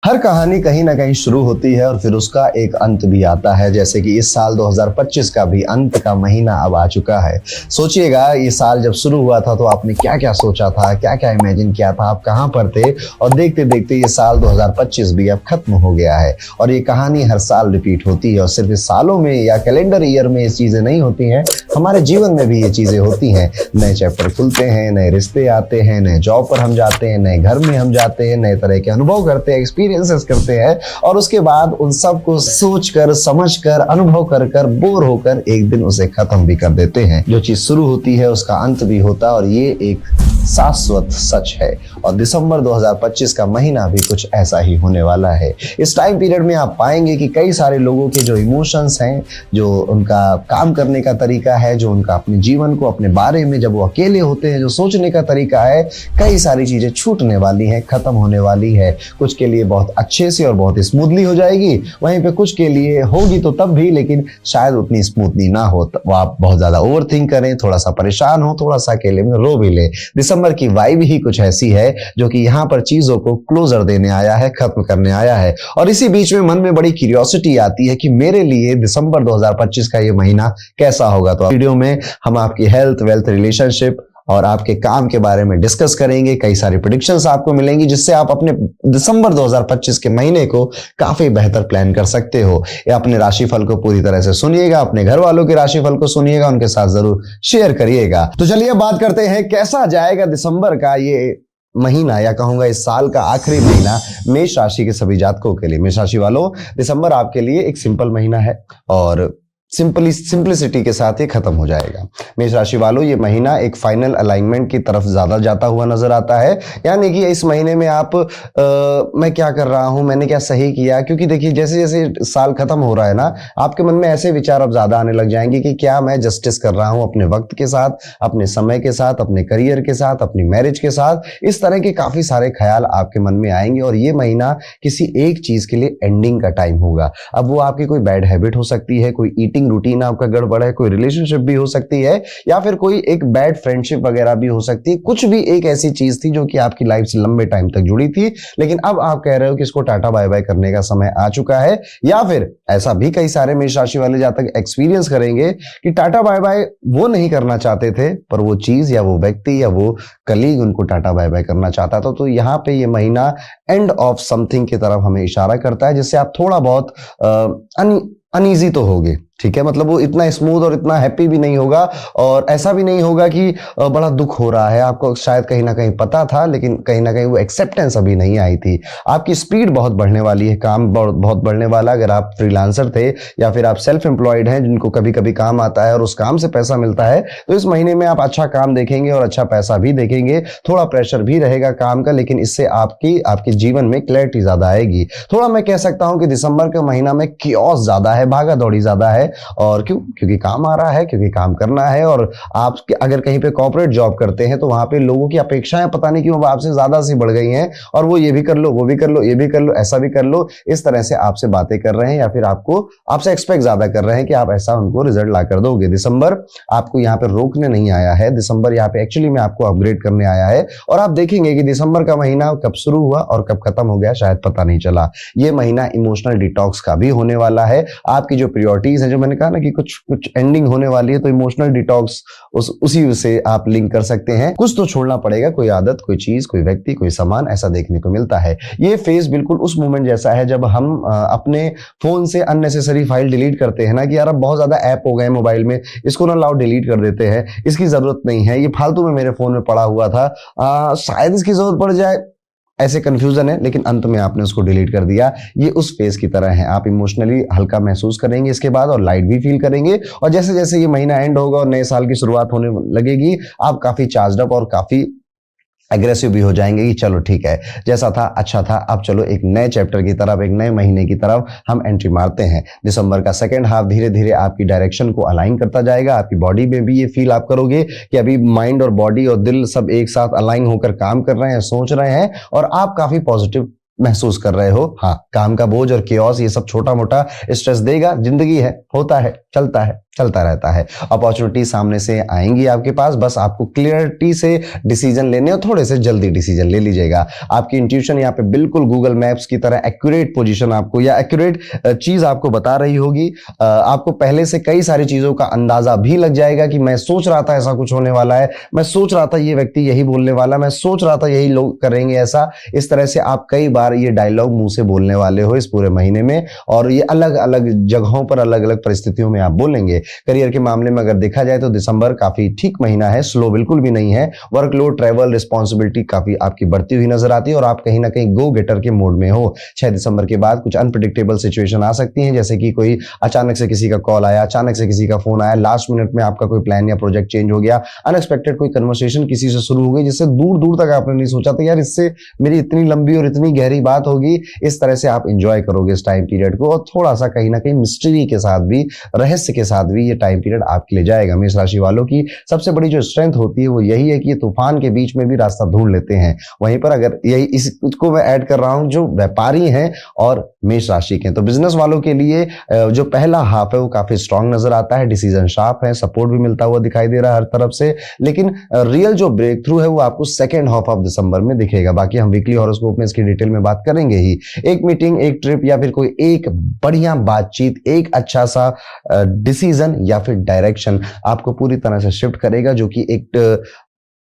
हर कहानी कहीं ना कहीं शुरू होती है और फिर उसका एक अंत भी आता है। जैसे कि इस साल 2025 का भी अंत का महीना अब आ चुका है। सोचिएगा, ये साल जब शुरू हुआ था तो आपने क्या क्या सोचा था, क्या क्या इमेजिन किया था, आप कहां पर थे, और देखते देखते ये साल 2025 भी अब खत्म हो गया है। और ये कहानी हर साल रिपीट होती है, और सिर्फ इस सालों में या कैलेंडर ईयर में ये चीजें नहीं होती हैं, हमारे जीवन में भी ये चीजें होती हैं। नए चैप्टर खुलते हैं, नए रिश्ते आते हैं, नए जॉब पर हम जाते हैं, नए घर में हम जाते हैं, नए तरह के अनुभव करते हैं, एक्सपीरियंसेस करते हैं, और उसके बाद उन सब को सोचकर, समझकर, अनुभव कर कर, बोर होकर एक दिन उसे खत्म भी कर देते हैं। जो चीज शुरू होती है उसका अंत भी होता है, और ये एक शाश्वत सच है। और दिसंबर 2025 का महीना भी कुछ ऐसा ही होने वाला है। इस टाइम पीरियड में आप पाएंगे कि कई सारे लोगों के जो इमोशंस हैं, जो उनका काम करने का तरीका है, जो उनका अपने जीवन को, अपने बारे में जब वो अकेले होते हैं, जो सोचने का तरीका है, कई सारी चीजें छूटने वाली हैं, खत्म होने वाली है। कुछ के लिए बहुत अच्छे से और बहुत स्मूथली हो जाएगी, वहीं पे कुछ के लिए होगी तो तब भी, लेकिन शायद उतनी स्मूथली ना हो। वो आप बहुत ज्यादा ओवर थिंक करें, थोड़ा सा परेशान हो, थोड़ा सा अकेले में रो भी ले। दिसंबर की वाइब ही कुछ ऐसी है जो कि यहाँ पर चीजों को क्लोजर देने आया है, खत्म करने आया है। और इसी बीच में मन में बड़ी क्यूरियोसिटी आती है कि मेरे लिए दिसंबर 2025 का ये महीना कैसा होगा। तो वीडियो में हम आपकी हेल्थ, वेल्थ, रिलेशनशिप और आपके काम के बारे में डिस्कस करेंगे। कई सारी प्रेडिक्शंस आपको मिलेंगी जिससे आप अपने दिसंबर 2025 के महीने को काफी बेहतर प्लान कर सकते हो। या अपने राशिफल को पूरी तरह से सुनिएगा, अपने घर वालों के राशिफल को सुनिएगा, उनके साथ जरूर शेयर करिएगा। तो चलिए बात करते हैं कैसा जाएगा दिसंबर का ये महीना, या कहूंगा इस साल का आखिरी महीना मेष राशि के सभी जातकों के लिए। मेष राशि वालों, दिसंबर आपके लिए एक सिंपल महीना है और सिंपलिसिटी के साथ ही खत्म हो जाएगा। मेष राशि वालों, ये महीना एक फाइनल अलाइनमेंट की तरफ ज्यादा जाता हुआ नजर आता है। यानी कि इस महीने में आप मैं क्या कर रहा हूं, मैंने क्या सही किया, क्योंकि देखिए जैसे जैसे साल खत्म हो रहा है ना, आपके मन में ऐसे विचार अब ज्यादा आने लग जाएंगे कि क्या मैं जस्टिस कर रहा हूं अपने वक्त के साथ, अपने समय के साथ, अपने करियर के साथ, अपनी मैरिज के साथ। इस तरह के काफी सारे ख्याल आपके मन में आएंगे, और ये महीना किसी एक चीज के लिए एंडिंग का टाइम होगा। अब वो आपकी कोई बैड हैबिट हो सकती है, कोई ईटिंग रूटीन आपका गड़बड़ है, कोई रिलेशनशिप भी हो सकती है, या फिर कोई एक बैड फ्रेंडशिप वगैरह भी हो सकती है। कुछ भी एक ऐसी चीज थी जो कि आपकी लाइफ से लंबे टाइम तक जुड़ी थी, लेकिन अब आप कह रहे हो कि इसको टाटा बाय बाय करने का समय आ चुका है। या फिर ऐसा भी कई सारे मेष राशि वाले जातक एक्सपीरियंस करेंगे कि टाटा बाय बाय वो नहीं करना चाहते थे, पर वो चीज या वो व्यक्ति या वो कलीग उनको टाटा बाय बाय करना चाहता था। तो यहाँ पे ये महीना एंड ऑफ समथिंग की तरफ हमें इशारा करता है, जिससे आप थोड़ा बहुत अनईजी तो होगे, ठीक है। मतलब वो इतना स्मूथ और इतना हैप्पी भी नहीं होगा, और ऐसा भी नहीं होगा कि बड़ा दुख हो रहा है। आपको शायद कहीं ना कहीं पता था, लेकिन कहीं ना कहीं वो एक्सेप्टेंस अभी नहीं आई थी। आपकी स्पीड बहुत बढ़ने वाली है, काम बहुत बढ़ने वाला। अगर आप फ्रीलांसर थे या फिर आप सेल्फ एम्प्लॉयड हैं जिनको कभी कभी काम आता है और उस काम से पैसा मिलता है, तो इस महीने में आप अच्छा काम देखेंगे और अच्छा पैसा भी देखेंगे। थोड़ा प्रेशर भी रहेगा काम का, लेकिन इससे आपके जीवन में क्लैरिटी ज्यादा आएगी। थोड़ा मैं कह सकता हूं कि दिसंबर के महीना में कियोस ज्यादा है, भागा दौड़ी ज्यादा है। और क्योंकि काम आ रहा है, क्योंकि काम करना है। और आप अगर कहीं पे कॉर्पोरेट जॉब करते हैं तो वहां पे लोगों की अपेक्षाएं पता नहीं क्यों आपसे ज्यादा सी बढ़ गई हैं, और वो ये भी कर लो, वो भी कर लो, ये भी कर लो, ऐसा भी कर लो, इस तरह से आपसे बातें कर रहे हैं, या फिर आपसे एक्सपेक्ट ज्यादा कर रहे हैं कि आप ऐसा उनको रिजल्ट ला कर दोगे। दिसंबर आपको यहाँ पे रोकने नहीं आया है, दिसंबर यहाँ पे एक्चुअली में आपको अपग्रेड करने आया है। और आप देखेंगे कि दिसंबर का महीना कब शुरू हुआ और कब खत्म हो गया शायद पता नहीं चला। ये महीना इमोशनल डिटॉक्स का भी होने वाला है। आपकी जो प्रायोरिटीज है, जो मैंने कहा ना कि कुछ एंडिंग होने वाली है, तो इमोशनल डिटॉक्स उसी से आप लिंक कर सकते हैं। कुछ तो छोड़ना पड़ेगा, कोई आदत, कोई चीज, कोई व्यक्ति, कोई सामान, ऐसा देखने को मिलता है। ये फेज बिल्कुल उस मोमेंट जैसा है जब हम अपने फोन से अननेसेसरी फाइल डिलीट करते हैं ना, कि यार अब बहुत ज्यादा ऐप हो गए मोबाइल में, इसको ना लाओ डिलीट कर देते हैं, इसकी जरूरत नहीं है, ये फालतू में मेरे फोन में पड़ा हुआ था, शायद इसकी जरूरत पड़ जाए, ऐसे कंफ्यूजन है, लेकिन अंत में आपने उसको डिलीट कर दिया। ये उस फेज की तरह है। आप इमोशनली हल्का महसूस करेंगे इसके बाद, और लाइट भी फील करेंगे। और जैसे जैसे ये महीना एंड होगा और नए साल की शुरुआत होने लगेगी, आप काफी चार्ज अप और काफी एग्रेसिव भी हो जाएंगे कि चलो ठीक है, जैसा था अच्छा था, अब चलो एक नए चैप्टर की तरफ, एक नए महीने की तरफ हम एंट्री मारते हैं। दिसंबर का सेकंड हाफ धीरे धीरे आपकी डायरेक्शन को अलाइन करता जाएगा। आपकी बॉडी में भी ये फील आप करोगे कि अभी माइंड और बॉडी और दिल सब एक साथ अलाइन होकर काम कर रहे हैं, सोच रहे हैं, और आप काफी पॉजिटिव महसूस कर रहे हो। हाँ, काम का बोझ और केओस ये सब छोटा मोटा स्ट्रेस देगा, जिंदगी है, होता है, चलता है, चलता रहता है। अपॉर्चुनिटी सामने से आएंगी आपके पास, बस आपको क्लियरिटी से डिसीजन लेने और थोड़े से जल्दी डिसीजन ले लीजिएगा। आपकी इंट्यूशन यहाँ पे बिल्कुल गूगल मैप्स की तरह एक्यूरेट पोजीशन आपको या एक्यूरेट चीज आपको बता रही होगी। आपको पहले से कई सारी चीजों का अंदाजा भी लग जाएगा कि मैं सोच रहा था ऐसा कुछ होने वाला है, मैं सोच रहा था ये व्यक्ति यही बोलने वाला, मैं सोच रहा था यही लोग करेंगे ऐसा। इस तरह से आप कई बार ये डायलॉग मुंह से बोलने वाले हो इस पूरे महीने में, और ये अलग अलग जगहों पर अलग अलग परिस्थितियों में आप बोलेंगे। करियर के मामले में अगर देखा जाए तो दिसंबर काफी ठीक महीना है, स्लो बिल्कुल भी नहीं है। वर्कलोड, ट्रैवल, रिस्पॉन्सिबिलिटी काफी आपकी बढ़ती हुई नजर आती है और आप कहीं ना कहीं गो गेटर के मोड में हो। 6 दिसंबर के बाद कुछ अनप्रिडिक्टेबल सिचुएशन आ सकती हैं, जैसे कि कोई अचानक से किसी का कॉल आया, अचानक से किसी का फोन आया, लास्ट मिनट में आपका कोई प्लान या प्रोजेक्ट चेंज हो गया, अनएक्सपेक्टेड कोई कन्वर्सेशन किसी से शुरू हो गई जिससे दूर दूर तक आपने नहीं सोचा था यार इससे मेरी इतनी लंबी और इतनी गहरी बात होगी। इस तरह से आप इंजॉय करोगे इस टाइम पीरियड को, और थोड़ा सा कहीं ना कहीं मिस्ट्री के साथ भी, रहस्य के साथ भी ये टाइम पीरियड आपके लिए जाएगा। मेष राशि वालों की सबसे बड़ी जो स्ट्रेंथ होती है वो यही है कि ये तूफान के बीच में भी रास्ता ढूंढ लेते हैं। वहीं पर अगर यही इसको मैं ऐड कर रहा हूं जो व्यापारी हैं और मेष राशि के, तो बिजनेस वालों के लिए जो पहला हाफ है वो काफी स्ट्रांग नजर आता है, डिसीजन शार्प है, सपोर्ट भी मिलता हुआ दिखाई दे रहा है हर तरफ से। लेकिन रियल जो ब्रेक थ्रू है वो आपको सेकेंड हाफ ऑफ दिसंबर में दिखेगा। बाकी हम वीकली हॉरोस्कोप में इसकी डिटेल में बात करेंगे ही। एक मीटिंग, एक ट्रिप या फिर कोई एक बढ़िया बातचीत, एक अच्छा सा डिसीजन या फिर डायरेक्शन आपको पूरी तरह से शिफ्ट करेगा, जो कि एक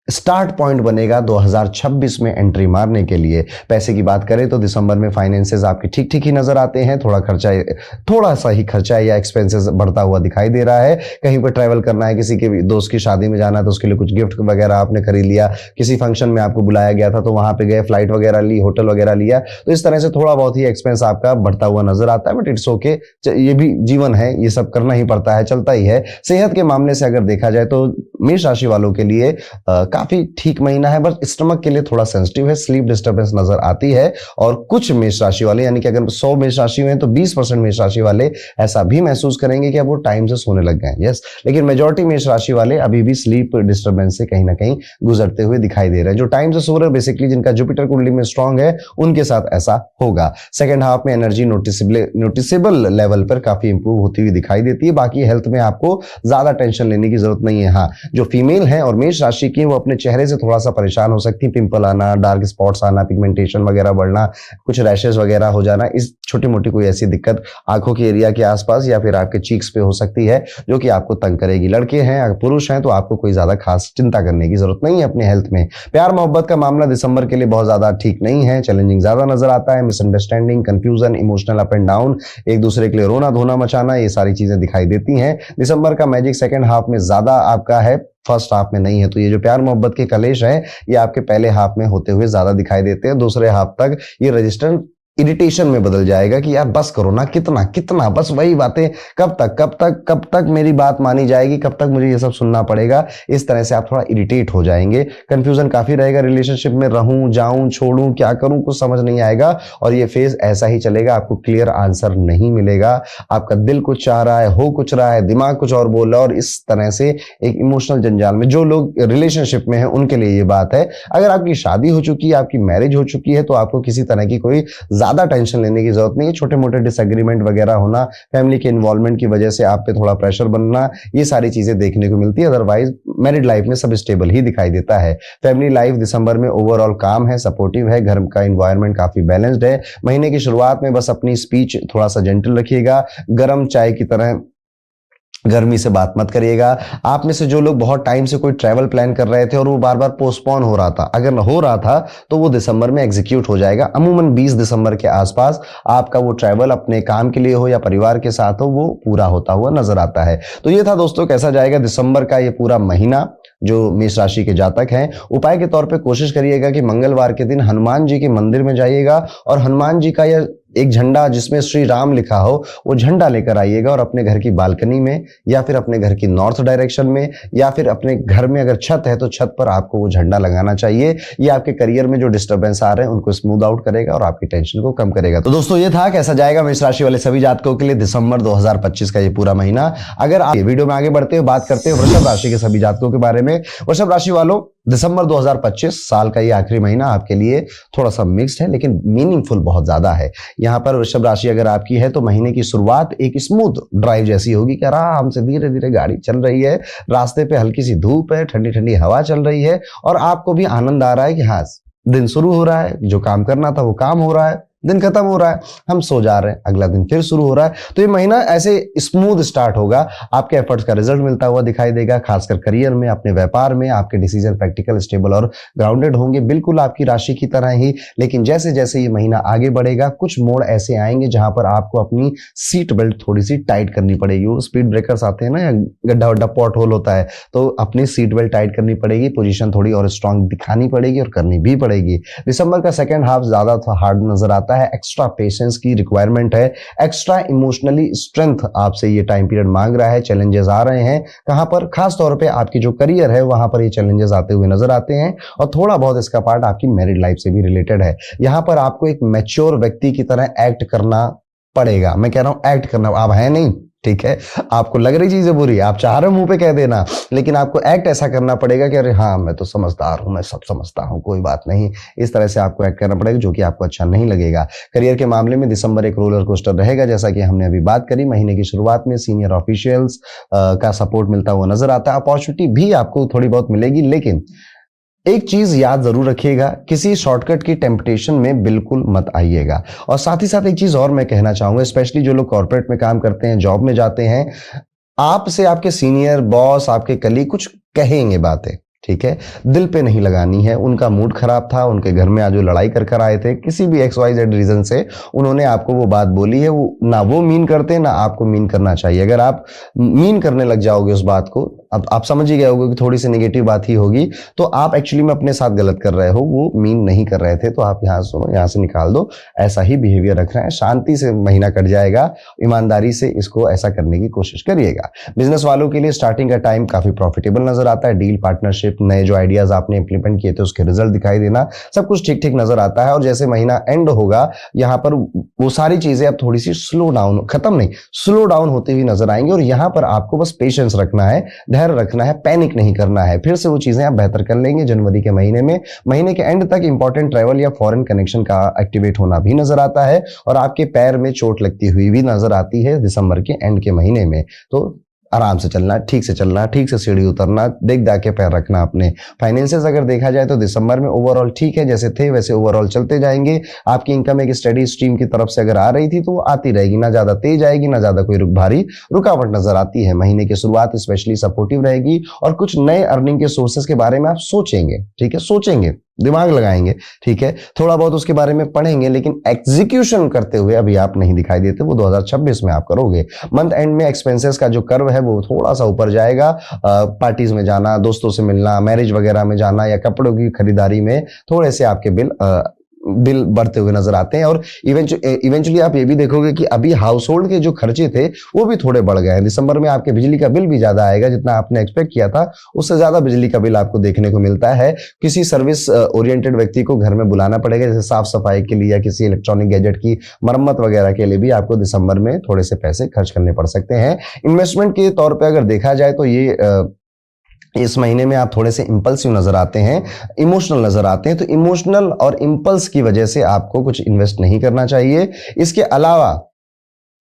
स्टार्ट पॉइंट बनेगा 2026 में एंट्री मारने के लिए। पैसे की बात करें तो दिसंबर में फाइनेंसेस आपके ठीक ठीक ही नजर आते हैं, थोड़ा सा ही खर्चा या एक्सपेंसेस बढ़ता हुआ दिखाई दे रहा है। कहीं पर ट्रैवल करना है, किसी के दोस्त की शादी में जाना है तो उसके लिए कुछ गिफ्ट वगैरह आपने खरीद लिया, किसी फंक्शन में आपको बुलाया गया था तो वहां पे गए, फ्लाइट वगैरह ली, होटल वगैरह लिया, तो इस तरह से थोड़ा बहुत ही एक्सपेंस आपका बढ़ता हुआ नजर आता है। बट इट्स ओके, ये भी जीवन है, ये सब करना ही पड़ता है, चलता ही है। सेहत के मामले से अगर देखा जाए तो मेष राशि वालों के लिए काफी ठीक महीना है, बस स्टमक के लिए थोड़ा सेंसिटिव है, स्लीप डिस्टर्बेंस नजर आती है। और कुछ मेष राशि वाले, यानी कि अगर 100 मेष राशि में तो 20% मेष राशि वाले ऐसा भी महसूस करेंगे कि अब वो टाइम से सोने लग गए। यस, लेकिन मेजॉरिटी मेष राशि वाले अभी भी स्लीप डिस्टर्बेंस से कहीं ना कहीं गुजरते हुए दिखाई दे रहे हैं। जो टाइम से सो रहे हैं बेसिकली जिनका जुपिटर कुंडली में स्ट्रांग है उनके साथ ऐसा होगा। सेकेंड हाफ में एनर्जी नोटिसेबल लेवल पर काफी इंप्रूव होती हुई दिखाई देती है। बाकी हेल्थ में आपको ज्यादा टेंशन लेने की जरूरत नहीं है। हाँ, जो फीमेल है और मेष राशि की वो अपने चेहरे से थोड़ा सा परेशान हो सकती है, पिंपल आना, डार्क स्पॉट्स आना, पिगमेंटेशन वगैरह बढ़ना, कुछ रैशेस वगैरह हो जाना, इस छोटी मोटी कोई ऐसी दिक्कत आंखों के एरिया के आसपास या फिर आपके चीक्स पे हो सकती है जो कि आपको तंग करेगी। लड़के हैं अगर पुरुष हैं तो आपको कोई ज्यादा खास चिंता करने की जरूरत नहीं है अपने हेल्थ में। प्यार मोहब्बत का मामला दिसंबर के लिए बहुत ज्यादा ठीक नहीं है, चैलेंजिंग ज्यादा नजर आता है। Misunderstanding, confusion, emotional up and down, एक दूसरे के लिए रोना धोना मचाना, ये सारी चीजें दिखाई देती हैं। दिसंबर का मैजिक सेकंड हाफ में ज्यादा आपका है, फर्स्ट हाफ में नहीं है। तो ये जो प्यार मोहब्बत के कलेश हैं ये आपके पहले हाफ में होते हुए ज्यादा दिखाई देते हैं। दूसरे हाफ तक ये रेजिस्टेंट इरिटेशन में बदल जाएगा कि यार बस करो ना, कितना कितना बस वही बातें, कब तक मेरी बात मानी जाएगी, कब तक मुझे ये सब सुनना पड़ेगा। इस तरह से आप थोड़ा इरिटेट हो जाएंगे। कंफ्यूजन काफी रहेगा, रिलेशनशिप में रहूं जाऊं छोड़ूं क्या करूं कुछ समझ नहीं आएगा और ये फेज ऐसा ही चलेगा। आपको क्लियर आंसर नहीं मिलेगा, आपका दिल कुछ चाह रहा है, हो कुछ रहा है, दिमाग कुछ और बोल रहा है और इस तरह से एक इमोशनल जंजाल में जो लोग रिलेशनशिप में है उनके लिए ये बात है। अगर आपकी शादी हो चुकी है, आपकी मैरिज हो चुकी है तो आपको किसी तरह की कोई ज्यादा टेंशन लेने की जरूरत नहीं है। छोटे मोटे डिसएग्रीमेंट वगैरह होना, फैमिली के इन्वॉल्वमेंट की वजह से आप पे थोड़ा प्रेशर बनना, ये सारी चीजें देखने को मिलती है। अदरवाइज मैरिड लाइफ में सब स्टेबल ही दिखाई देता है। फैमिली लाइफ दिसंबर में ओवरऑल काम है, सपोर्टिव है, घर का इन्वायरमेंट काफी बैलेंस्ड है। महीने की शुरुआत में बस अपनी स्पीच थोड़ा सा जेंटल रखिएगा, गर्म चाय की तरह गर्मी से बात मत करिएगा। आप में से जो लोग बहुत टाइम से कोई ट्रैवल प्लान कर रहे थे और वो बार बार पोस्टपोन हो रहा था, अगर हो रहा था तो वो दिसंबर में एग्जीक्यूट हो जाएगा। अमूमन 20 दिसंबर के आसपास आपका वो ट्रैवल अपने काम के लिए हो या परिवार के साथ हो वो पूरा होता हुआ नजर आता है। तो ये था दोस्तों कैसा जाएगा दिसंबर का ये पूरा महीना जो मेष राशि के जातक हैं। उपाय के तौर पे कोशिश करिएगा कि मंगलवार के दिन हनुमान जी के मंदिर में जाइएगा और हनुमान जी का यह एक झंडा जिसमें श्री राम लिखा हो वो झंडा लेकर आइएगा और अपने घर की बालकनी में या फिर अपने घर की नॉर्थ डायरेक्शन में या फिर अपने घर में अगर छत है तो छत पर आपको वो झंडा लगाना चाहिए। ये आपके करियर में जो डिस्टर्बेंस आ रहे हैं उनको स्मूथ आउट करेगा और आपकी टेंशन को कम करेगा। तो दोस्तों ये था कैसा जाएगा मेष राशि वाले सभी जातकों के लिए दिसंबर 2025 का ये पूरा महीना। अगर आप वीडियो में आगे बढ़ते हो बात करते हैं वृषभ राशि के सभी जातकों के बारे में। वृषभ राशि वालों दिसंबर 2025 साल का ये आखिरी महीना आपके लिए थोड़ा सा मिक्स्ड है, लेकिन मीनिंगफुल बहुत ज्यादा है। यहाँ पर वृषभ राशि अगर आपकी है तो महीने की शुरुआत एक स्मूथ ड्राइव जैसी होगी कि आराम से धीरे धीरे गाड़ी चल रही है, रास्ते पे हल्की सी धूप है, ठंडी ठंडी हवा चल रही है और आपको भी आनंद आ रहा है कि हाँ, दिन शुरू हो रहा है, जो काम करना था वो काम हो रहा है, दिन खत्म हो रहा है, हम सो जा रहे हैं, अगला दिन फिर शुरू हो रहा है। तो ये महीना ऐसे स्मूथ स्टार्ट होगा, आपके एफर्ट्स का रिजल्ट मिलता हुआ दिखाई देगा, खासकर करियर में, अपने व्यापार में आपके डिसीजन प्रैक्टिकल, स्टेबल और ग्राउंडेड होंगे, बिल्कुल आपकी राशि की तरह ही। लेकिन जैसे जैसे ये महीना आगे बढ़ेगा, कुछ मोड़ ऐसे आएंगे जहां पर आपको अपनी सीट बेल्ट थोड़ी सी टाइट करनी पड़ेगी। वो स्पीड ब्रेकर्स आते हैं ना, या गड्ढा वड्ढा पॉट होल होता है, तो अपनी सीट बेल्ट टाइट करनी पड़ेगी, पोजीशन थोड़ी और स्ट्रांग दिखानी पड़ेगी और करनी भी पड़ेगी। दिसंबर का सेकेंड हाफ ज्यादा हार्ड नजर आता है, एक्स्ट्रा पेशेंस की रिक्वायरमेंट है, एक्स्ट्रा इमोशनली स्ट्रेंथ आपसे ये टाइम पीरियड मांग रहा है, चैलेंजेस आ रहे हैं। कहां पर? खास तौर पे आपकी जो करियर है वहां पर ये चैलेंजेस आते हुए नजर आते हैं और थोड़ा बहुत इसका पार्ट आपकी मैरिड लाइफ से भी रिलेटेड है। यहां पर आपको एक मैच्योर व्यक्ति की तरह एक्ट करना पड़ेगा। मैं कह रहा हूं एक्ट करना, आप है नहीं, ठीक है, आपको लग रही चीजें बुरी, आप चाह रहे हो मुंह पे कह देना, लेकिन आपको एक्ट ऐसा करना पड़ेगा कि अरे हाँ मैं तो समझदार हूं, मैं सब समझता हूं, कोई बात नहीं। इस तरह से आपको एक्ट करना पड़ेगा, जो कि आपको अच्छा नहीं लगेगा। करियर के मामले में दिसंबर एक रोलर कोस्टर रहेगा, जैसा कि हमने अभी बात करी। महीने की शुरुआत में सीनियर ऑफिशियल्स का सपोर्ट मिलता हुआ नजर आता है, अपॉर्चुनिटी भी आपको थोड़ी बहुत मिलेगी, लेकिन एक चीज याद जरूर रखिएगा, किसी शॉर्टकट की टेम्पटेशन में बिल्कुल मत आइएगा। और साथ ही साथ एक चीज और मैं कहना चाहूंगा, स्पेशली जो लोग कॉर्पोरेट में काम करते हैं, जॉब में जाते हैं, आपसे आपके सीनियर, बॉस, आपके कलीग कुछ कहेंगे बातें, ठीक है, दिल पे नहीं लगानी है। उनका मूड खराब था, उनके घर में आज वो लड़ाई कर कर आए थे, किसी भी XYZ रीजन से उन्होंने आपको वो बात बोली है, वो ना वो मीन करते ना आपको मीन करना चाहिए। अगर आप मीन करने लग जाओगे उस बात को, अब आप समझ ही गए होगे कि थोड़ी सी नेगेटिव बात ही होगी, तो आप एक्चुअली में अपने साथ गलत कर रहे हो, वो मीन नहीं कर रहे थे। तो आप यहाँ सुनो, यहाँ से निकाल दो, ऐसा ही बिहेवियर रखना है, शांति से महीना कट जाएगा, ईमानदारी से इसको ऐसा करने की कोशिश करिएगा। बिजनेस वालों के लिए स्टार्टिंग का टाइम काफी प्रॉफिटेबल नजर आता है, डील, पार्टनरशिप, नए जो आइडियाज आपने इंप्लीमेंट किए थे उसके रिजल्ट दिखाई देना, सब कुछ ठीक ठीक नजर आता है। और जैसे महीना एंड होगा, यहाँ पर वो सारी चीजें अब थोड़ी सी स्लो डाउन, खत्म नहीं, स्लो डाउन होती हुई नजर आएंगी। और यहाँ पर आपको बस पेशेंस रखना है, धैर्य रखना है, पैनिक नहीं करना है, फिर से वो चीजें आप बेहतर कर लेंगे जनवरी के महीने में। महीने के एंड तक इंपॉर्टेंट ट्रैवल या फॉरेन कनेक्शन का एक्टिवेट होना भी नजर आता है और आपके पैर में चोट लगती हुई भी नजर आती है दिसंबर के एंड के महीने में। तो आराम से चलना, ठीक से चलना, ठीक से सीढ़ी उतरना, देख दाख के पैर रखना अपने। फाइनेंसेस अगर देखा जाए तो दिसंबर में ओवरऑल ठीक है, जैसे थे वैसे ओवरऑल चलते जाएंगे। आपकी इनकम एक स्टडी स्ट्रीम की तरफ से अगर आ रही थी तो वो आती रहेगी, ना ज्यादा तेज आएगी, ना ज्यादा कोई भारी रुकावट नजर आती है। महीने की शुरुआत स्पेशली सपोर्टिव रहेगी और कुछ नए अर्निंग के सोर्सेस के बारे में आप सोचेंगे, ठीक है, सोचेंगे, दिमाग लगाएंगे, ठीक है, थोड़ा बहुत उसके बारे में पढ़ेंगे, लेकिन एग्जीक्यूशन करते हुए अभी आप नहीं दिखाई देते, वो 2026 में आप करोगे। मंथ एंड में एक्सपेंसेस का जो कर्व है वो थोड़ा सा ऊपर जाएगा। पार्टीज में जाना, दोस्तों से मिलना, मैरिज वगैरह में जाना या कपड़ों की खरीदारी में थोड़े से आपके बिल बढ़ते हुए नजर आते हैं। और इवेंचुअली आप ये भी देखोगे कि अभी हाउस होल्ड के जो खर्चे थे वो भी थोड़े बढ़ गए हैं। दिसंबर में आपके बिजली का बिल भी ज्यादा आएगा, जितना आपने एक्सपेक्ट किया था उससे ज्यादा बिजली का बिल आपको देखने को मिलता है। किसी सर्विस ओरिएंटेड व्यक्ति को घर में बुलाना पड़ेगा, जैसे साफ सफाई के लिए या किसी इलेक्ट्रॉनिक गैजेट की मरम्मत वगैरह के लिए भी आपको दिसंबर में थोड़े से पैसे खर्च करने पड़ सकते हैं। इन्वेस्टमेंट के तौर पर अगर देखा जाए तो ये इस महीने में आप थोड़े से इंपल्सिव नजर आते हैं, इमोशनल नजर आते हैं, तो इमोशनल और इंपल्स की वजह से आपको कुछ इन्वेस्ट नहीं करना चाहिए। इसके अलावा,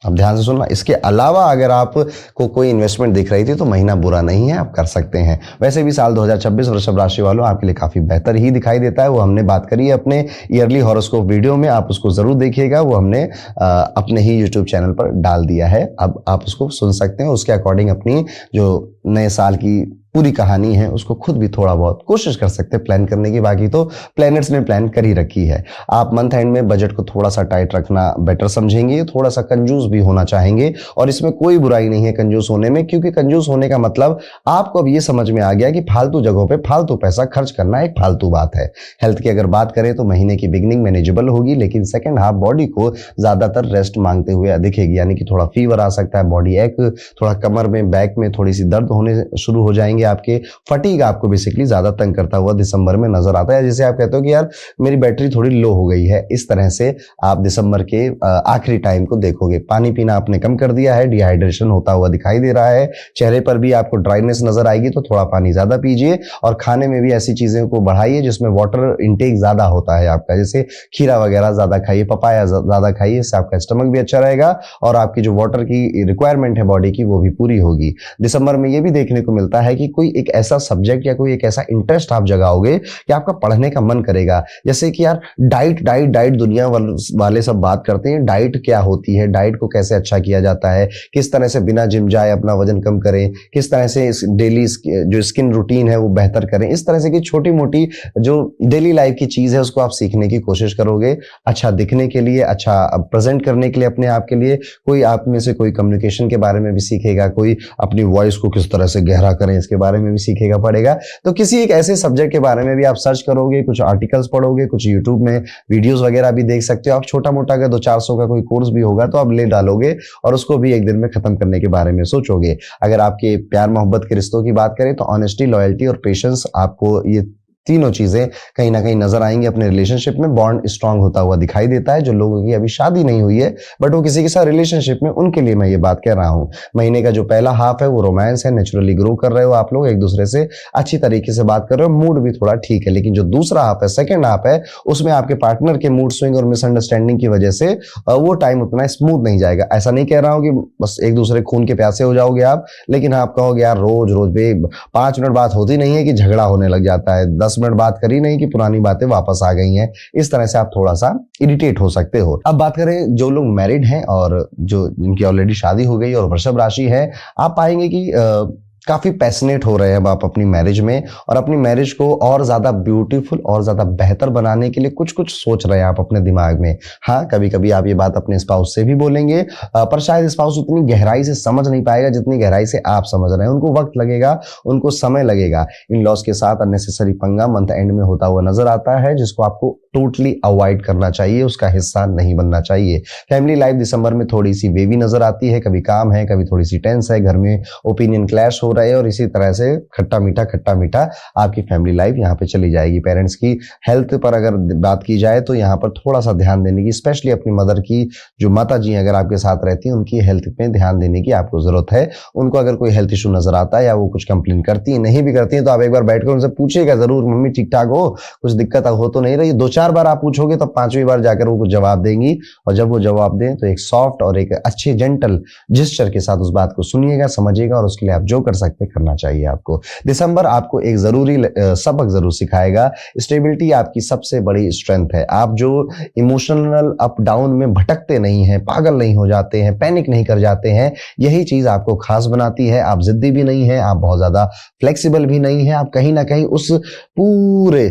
अब ध्यान से सुनना, इसके अलावा अगर आपको कोई इन्वेस्टमेंट दिख रही थी तो महीना बुरा नहीं है, आप कर सकते हैं। वैसे भी साल 2026 वृषभ राशि वालों आपके लिए काफी बेहतर ही दिखाई देता है, वो हमने बात करी है अपने ईयरली हॉरोस्कोप वीडियो में, आप उसको जरूर देखिएगा, वो हमने अपने ही यूट्यूब चैनल पर डाल दिया है, अब आप उसको सुन सकते हैं। उसके अकॉर्डिंग अपनी जो नए साल की पूरी कहानी है उसको खुद भी थोड़ा बहुत कोशिश कर सकते हैं प्लान करने की, बाकी तो प्लानर्स ने प्लान कर ही रखी है। आप मंथ एंड में बजट को थोड़ा सा टाइट रखना बेटर समझेंगे, थोड़ा सा कंजूस भी होना चाहेंगे, और इसमें कोई बुराई नहीं है कंजूस होने में, क्योंकि कंजूस होने का मतलब आपको अब ये समझ में आ गया कि फालतू जगहों पे फालतू पैसा खर्च करना एक फालतू बात है। हेल्थ की अगर बात करें तो महीने की बिगनिंग मैनेजेबल होगी, लेकिन सेकेंड हाफ बॉडी को ज्यादातर रेस्ट मांगते हुए दिखेगी, यानी कि थोड़ा फीवर आ सकता है, बॉडी एक, थोड़ा कमर में, बैक में थोड़ी सी दर्द होने शुरू हो जाएंगे, आएंगे, आपके फटीग आपको बेसिकली ज्यादा तंग करता हुआ दिसंबर में नजर आता है, जिसे आप कहते हो कि यार मेरी बैटरी थोड़ी लो हो गई है। इस तरह से आप दिसंबर के आखिरी टाइम को देखोगे। पानी पीना आपने कम कर दिया है, डिहाइड्रेशन होता हुआ दिखाई दे रहा है, चेहरे पर भी आपको ड्राइनेस नजर आएगी, तो थोड़ा पानी ज्यादा पीजिए। और खाने में भी ऐसी चीजें को बढ़ाइए जिसमें वाटर इंटेक ज्यादा होता है आपका, जैसे खीरा वगैरह ज्यादा खाइए, पपाया ज्यादा खाइए, इससे आपका स्टमक भी अच्छा रहेगा और आपकी जो वाटर की रिक्वायरमेंट है बॉडी की वो भी पूरी होगी। दिसंबर में ये भी देखने को मिलता है कि कोई एक ऐसा सब्जेक्ट या कोई एक ऐसा इंटरेस्ट आप जगाओगे कि आपका पढ़ने का मन करेगा। जैसे कि यार डाइट डाइट डाइट दुनिया वाले सब बात करते हैं, डाइट क्या होती है, डाइट को कैसे अच्छा किया जाता है, किस तरह से बिना जिम जाए अपना वजन कम करें, किस तरह से डेली जो स्किन रूटीन है वो बेहतर करें। इस तरह से की छोटी मोटी जो डेली लाइफ की चीज है उसको आप सीखने की कोशिश करोगे, अच्छा दिखने के लिए, अच्छा प्रेजेंट करने के लिए अपने आप के लिए। कोई आप में से कोई कम्युनिकेशन के बारे में भी सीखेगा, कोई अपनी वॉइस को किस तरह से गहरा करें इसके बारे में भी सीखेगा पड़ेगा। तो किसी एक ऐसे सब्जेक्ट के बारे में भी आप सर्च करोगे, कुछ आर्टिकल्स पढ़ोगे, कुछ यूट्यूब में वीडियोस वगैरह भी देख सकते हो आप। छोटा मोटा अगर 200-400 का कोई कोर्स भी होगा तो आप ले डालोगे और उसको भी एक दिन में खत्म करने के बारे में सोचोगे। अगर आपके प्यार मोहब्बत के रिश्तों की बात करें तो ऑनेस्टी, लॉयल्टी और पेशेंस, आपको ये तीनों चीजें कहीं ना कहीं नजर आएंगी अपने रिलेशनशिप में। बॉन्ड स्ट्रांग होता हुआ दिखाई देता है। जो लोगों की अभी शादी नहीं हुई है बट वो किसी के साथ रिलेशनशिप में, उनके लिए मैं ये बात कह रहा हूं। महीने का जो पहला हाफ है वो रोमांस है, नेचुरली ग्रो कर रहे हो आप लोग, एक दूसरे से अच्छी तरीके से बात कर रहे हो, मूड भी थोड़ा ठीक है। लेकिन जो दूसरा हाफ है, सेकेंड हाफ है, उसमें आपके पार्टनर के मूड स्विंग और मिसअंडरस्टैंडिंग की वजह से वो टाइम उतना स्मूथ नहीं जाएगा। ऐसा नहीं कह रहा हूं कि बस एक दूसरे खून के प्यासे हो जाओगे आप, लेकिन आप कहोगे यार रोज रोज 5 मिनट बात होती नहीं है कि झगड़ा होने लग जाता है, 10 मिनट बात करी नहीं कि पुरानी बातें वापस आ गई हैं। इस तरह से आप थोड़ा सा इरिटेट हो सकते हो। अब बात करें जो लोग मैरिड हैं और जो जिनकी ऑलरेडी शादी हो गई और वृषभ राशि है, आप पाएंगे कि काफी पैशनेट हो रहे हैं अब आप अपनी मैरिज में, और अपनी मैरिज को और ज्यादा ब्यूटीफुल और ज्यादा बेहतर बनाने के लिए कुछ कुछ सोच रहे हैं आप अपने दिमाग में। हाँ, कभी कभी आप ये बात अपने स्पाउस से भी बोलेंगे, पर शायद स्पाउस उतनी गहराई से समझ नहीं पाएगा जितनी गहराई से आप समझ रहे हैं। उनको वक्त लगेगा, उनको समय लगेगा। इन लॉस के साथ अननेसेसरी पंगा मंथ एंड में होता हुआ नजर आता है, जिसको आपको टोटली अवॉइड करना चाहिए, उसका हिस्सा नहीं बनना चाहिए। फैमिली लाइफ दिसंबर में थोड़ी सी वेवी नजर आती है, कभी काम है, कभी थोड़ी सी टेंस है, घर में ओपिनियन क्लैश हो रहे हैं और इसी तरह से खट्टा मीठा आपकी फैमिली लाइफ यहाँ पे चली जाएगी। पेरेंट्स की हेल्थ पर अगर बात की जाए तो यहाँ पर थोड़ा सा ध्यान देने की, स्पेशली अपनी मदर की, जो माता जी अगर आपके साथ रहती हैं उनकी हेल्थ पे ध्यान देने की आपको जरूरत है। उनको अगर कोई हेल्थ इशू नजर आता है या वो कुछ कंप्लेन करती है, नहीं भी करती है, तो आप एक बार बैठकर उनसे पूछिएगा जरूर, मम्मी ठीक ठाक हो, कुछ दिक्कत हो तो नहीं रही। 2-4 बार आप पूछोगे तो 5वीं बार जाकर वो कुछ जवाब देंगी, और जब वो जवाब दें तो एक सॉफ्ट और एक अच्छे जेंटल जेस्चर के साथ उस बात को सुनिएगा, समझिएगा, और उसके लिए आप जो कर सकते करना चाहिए आपको। दिसंबर आपको एक जरूरी सबक जरूर सिखाएगा। स्टेबिलिटी आपकी सबसे बड़ी स्ट्रेंथ है। आप जो इमोशनल अप डाउन में भटकते नहीं हैं, पागल नहीं हो जाते हैं, पैनिक नहीं कर जाते हैं, यही चीज आपको खास बनाती है। आप जिद्दी भी नहीं है, आप बहुत ज्यादा फ्लेक्सिबल भी नहीं है, आप कहीं ना कहीं उस पूरे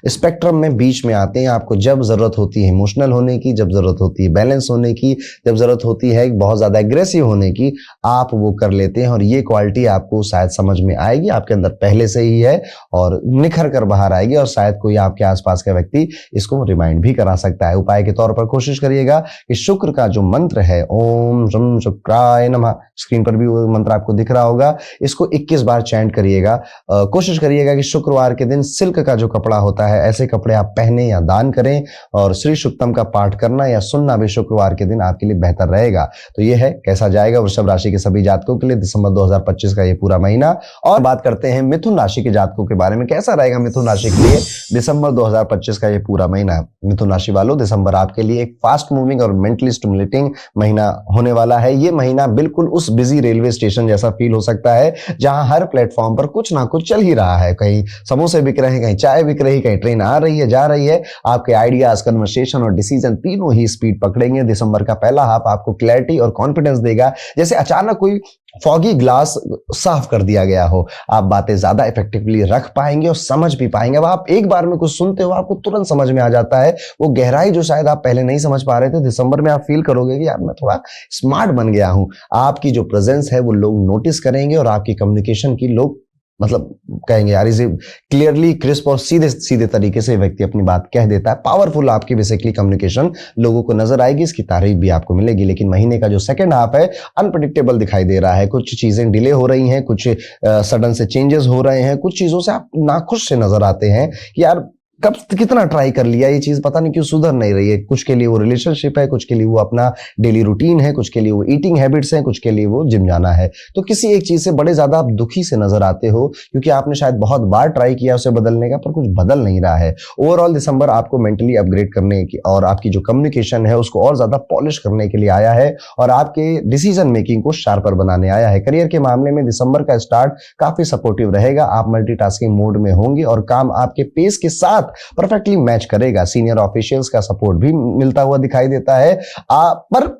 स्पेक्ट्रम में बीच में आते हैं। आपको जब जरूरत होती है इमोशनल होने की, जब जरूरत होती है बैलेंस होने की, जब जरूरत होती है बहुत ज्यादा एग्रेसिव होने की, आप वो कर लेते हैं। और ये क्वालिटी आपको शायद समझ में आएगी, आपके अंदर पहले से ही है और निखर कर बाहर आएगी, और शायद कोई आपके आसपास का व्यक्ति इसको रिमाइंड भी करा सकता है। उपाय के तौर पर कोशिश करिएगा कि शुक्र का जो मंत्र है, ओम शम शुक्राय नमः, स्क्रीन पर भी वो मंत्र आपको दिख रहा होगा, इसको 21 बार चैंट करिएगा। कोशिश करिएगा कि शुक्रवार के दिन सिल्क का जो कपड़ा होता है ऐसे कपड़े आप पहने या दान करें, और श्री सुक्तम का पाठ करना या सुनना भी शुक्रवार के दिन आपके लिए बेहतर रहेगा। तो ये है कैसा जाएगा वृषभ राशि के सभी जातकों के लिए दिसंबर 2025 का ये पूरा महीना। और बात करते हैं मिथुन राशि के जातकों के बारे में, कैसा रहेगा मिथुन राशि के लिए दिसंबर 2025 का ये पूरा महीना। मिथुन राशि वालों, दिसंबर आपके लिए एक फास्ट मूविंग और मेंटली स्टिमुलेटिंग महीना होने वाला है। ये महीना बिल्कुल उस बिजी रेलवे स्टेशन जैसा फील हो सकता है जहां हर प्लेटफॉर्म पर कुछ ना कुछ चल ही रहा है। कहीं समोसे बिक रहे हैं, कहीं चाय बिक रही, कहीं ट्रेन आ रही है, जा रही है। आपके आइडियाज, कन्वर्सेशन और डिसीजन तीनों ही स्पीड पकड़ेंगे। दिसंबर का पहला हाफ आपको क्लैरिटी और कॉन्फिडेंस देगा, जैसे अचानक कोई फॉगी ग्लास साफ कर दिया गया हो। आप बातें ज्यादा इफेक्टिवली रख पाएंगे और समझ भी पाएंगे। अब आप एक बार में कुछ सुनते हो, आपको तुरंत समझ में आ जाता है वो गहराई जो शायद आप पहले नहीं समझ पा रहे थे। दिसंबर में आप फील करोगे कि यार मैं थोड़ा स्मार्ट बन गया हूं। आपकी जो प्रेजेंस है वो लोग नोटिस करेंगे और आपकी कम्युनिकेशन की लोग मतलब कहेंगे यार इसे क्लियरली क्रिस्प और सीधे सीधे तरीके से व्यक्ति अपनी बात कह देता है। पावरफुल आपकी बेसिकली कम्युनिकेशन लोगों को नजर आएगी, इसकी तारीफ भी आपको मिलेगी। लेकिन महीने का जो सेकंड हाफ है अनप्रेडिक्टेबल दिखाई दे रहा है, कुछ चीजें डिले हो रही हैं, कुछ सडन से चेंजेस हो रहे हैं, कुछ चीजों से आप नाखुश से नजर आते हैं कि यार कब कितना ट्राई कर लिया, ये चीज पता नहीं क्यों सुधर नहीं रही है। कुछ के लिए वो रिलेशनशिप है, कुछ के लिए वो अपना डेली रूटीन है, कुछ के लिए वो ईटिंग हैबिट्स हैं, कुछ के लिए वो जिम जाना है। तो किसी एक चीज से बड़े ज्यादा आप दुखी से नजर आते हो क्योंकि आपने शायद बहुत बार ट्राई किया उसे बदलने का, पर कुछ बदल नहीं रहा है। ओवरऑल दिसंबर आपको मेंटली अपग्रेड करने की और आपकी जो कम्युनिकेशन है उसको और ज्यादा पॉलिश करने के लिए आया है और आपके डिसीजन मेकिंग को शार्पर बनाने आया है। करियर के मामले में दिसंबर का स्टार्ट काफी सपोर्टिव रहेगा। आप मल्टीटास्किंग मोड में होंगे और काम आपके पेस के साथ परफेक्टली मैच करेगा। सीनियर ऑफिशियल्स का सपोर्ट भी मिलता हुआ दिखाई देता है। पर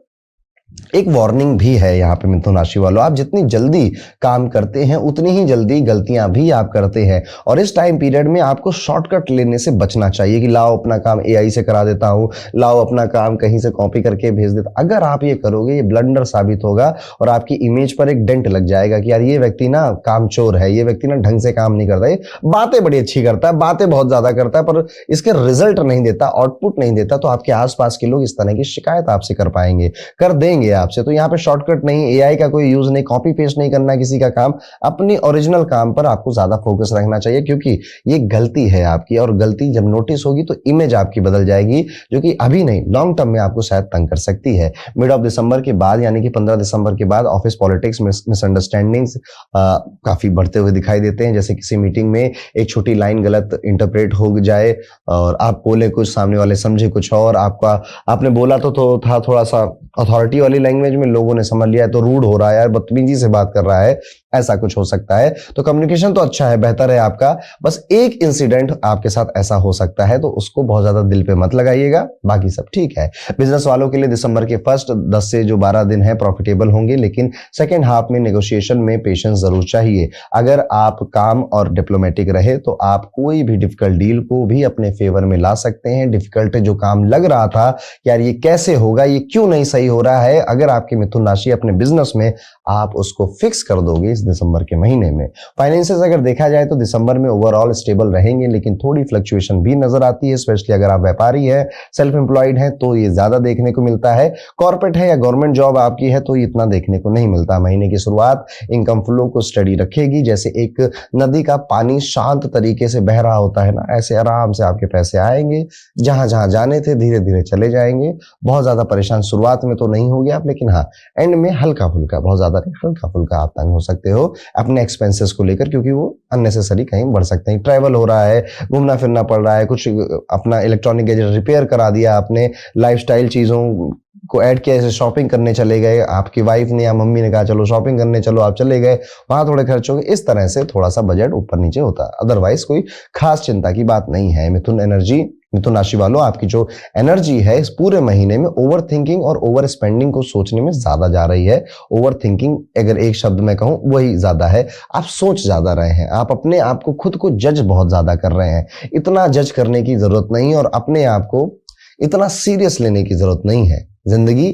एक वार्निंग भी है यहाँ पे मिथुन राशि वालों, आप जितनी जल्दी काम करते हैं उतनी ही जल्दी गलतियां भी आप करते हैं और इस टाइम पीरियड में आपको शॉर्टकट लेने से बचना चाहिए कि लाओ अपना काम एआई से करा देता हूं, लाओ अपना काम कहीं से कॉपी करके भेज देता। अगर आप ये करोगे ये ब्लंडर साबित होगा और आपकी इमेज पर एक डेंट लग जाएगा कि यार ये व्यक्ति ना कामचोर है, ये व्यक्ति ना ढंग से काम नहीं करता, ये बातें बड़ी अच्छी करता है, बातें बहुत ज्यादा करता है पर इसके रिजल्ट नहीं देता, आउटपुट नहीं देता। तो आपके आसपास के लोग इस तरह की शिकायत आपसे कर पाएंगे, कर देंगे आपसे। तो यहाँ पे शॉर्टकट नहीं, एआई का कोई यूज नहीं, कॉपी पेस्ट नहीं करना किसी का काम, अपनी ओरिजिनल काम पर आपको ज्यादा फोकस रखना चाहिए क्योंकि ये गलती है आपकी और गलती जब नोटिस होगी तो इमेज आपकी बदल जाएगी जो कि अभी नहीं लॉन्ग टर्म में आपको शायद तंग कर सकती है। मिड ऑफ दिसंबर के बाद यानी कि 15 दिसंबर के बाद ऑफिस पॉलिटिक्स मिसअंडरस्टैंडिंग्स काफी बढ़ते हुए दिखाई देते हैं। जैसे किसी मीटिंग में एक छोटी लाइन गलत इंटरप्रेट हो जाए और आप बोले कुछ, सामने वाले समझे कुछ और, आपने बोला तो था थोड़ा सा अथॉरिटी वाली लैंग्वेज में, लोगों ने समझ लिया है तो रूड हो रहा है यार, बदतमीजी से बात कर रहा है, ऐसा कुछ हो सकता है। तो कम्युनिकेशन तो अच्छा है, बेहतर है आपका, बस एक इंसिडेंट आपके साथ ऐसा हो सकता है तो उसको बहुत ज्यादा दिल पे मत लगाइएगा, बाकी सब ठीक है। बिजनेस वालों के लिए दिसंबर के फर्स्ट 10 से जो 12 दिन है प्रॉफिटेबल होंगे, लेकिन सेकेंड हाफ में नेगोशिएशन में पेशेंस जरूर चाहिए। अगर आप काम और डिप्लोमेटिक रहे तो आप कोई भी डिफिकल्ट डील को भी अपने फेवर में ला सकते हैं। डिफिकल्ट जो काम लग रहा था यार ये कैसे होगा, ये क्यों नहीं सही हो रहा है, अगर आपकी मिथुन राशि अपने बिजनेस में आप उसको फिक्स कर दोगे इस दिसंबर के महीने में। फाइनेंसेस अगर देखा जाए तो दिसंबर में ओवरऑल स्टेबल रहेंगे, लेकिन थोड़ी फ्लक्चुएशन भी नजर आती है, स्पेशली अगर आप व्यापारी है, सेल्फ एम्प्लॉयड है तो ये ज्यादा देखने को मिलता है। कॉर्पोरेट है या गवर्नमेंट जॉब आपकी है तो इतना देखने को नहीं मिलता। महीने की शुरुआत इनकम फ्लो को स्टडी रखेगी, जैसे एक नदी का पानी शांत तरीके से बह रहा होता है ना, ऐसे आराम से आपके पैसे आएंगे, जहां जहां जाने थे धीरे धीरे चले जाएंगे। बहुत ज्यादा परेशान शुरुआत में तो नहीं होगे आप, लेकिन हाँ एंड में हल्का फुल्का, बहुत ज्यादा नहीं, हल्का फुल्का आप तंग हो सकते हो अपने एक्सपेंसेस को लेकर, क्योंकि वो अननेसेसरी कहीं बढ़ सकते हैं। ट्रैवल हो रहा है, घूमना फिरना पड़ रहा है, कुछ अपना इलेक्ट्रॉनिक गैजेट रिपेयर करा दिया आपने, लाइफस्टाइल चीजों को ऐड किया, जैसे शॉपिंग करने चले गए, आपकी वाइफ ने या मम्मी ने कहा चलो शॉपिंग करने चलो, आप चले गए, वहां थोड़े खर्च हो गए, इस तरह से थोड़ा सा बजट ऊपर नीचे होता है। अदरवाइज कोई खास चिंता की बात नहीं है। मिथुन राशि वालों, आपकी जो एनर्जी है इस पूरे महीने में ओवर थिंकिंग और ओवर स्पेंडिंग को सोचने में ज्यादा जा रही है। ओवर थिंकिंग अगर एक शब्द में कहूं वही ज्यादा है, आप सोच ज्यादा रहे हैं, आप अपने आप को खुद को जज बहुत ज्यादा कर रहे हैं। इतना जज करने की जरूरत नहीं और अपने आप को इतना सीरियस लेने की जरूरत नहीं है। जिंदगी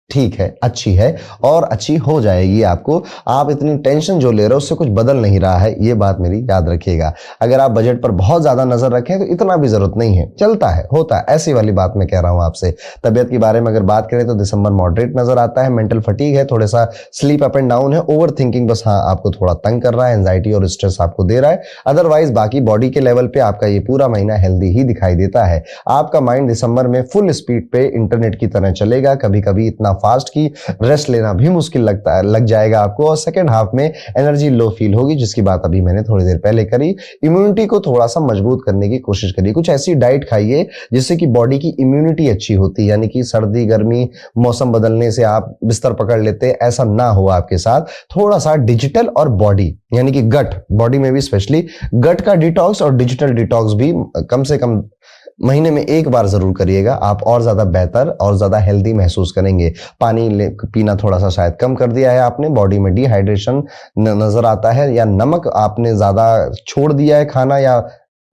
ठीक है, अच्छी है और अच्छी हो जाएगी। आपको आप इतनी टेंशन जो ले रहे हो उससे कुछ बदल नहीं रहा है, ये बात मेरी याद रखिएगा। अगर आप बजट पर बहुत ज्यादा नजर रखें तो इतना भी जरूरत नहीं है, चलता है, होता है, ऐसी वाली बात मैं कह रहा हूं आपसे। तबियत के बारे में अगर बात करें तो दिसंबर मॉडरेट नजर आता है, मेंटल फटीग है, थोड़ा सा स्लीप अप एंड डाउन है, ओवर थिंकिंग बस हाँ आपको थोड़ा तंग कर रहा है, एंजाइटी और स्ट्रेस आपको दे रहा है। अदरवाइज बाकी बॉडी के लेवल पे आपका ये पूरा महीना हेल्दी ही दिखाई देता है। आपका माइंड दिसंबर में फुल स्पीड पे इंटरनेट की तरह चलेगा, कभी कभी इतना फास्ट की रेस्ट लेना भी मुश्किल लग जाएगा आपको। और सेकेंड हाफ में एनर्जी लो फील होगी, जिसकी बात अभी मैंने थोड़ी देर पहले करी। इम्यूनिटी को थोड़ा सा मजबूत करने की कोशिश करिए, कुछ ऐसी डाइट खाइए जिससे कि बॉडी की इम्यूनिटी अच्छी होती है, यानी कि सर्दी गर्मी मौसम बदलने से आप बिस्तर पकड़ लेते हैं, ऐसा ना हो आपके साथ। थोड़ा सा डिजिटल और बॉडी यानी कि गट, बॉडी में भी स्पेशली गट का डिटॉक्स और डिजिटल डिटॉक्स भी कम से कम महीने में एक बार जरूर करिएगा। आप और ज्यादा बेहतर और ज्यादा हेल्दी महसूस करेंगे। पानी पीना थोड़ा सा शायद कम कर दिया है आपने, बॉडी में डिहाइड्रेशन नजर आता है, या नमक आपने ज्यादा छोड़ दिया है खाना, या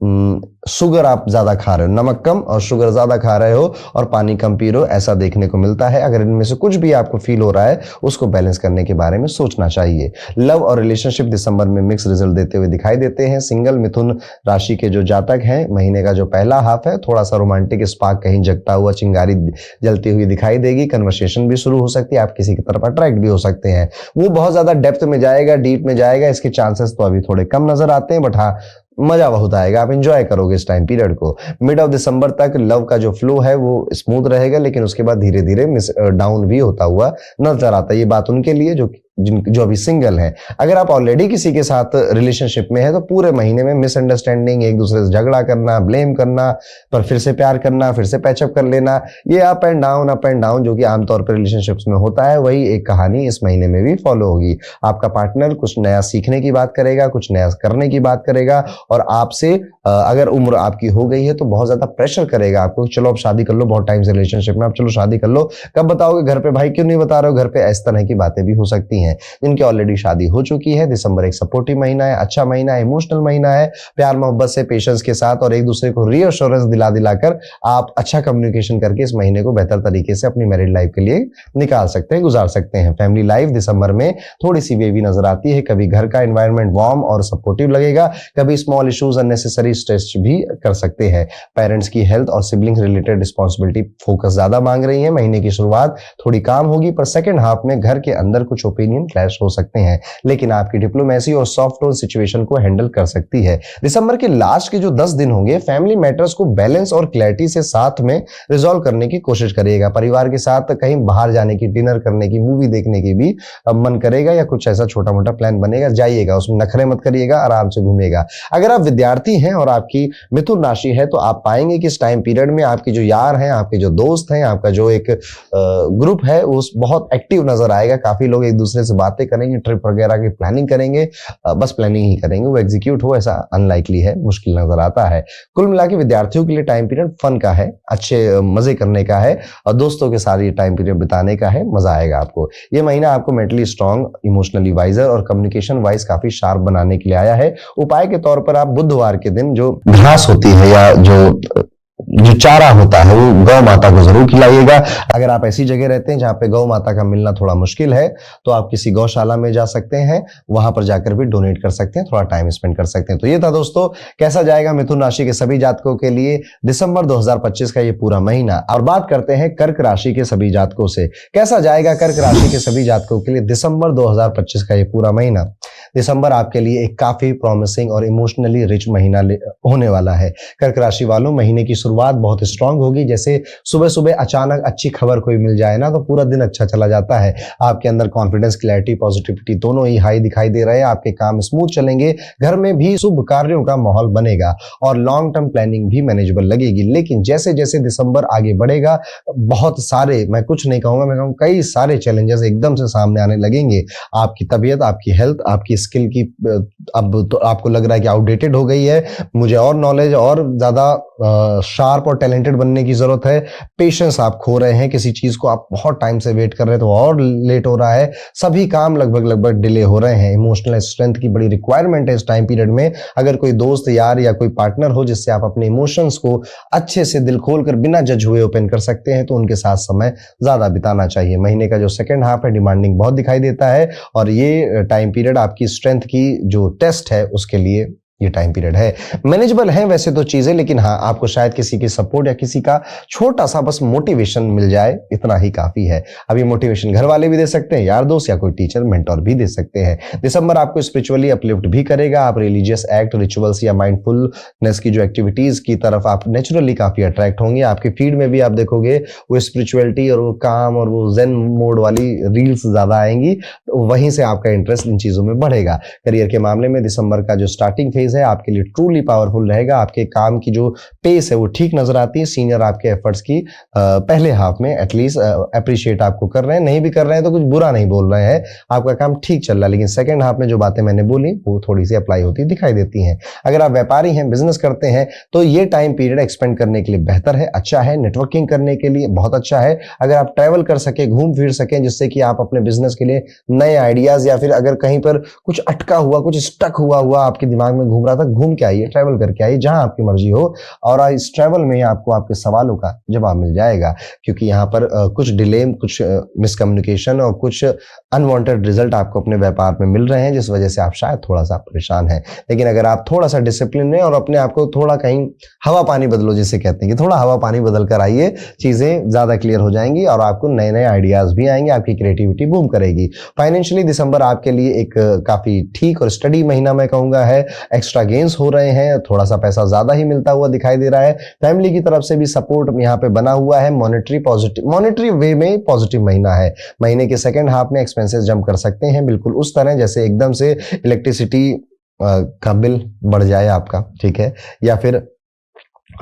शुगर आप ज्यादा खा रहे हो, नमक कम और शुगर ज्यादा खा रहे हो और पानी कम पी रहे हो, ऐसा देखने को मिलता है। अगर इनमें से कुछ भी आपको फील हो रहा है, उसको बैलेंस करने के बारे में सोचना चाहिए। लव और रिलेशनशिप दिसंबर में मिक्स रिजल्ट देते हुए दिखाई देते हैं। सिंगल मिथुन राशि के जो जातक हैं, महीने का जो पहला हाफ है थोड़ा सा रोमांटिक स्पार्क कहीं जगता हुआ चिंगारी जलती हुई दिखाई देगी। कन्वर्सेशन भी शुरू हो सकती है, आप किसी की तरफ अट्रैक्ट भी हो सकते हैं। वो बहुत ज्यादा डेप्थ में जाएगा, डीप में जाएगा, इसके चांसेस तो अभी थोड़े कम नजर आते हैं, बट हाँ मजा बहुत आएगा, आप एंजॉय करोगे इस टाइम पीरियड को। मिड ऑफ दिसंबर तक लव का जो फ्लो है वो स्मूथ रहेगा, लेकिन उसके बाद धीरे धीरे डाउन भी होता हुआ नजर आता है। ये बात उनके लिए जो अभी सिंगल है। अगर आप ऑलरेडी किसी के साथ रिलेशनशिप में है तो पूरे महीने में मिसअंडरस्टैंडिंग, एक दूसरे से झगड़ा करना, ब्लेम करना, पर फिर से प्यार करना, फिर से पैचअप कर लेना, ये अप एंड डाउन जो कि आमतौर पर रिलेशनशिप्स में होता है, वही एक कहानी इस महीने में भी फॉलो होगी। आपका पार्टनर कुछ नया सीखने की बात करेगा, कुछ नया करने की बात करेगा, और आपसे अगर उम्र आपकी हो गई है तो बहुत ज्यादा प्रेशर करेगा आपको, चलो अब शादी कर लो, बहुत टाइम से रिलेशनशिप में, अब चलो शादी कर लो, कब बताओगे घर पे, भाई क्यों नहीं बता रहे हो घर पे, इस तरह की बातें भी हो सकती हैं। जिनकी ऑलरेडी शादी हो चुकी है, दिसंबर एक सपोर्टिव महीना है, अच्छा महीना है, इमोशनल महीना है। प्यार मोहब्बत से, पेशेंस के साथ और एक दूसरे को रीअश्योरेंस दिला दिलाकर आप अच्छा कम्युनिकेशन करके इस महीने को बेहतर तरीके से अपनी मैरिड लाइफ के लिए निकाल सकते हैं, गुजार सकते हैं। फैमिली लाइफ दिसंबर में थोड़ी सी वेवी नजर आती है, कभी घर का एनवायरनमेंट वार्म और सपोर्टिव लगेगा, कभी स्मॉल इश्यूज अननेसेसरी स्ट्रेस भी कर सकते हैं। पेरेंट्स की हेल्थ और सिबलिंग्स रिलेटेड रिस्पॉन्सिबिलिटी फोकस ज्यादा मांग रही है। महीने की शुरुआत थोड़ी काम होगी, पर सेकंड हाफ में घर के अंदर कुछ ओपिनियन क्लैश हो सकते हैं, लेकिन आपकी डिप्लोमेसी और सॉफ्ट टोन सिचुएशन को हैंडल कर सकती है। दिसंबर के लास्ट के जो 10 दिन होंगे, फैमिली मैटर्स को बैलेंस और क्लैरिटी से साथ में रिजॉल्व करने की कोशिश करिएगा। परिवार के साथ कहीं बाहर जाने की, डिनर करने की, मूवी देखने की भी मन करेगा, या कुछ ऐसा छोटा मोटा प्लान बनेगा, जाइएगा, उसमें नखरे मत करिएगा, आराम से घूमिएगा। अगर आप विद्यार्थी हैं और आपकी मिथुन राशि है तो आप पाएंगे कि इस टाइम पीरियड में आपके जो यार हैं, आपके जो दोस्त हैं, आपका जो एक ग्रुप है वो बहुत एक्टिव नजर आएगा। काफी लोग एक दूसरे से बातें करेंगे, ट्रिप वगैरह की प्लानिंग करेंगे, बस प्लानिंग ही करेंगे, वो एग्जीक्यूट हो ऐसा अनलाइकली है, मुश्किल नजर आता है। कुल मिला के विद्यार्थियों के लिए टाइम पीरियड फन का है, अच्छे मजे करने का है और दोस्तों के साथ ये टाइम पीरियड बिताने का है, मजा आएगा आपको। ये महीना आपको मेंटली स्ट्रांग, इमोशनली वाइजर और कम्युनिकेशन वाइज काफी शार्प बनाने के लिए आया है। उपाय के तौर पर आप बुधवार के दिन जो घास होती है या जो चारा होता है वो गौ माता को जरूर खिलाइएगा। अगर आप ऐसी जगह रहते हैं जहां पे गौ माता का मिलना थोड़ा मुश्किल है तो आप किसी गौशाला में जा सकते हैं, वहां पर जाकर भी डोनेट कर सकते हैं, थोड़ा टाइम स्पेंड कर सकते हैं। तो ये था दोस्तों, कैसा जाएगा मिथुन राशि के सभी जातकों के लिए दिसंबर 2025 का ये पूरा महीना। और बात करते हैं कर्क राशि के सभी जातकों से, कैसा जाएगा कर्क राशि के सभी जातकों के लिए दिसंबर 2025 का ये पूरा महीना। दिसंबर आपके लिए एक काफी प्रॉमिसिंग और इमोशनली रिच महीना होने वाला है। कर्क राशि वालों, महीने की शुरुआत बहुत स्ट्रांग होगी। जैसे सुबह सुबह अचानक अच्छी खबर कोई मिल जाए ना, तो पूरा दिन अच्छा चला जाता है। आपके अंदर कॉन्फिडेंस, क्लैरिटी, पॉजिटिविटी दोनों ही हाई दिखाई दे रहे हैं। आपके काम स्मूथ चलेंगे, घर में भी शुभ कार्यों का माहौल बनेगा और लॉन्ग टर्म प्लानिंग भी मैनेजेबल लगेगी। लेकिन जैसे जैसे दिसंबर आगे बढ़ेगा, बहुत सारे, मैं कुछ नहीं कहूंगा, मैं कहूँगा कई सारे चैलेंजेस एकदम से सामने आने लगेंगे। आपकी तबीयत, आपकी हेल्थ, आपकी स्किल की अब तो आपको लग रहा है कि आउटडेटेड हो गई है, मुझे और नॉलेज और ज्यादा शार्प और टैलेंटेड बनने की जरूरत है। पेशेंस आप खो रहे हैं, किसी चीज को आप बहुत टाइम से वेट कर रहे हैं तो और लेट हो रहा है, सभी काम लगभग डिले हो रहे हैं। इमोशनल स्ट्रेंथ की बड़ी रिक्वायरमेंट है इस टाइम पीरियड में। अगर कोई दोस्त, यार या कोई पार्टनर हो जिससे आप अपने इमोशंस को अच्छे से दिल खोलकर बिना जज हुए ओपन कर सकते हैं तो उनके साथ समय ज्यादा बिताना चाहिए। महीने का जो सेकंड हाफ है डिमांडिंग बहुत दिखाई देता है और ये टाइम पीरियड आपकी स्ट्रेंथ की जो टेस्ट है उसके लिए ये टाइम पीरियड है। मैनेजेबल है वैसे तो चीजें, लेकिन हाँ आपको शायद किसी की सपोर्ट या किसी का छोटा सा बस मोटिवेशन मिल जाए, इतना ही काफी है। अब ये मोटिवेशन घर वाले भी दे सकते हैं, यार दोस्त या कोई टीचर, मेंटोर भी दे सकते हैं। दिसंबर आपको स्पिरिचुअली अपलिफ्ट भी करेगा। आप रिलीजियस एक्ट, रिचुअल्स या माइंडफुलनेस की जो एक्टिविटीज की तरफ आप नेचुरली काफी अट्रैक्ट होंगे। आपके फीड में भी आप देखोगे वो स्पिरिचुअलिटी और वो काम और वो जेन मोड वाली रील्स ज्यादा आएंगी, तो वहीं से आपका इंटरेस्ट इन चीजों में बढ़ेगा। करियर के मामले में दिसंबर का जो स्टार्टिंग फेज है आपके लिए ट्रूली पावरफुल रहेगा। आपके काम की जो पेस है वो ठीक नजर आती है। सीनियर आपके एफर्ट्स की पहले हाफ में एटलीस्ट अप्रिशिएट आपको कर रहे हैं, नहीं भी कर रहे हैं तो कुछ बुरा नहीं बोल रहे हैं, आपका काम ठीक चल रहा है। लेकिन सेकंड हाफ में जो बातें मैंने बोली वो थोड़ी सी अप्लाई होती दिखाई देती हैं। अगर आप व्यापारी हैं, बिजनेस करते हैं तो ये टाइम पीरियड एक्सपेंड करने के लिए बेहतर है, अच्छा है। नेटवर्किंग करने के लिए बहुत अच्छा है। अगर आप ट्रैवल कर सके, घूम फिर सकें, जिससे कि आप अपने बिजनेस के लिए नए आइडियाज या फिर अगर कहीं पर कुछ अटका हुआ, कुछ स्टक हुआ आपके दिमाग में घूम रहा था, घूम के आइए, ट्रैवल करके आइए जहां आपकी मर्जी हो, और इस ट्रैवल में आपको आपके सवालों का जवाब मिल जाएगा। क्योंकि यहाँ पर कुछ डिले, कुछ मिसकम्युनिकेशन और कुछ अनवांटेड रिजल्ट आपको अपने व्यापार में मिल रहे हैं, जिस वजह से आप शायद थोड़ा सा परेशान हैं। लेकिन अगर आप थोड़ा सा डिसिप्लिन में और अपने आप को थोड़ा कहीं हवा पानी बदलो, जिसे कहते हैं कि थोड़ा हवा पानी बदल कर आइए, चीजें ज्यादा क्लियर हो जाएंगी और आपको नए नए आइडियाज भी आएंगे, आपकी क्रिएटिविटी बूम करेगी। फाइनेंशियली दिसंबर आपके लिए एक काफी ठीक और स्टडी महीना मैं कहूंगा है। एक्स्ट्रा गेन्स हो रहे हैं, थोड़ा सा पैसा ज्यादा ही मिलता हुआ दिखाई दे रहा है। फैमिली की तरफ से भी सपोर्ट यहाँ पे बना हुआ है। मॉनेटरी वे में पॉजिटिव महीना है। महीने के सेकेंड हाफ में एक्सपेंसेस जंप कर सकते हैं, बिल्कुल उस तरह जैसे एकदम से इलेक्ट्रिसिटी का बिल बढ़ जाए आपका, ठीक है, या फिर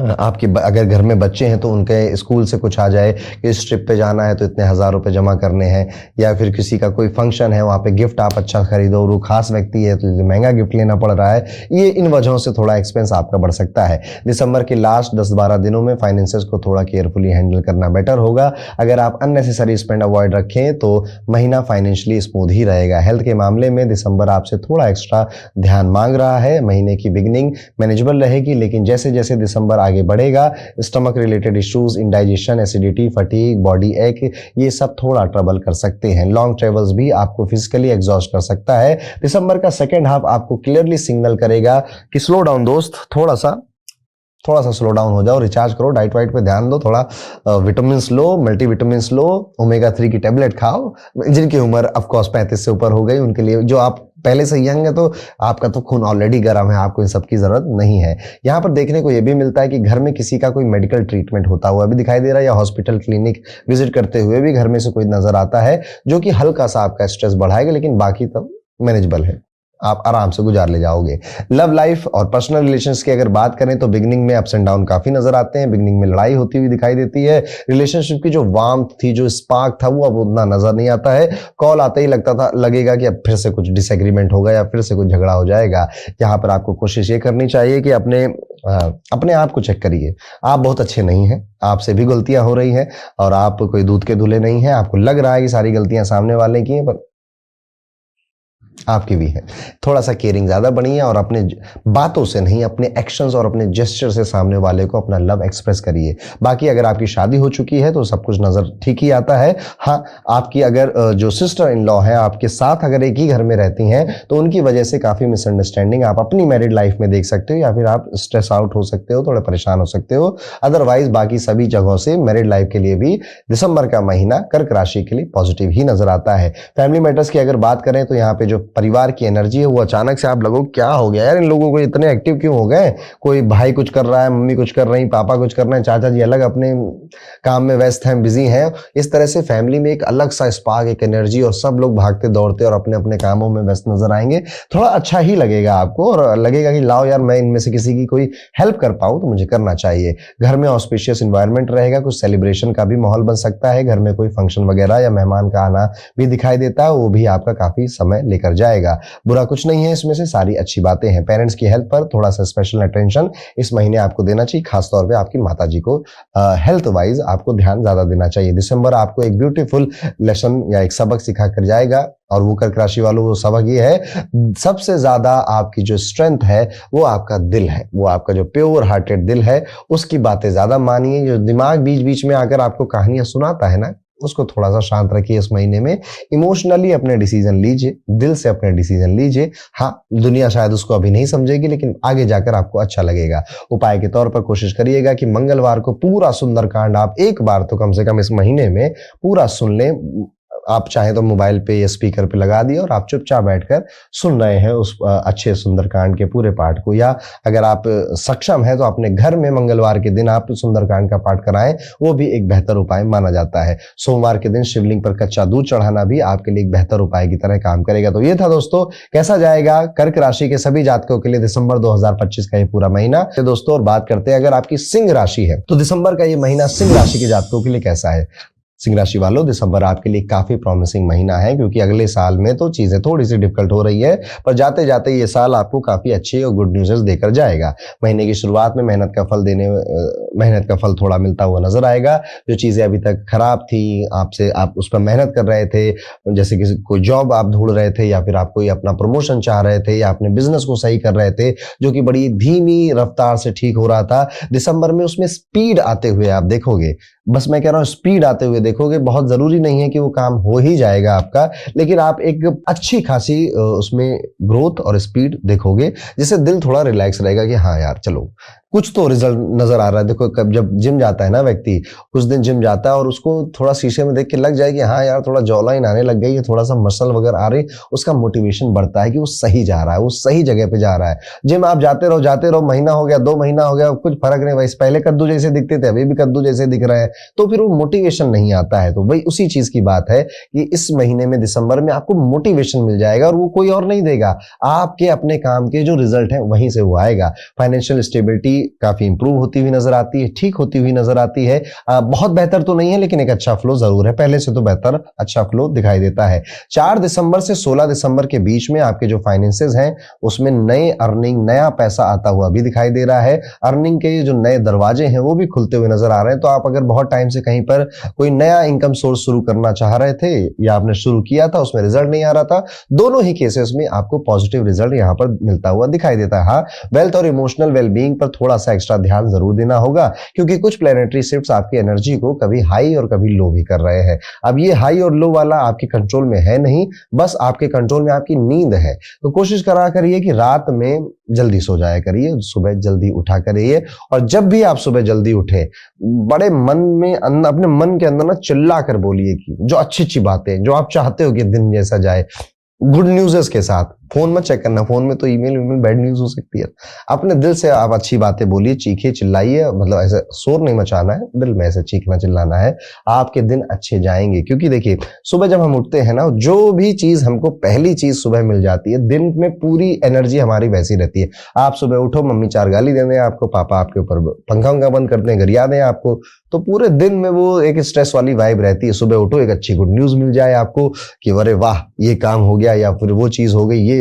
आपके अगर घर में बच्चे हैं तो उनके स्कूल से कुछ आ जाए कि इस ट्रिप पे जाना है तो इतने 1000 रुपए जमा करने हैं, या फिर किसी का कोई फंक्शन है वहाँ पे गिफ्ट आप अच्छा खरीदो और वो खास व्यक्ति है तो महंगा गिफ्ट लेना पड़ रहा है। ये इन वजहों से थोड़ा एक्सपेंस आपका बढ़ सकता है। दिसंबर के लास्ट 10-12 दिनों में फाइनेंसेस को थोड़ा केयरफुली हैंडल करना बेटर होगा। अगर आप अननेसेसरी स्पेंड अवॉइड रखें तो महीना फाइनेंशियली स्मूथ ही रहेगा। हेल्थ के मामले में दिसंबर आपसे थोड़ा एक्स्ट्रा ध्यान मांग रहा है। महीने की बिगिनिंग मैनेजेबल रहेगी, लेकिन जैसे जैसे दिसंबर आगे बढ़ेगा, stomach related issues, indigestion, acidity, fatigue, body एक, ये सब थोड़ा ट्रबल कर सकते हैं। लॉन्ग ट्रेवल्स भी आपको फिजिकली एग्जॉस्ट कर सकता है। दिसंबर का सेकेंड हाफ आपको क्लियरली सिग्नल करेगा कि स्लो डाउन दोस्त, थोड़ा सा स्लो डाउन हो जाओ, रिचार्ज करो, डाइट वाइट पे ध्यान दो, थोड़ा विटामिन लो, मल्टीविटामिन लो, ओमेगा 3 की टेबलेट खाओ। जिनकी उम्र ऑफ कोर्स 35 से ऊपर हो गई उनके लिए, जो आप पहले से यंग है तो आपका तो खून ऑलरेडी गर्म है, आपको इन सब की जरूरत नहीं है। यहाँ पर देखने को यह भी मिलता है कि घर में किसी का कोई मेडिकल ट्रीटमेंट होता हुआ भी दिखाई दे रहा है, या हॉस्पिटल क्लिनिक विजिट करते हुए भी घर में से कोई नजर आता है, जो कि हल्का सा आपका स्ट्रेस बढ़ाएगा, लेकिन बाकी तो मैनेजेबल है, आप आराम से गुजार ले जाओगे। लव लाइफ और पर्सनल रिलेशंस की अगर बात करें तो बिगनिंग में अप्स एंड डाउन काफी नजर आते हैं। बिगनिंग में लड़ाई होती हुई दिखाई देती है। रिलेशनशिप की जो वार्मथ थी, जो स्पार्क था, वो अब उतना नजर नहीं आता है। कॉल आते ही लगेगा कि अब फिर से कुछ डिसएग्रीमेंट होगा या फिर से कुछ झगड़ा हो जाएगा। यहाँ पर आपको कोशिश ये करनी चाहिए कि अपने आप को चेक करिए। आप बहुत अच्छे नहीं हैं, आपसे भी गलतियां हो रही हैं और आप कोई दूध के धुले नहीं हैं। आपको लग रहा है कि सारी गलतियां सामने वाले की हैं, पर आपकी भी है। थोड़ा सा केयरिंग ज्यादा बनिए और अपने बातों से नहीं, अपने एक्शंस और अपने जेस्चर से सामने वाले को अपना लव एक्सप्रेस करिए। बाकी अगर आपकी शादी हो चुकी है तो सब कुछ नजर ठीक ही आता है। हाँ, आपकी अगर जो सिस्टर इन लॉ है आपके साथ अगर एक ही घर में रहती हैं तो उनकी वजह से काफी मिसअंडरस्टैंडिंग आप अपनी मैरिड लाइफ में देख सकते हो, या फिर आप स्ट्रेस आउट हो सकते हो, थोड़े परेशान हो सकते हो। अदरवाइज बाकी सभी जगहों से मैरिड लाइफ के लिए भी दिसंबर का महीना कर्क राशि के लिए पॉजिटिव ही नजर आता है। फैमिली मैटर्स की अगर बात करें तो यहाँ पे जो परिवार की एनर्जी है वो अचानक से आप लोगों को क्या हो गया यार, इन लोगों को इतने एक्टिव क्यों हो गए। कोई भाई कुछ कर रहा है, मम्मी कुछ कर रही, पापा कुछ कर रहे हैं, चाचा जी अलग अपने काम में व्यस्त हैं, बिजी हैं। इस तरह से फैमिली में एक अलग सा स्पार्क, एक एनर्जी, और सब लोग भागते दौड़ते और अपने अपने कामों में व्यस्त नजर आएंगे। थोड़ा अच्छा ही लगेगा आपको और लगेगा कि लाओ यार मैं इनमें से किसी की कोई हेल्प कर पाऊं तो मुझे करना चाहिए। घर में ऑस्पिशियस इन्वायरमेंट रहेगा, कुछ सेलिब्रेशन का भी माहौल बन सकता है। घर में कोई फंक्शन वगैरह या मेहमान का आना भी दिखाई देता है, वो भी आपका काफी समय लेकर जाएगा। बुरा कुछ नहीं है इसमें से, सारी अच्छी बातें हैं। पेरेंट्स की हेल्थ पर थोड़ा सा स्पेशल अटेंशन इस महीने आपको देना चाहिए, खासतौर पे आपकी माताजी को हेल्थ वाइज आपको ध्यान ज्यादा देना चाहिए। दिसंबर आपको एक ब्यूटीफुल लेसन या एक सबक सिखा कर जाएगा, और वो कर्क राशि वालों को सबक ये है, सबसे ज्यादा आपकी जो स्ट्रेंथ है वो आपका दिल है, वो आपका जो प्योर हार्टेड दिल है, उसकी बातें ज्यादा मानिए। जो दिमाग बीच बीच में आकर आपको कहानियां सुनाता है ना, उसको थोड़ा सा शांत रखिए इस महीने में। इमोशनली अपने डिसीजन लीजिए, दिल से अपने डिसीजन लीजिए। हाँ, दुनिया शायद उसको अभी नहीं समझेगी, लेकिन आगे जाकर आपको अच्छा लगेगा। उपाय के तौर पर कोशिश करिएगा कि मंगलवार को पूरा सुंदरकांड आप एक बार तो कम से कम इस महीने में पूरा सुन लें। आप चाहे तो मोबाइल पे या स्पीकर पे लगा दिए और आप चुपचाप बैठकर सुन रहे हैं उस अच्छे सुंदरकांड के पूरे पाठ को, या अगर आप सक्षम है तो अपने घर में मंगलवार के दिन आप सुंदरकांड का पाठ कराएं, वो भी एक बेहतर उपाय माना जाता है। सोमवार के दिन शिवलिंग पर कच्चा दूध चढ़ाना भी आपके लिए एक बेहतर उपाय की तरह काम करेगा। तो ये था दोस्तों, कैसा जाएगा कर्क राशि के सभी जातकों के लिए दिसंबर 2025 का ये पूरा महीना। तो दोस्तों, और बात करते हैं अगर आपकी सिंह राशि है तो दिसंबर का ये महीना सिंह राशि के जातकों के लिए कैसा है। सिंह राशि वालों, दिसंबर आपके लिए काफी प्रॉमिसिंग महीना है, क्योंकि अगले साल में तो चीजें थोड़ी सी डिफिकल्ट हो रही है, पर जाते जाते ये साल आपको काफी अच्छी और गुड न्यूज़ देकर जाएगा। महीने की शुरुआत में मेहनत का फल थोड़ा मिलता हुआ नजर आएगा। जो चीजें अभी तक खराब थी आपसे, आप उस पर मेहनत कर रहे थे, जैसे कि कोई जॉब आप ढूंढ रहे थे, या फिर आप कोई अपना प्रमोशन चाह रहे थे, या अपने बिजनेस को सही कर रहे थे जो कि बड़ी धीमी रफ्तार से ठीक हो रहा था, दिसंबर में उसमें स्पीड आते हुए आप देखोगे। बस मैं कह रहा हूं स्पीड आते हुए देखोगे। बहुत जरूरी नहीं है कि वो काम हो ही जाएगा आपका, लेकिन आप एक अच्छी खासी उसमें ग्रोथ और स्पीड देखोगे, जिससे दिल थोड़ा रिलैक्स रहेगा कि हाँ यार चलो कुछ तो रिजल्ट नजर आ रहा है। देखो कब जब जिम जाता है ना व्यक्ति, कुछ दिन जिम जाता है और उसको थोड़ा शीशे में देख के लग जाए कि हाँ यार थोड़ा जॉ लाइन आने लग गई है, थोड़ा सा मसल वगैरह आ रही, उसका मोटिवेशन बढ़ता है कि वो सही जा रहा है, वो सही जगह पे जा रहा है। जिम आप जाते रहो, महीना हो गया, 2 महीना हो गया, कुछ फर्क नहीं, वैसे पहले कद्दू जैसे दिखते थे अभी भी कद्दू जैसे दिख रहे हैं, तो फिर वो मोटिवेशन नहीं आता है। तो वही उसी चीज की बात है कि इस महीने में दिसंबर में आपको मोटिवेशन मिल जाएगा, और वो कोई और नहीं देगा, आपके अपने काम के जो रिजल्ट है वहीं से वो आएगा। फाइनेंशियल स्टेबिलिटी काफी इंप्रूव होती हुई नजर आती है, ठीक होती हुई नजर आती है। बहुत बेहतर तो नहीं है, लेकिन एक अच्छा फ्लो जरूर है, पहले से तो बेहतर अच्छा फ्लो दिखाई देता है। 4 दिसंबर से 16 दिसंबर के बीच में आपके जो फाइनेंसेस हैं उसमें नए अर्निंग, नया पैसा आता हुआ भी दिखाई दे रहा है। अर्निंग के जो नए दरवाजे हैं वो भी खुलते हुए नजर आ रहे हैं। तो आप अगर बहुत टाइम से कहीं पर कोई नया इनकम सोर्स शुरू करना चाह रहे थे, या आपने शुरू किया था उसमें रिजल्ट नहीं आ रहा था, दोनों ही केसेस में आपको पॉजिटिव रिजल्ट यहां पर मिलता हुआ दिखाई देता है। हाँ, वेल्थ और इमोशनल वेलबींग पर थोड़ा सा एक्स्ट्रा ध्यान जरूर देना होगा, क्योंकि कुछ प्लैनेटरी शिफ्ट्स आपकी एनर्जी को कभी हाई और कभी लो भी कर रहे हैं। अब ये हाई और लो वाला आपके कंट्रोल में है नहीं, बस आपके कंट्रोल में आपकी नींद है। तो कोशिश करा करिए कि रात में जल्दी सो जाया करिए, सुबह जल्दी उठा करिए, और जब भी आप सुबह जल्दी उठे, बड़े मन में अपने मन के अंदर ना चिल्ला कर बोलिए कि जो अच्छी अच्छी बातें जो आप चाहते हो कि दिन जैसा जाए, गुड न्यूज़ के साथ। फोन मत चेक करना, फोन में तो ईमेल बैड न्यूज हो सकती है। अपने दिल से आप अच्छी बातें बोलिए, चीखिए, चिल्लाइए, मतलब ऐसे शोर नहीं मचाना है, दिल में ऐसे चीखना चिल्लाना है, आपके दिन अच्छे जाएंगे। क्योंकि देखिए सुबह जब हम उठते हैं ना, जो भी चीज हमको पहली चीज सुबह मिल जाती है, दिन में पूरी एनर्जी हमारी वैसी रहती है। आप सुबह उठो, मम्मी 4 गाली दे दें आपको, पापा आपके ऊपर पंखा वंखा बंद कर दें, गरिया दें आपको, तो पूरे दिन में वो एक स्ट्रेस वाली वाइब रहती है। सुबह उठो, एक अच्छी गुड न्यूज मिल जाए आपको कि अरे वाह ये काम हो गया, या फिर वो चीज हो गई, ये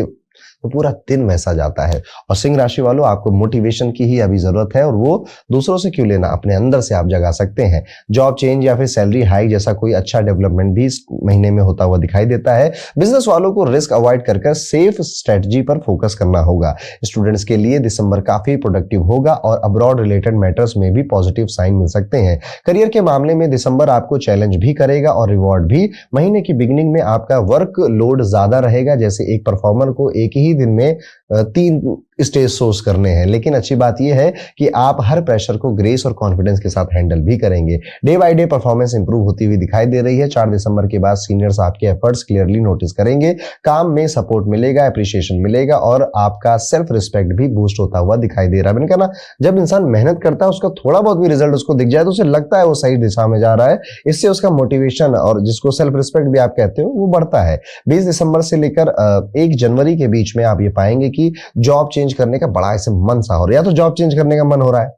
तो पूरा दिन वैसा जाता है। और सिंह राशि वालों, आपको मोटिवेशन की ही अभी जरूरत है, और वो दूसरों से क्यों लेना, अपने अंदर से आप जगा सकते हैं। जॉब चेंज या फिर सैलरी हाइक जैसा कोई अच्छा डेवलपमेंट भी इस महीने में होता हुआ दिखाई देता है। बिजनेस वालों को रिस्क अवॉइड कर सेफ स्ट्रेटजी पर फोकस करना होगा। स्टूडेंट्स के लिए दिसंबर काफी प्रोडक्टिव होगा, और अब्रॉड रिलेटेड मैटर्स में भी पॉजिटिव साइन मिल सकते हैं। करियर के मामले में दिसंबर आपको चैलेंज भी करेगा और रिवॉर्ड भी। महीने की बिगिनिंग में आपका वर्क लोड ज्यादा रहेगा, जैसे एक परफॉर्मर को एक ही दिन में 3 स्टेज सोर्स करने हैं, लेकिन अच्छी बात यह है कि आप हर प्रेशर को ग्रेस और कॉन्फिडेंस के साथ हैंडल भी करेंगे। Day by day performance improve होती हुई दिखाई दे रही है। 4 दिसंबर के बाद सीनियर्स आपके एफर्ट्स क्लियरली नोटिस करेंगे, काम में सपोर्ट मिलेगा, अप्रिशिएशन मिलेगा, और आपका सेल्फ रिस्पेक्ट भी बूस्ट होता हुआ दिखाई दे रहा है। मैंने कहा ना, जब इंसान मेहनत करता है, उसका थोड़ा बहुत भी रिजल्ट उसको दिख जाए तो उसे लगता है वो सही दिशा में जा रहा है। इससे उसका मोटिवेशन और जिसको सेल्फ रिस्पेक्ट भी आप कहते हो वो बढ़ता है। 20 दिसंबर से लेकर 1 जनवरी के बीच में आप ये पाएंगे कि जॉब चेंज करने का बड़ा ऐसे मन सा हो रहा है, या तो जॉब चेंज करने का मन हो रहा है,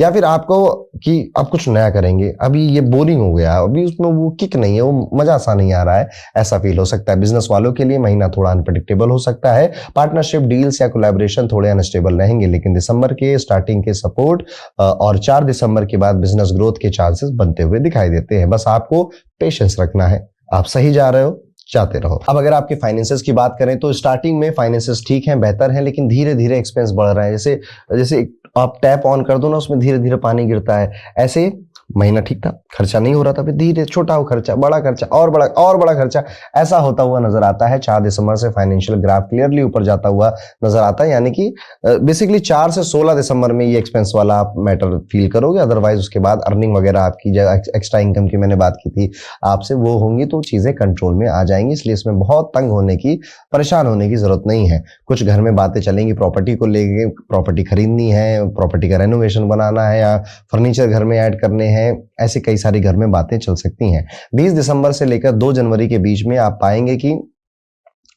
या फिर आपको कि अब कुछ नया करेंगे, अभी ये बोरिंग हो गया, अभी उसमें वो किक नहीं है, वो मजा सा नहीं आ रहा है, ऐसा फील हो सकता है। बिजनेस वालों के लिए महीना थोड़ा अनप्रेडिक्टेबल हो सकता है। पार्टनरशिप डील्स या कोलैबोरेशन थोड़े अनस्टेबल रहेंगे, लेकिन दिसंबर के स्टार्टिंग के सपोर्ट और 4 दिसंबर के बाद बिजनेस ग्रोथ के चांसेस बनते हुए दिखाई देते हैं। बस आपको पेशेंस रखना है, आप सही जा रहे हो, जाते रहो। अब अगर आपके फाइनेंसेस की बात करें तो स्टार्टिंग में फाइनेंसेस ठीक हैं, बेहतर हैं, लेकिन धीरे धीरे एक्सपेंस बढ़ रहा है। जैसे जैसे आप टैप ऑन कर दो ना, उसमें धीरे धीरे पानी गिरता है, ऐसे महीना ठीक था, खर्चा नहीं हो रहा था, फिर धीरे छोटा हो खर्चा, बड़ा खर्चा, और बड़ा खर्चा, ऐसा होता हुआ नजर आता है। 4 दिसंबर से फाइनेंशियल ग्राफ क्लियरली ऊपर जाता हुआ नजर आता है, यानी कि बेसिकली 4 से 16 दिसंबर में ये एक्सपेंस वाला आप मैटर फील करोगे। अदरवाइज उसके बाद अर्निंग वगैरह आपकी जो एक्स्ट्रा इनकम की मैंने बात की थी आपसे, वो होंगी तो चीजें कंट्रोल में आ जाएंगी। इसलिए इसमें बहुत तंग होने की, परेशान होने की जरूरत नहीं है। कुछ घर में बातें चलेंगी, प्रॉपर्टी को लेके, प्रॉपर्टी खरीदनी है, प्रॉपर्टी का रेनोवेशन बनाना है, या फर्नीचर घर में ऐड करने हैं, ऐसे कई सारी घर में बातें चल सकती हैं। 20 दिसंबर से लेकर 2 जनवरी के बीच में आप पाएंगे कि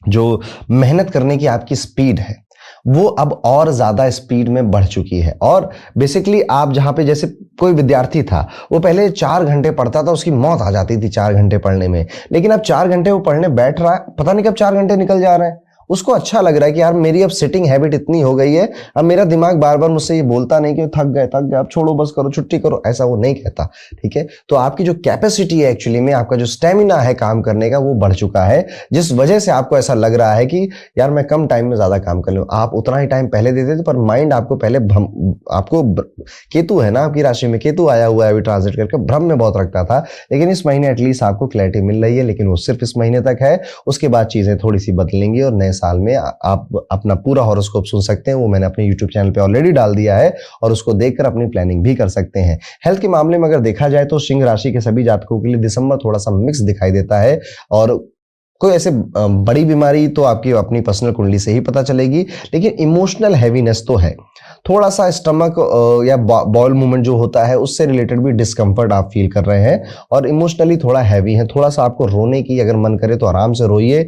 जो मेहनत करने की आपकी स्पीड है वो अब और ज्यादा स्पीड में बढ़ चुकी है। और बेसिकली आप जहां पे, जैसे कोई विद्यार्थी था वो पहले 4 घंटे पढ़ता था, उसकी मौत आ जाती थी 4 घंटे पढ़ने में, लेकिन अब 4 घंटे वो पढ़ने बैठ रहा है, पता नहीं कब 4 घंटे निकल जा रहे हैं। उसको अच्छा लग रहा है कि यार मेरी अब सिटिंग हैबिट इतनी हो गई है, अब मेरा दिमाग बार बार मुझसे ये बोलता नहीं कि थक गए अब छोड़ो बस करो छुट्टी करो, ऐसा वो नहीं कहता। ठीक है, तो आपकी जो कैपेसिटी है एक्चुअली में, आपका जो स्टेमिना है काम करने का वो बढ़ चुका है, जिस वजह से आपको ऐसा लग रहा है कि यार मैं कम टाइम में ज्यादा काम कर लूं। आप उतना ही टाइम पहले देते थे, पर माइंड आपको पहले आपको केतु है ना आपकी राशि में, केतु आया हुआ है अभी ट्रांजिट करके, भ्रम में बहुत रखता था। लेकिन इस महीने एटलीस्ट आपको क्लैरिटी मिल रही है, लेकिन वो सिर्फ इस महीने तक है, उसके बाद चीजें थोड़ी सी बदलेंगी और नए साल में आप अपना पूरा हॉरोस्कोप सुन सकते हैं। वो मैंने अपने यूट्यूब चैनल पे ऑलरेडी डाल दिया है और उसको देखकर अपनी प्लानिंग भी कर सकते हैं। हेल्थ के मामले में अगर देखा जाए तो सिंह राशि के सभी जातकों के लिए दिसंबर थोड़ा सा मिक्स दिखाई देता है, और कोई ऐसे बड़ी बीमारी तो आपकी अपनी पर्सनल कुंडली से ही पता चलेगी, लेकिन इमोशनल हैवीनेस तो है, थोड़ा सा स्टमक या बॉल मूवमेंट जो होता है उससे रिलेटेड भी डिस्कम्फर्ट आप फील कर रहे हैं, और इमोशनली थोड़ा हैवी है। थोड़ा सा आपको रोने की अगर मन करे तो आराम से रोइए,